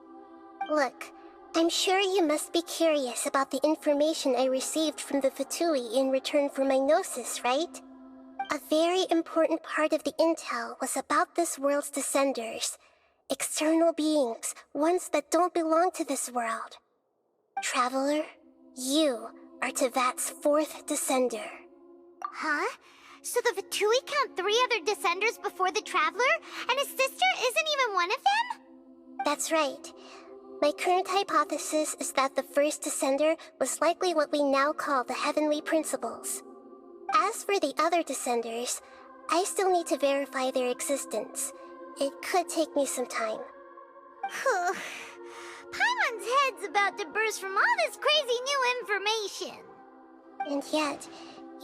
Look, I'm sure you must be curious about the information I received from the Fatui in return for my Gnosis, right? A very important part of the intel was about this world's Descenders. External beings, ones that don't belong to this world. Traveler, you are Teyvat's 4th Descender. Huh? So the Fatui count 3 other Descenders before the Traveler, and his sister isn't even one of them? That's right. My current hypothesis is that the first Descender was likely what we now call the Heavenly Principles. As for the other Descenders, I still need to verify their existence. It could take me some time. Paimon's head's about to burst from all this crazy new information. And yet,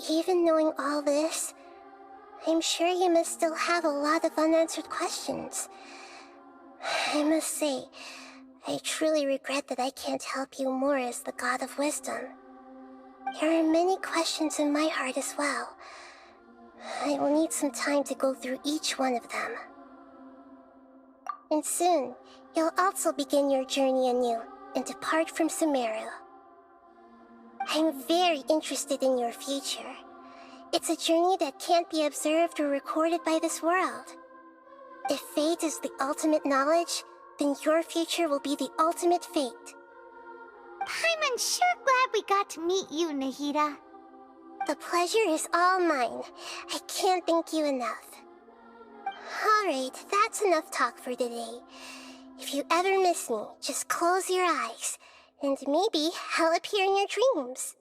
even knowing all this, I'm sure you must still have a lot of unanswered questions. I must say, I truly regret that I can't help you more as the God of Wisdom. There are many questions in my heart as well. I will need some time to go through each one of them. And soon, you'll also begin your journey anew and depart from Sumeru. I'm very interested in your future. It's a journey that can't be observed or recorded by this world. If fate is the ultimate knowledge, then your future will be the ultimate fate. Paimon's sure glad we got to meet you, Nahida. The pleasure is all mine. I can't thank you enough. Alright, that's enough talk for today. If you ever miss me, just close your eyes, and maybe I'll appear in your dreams.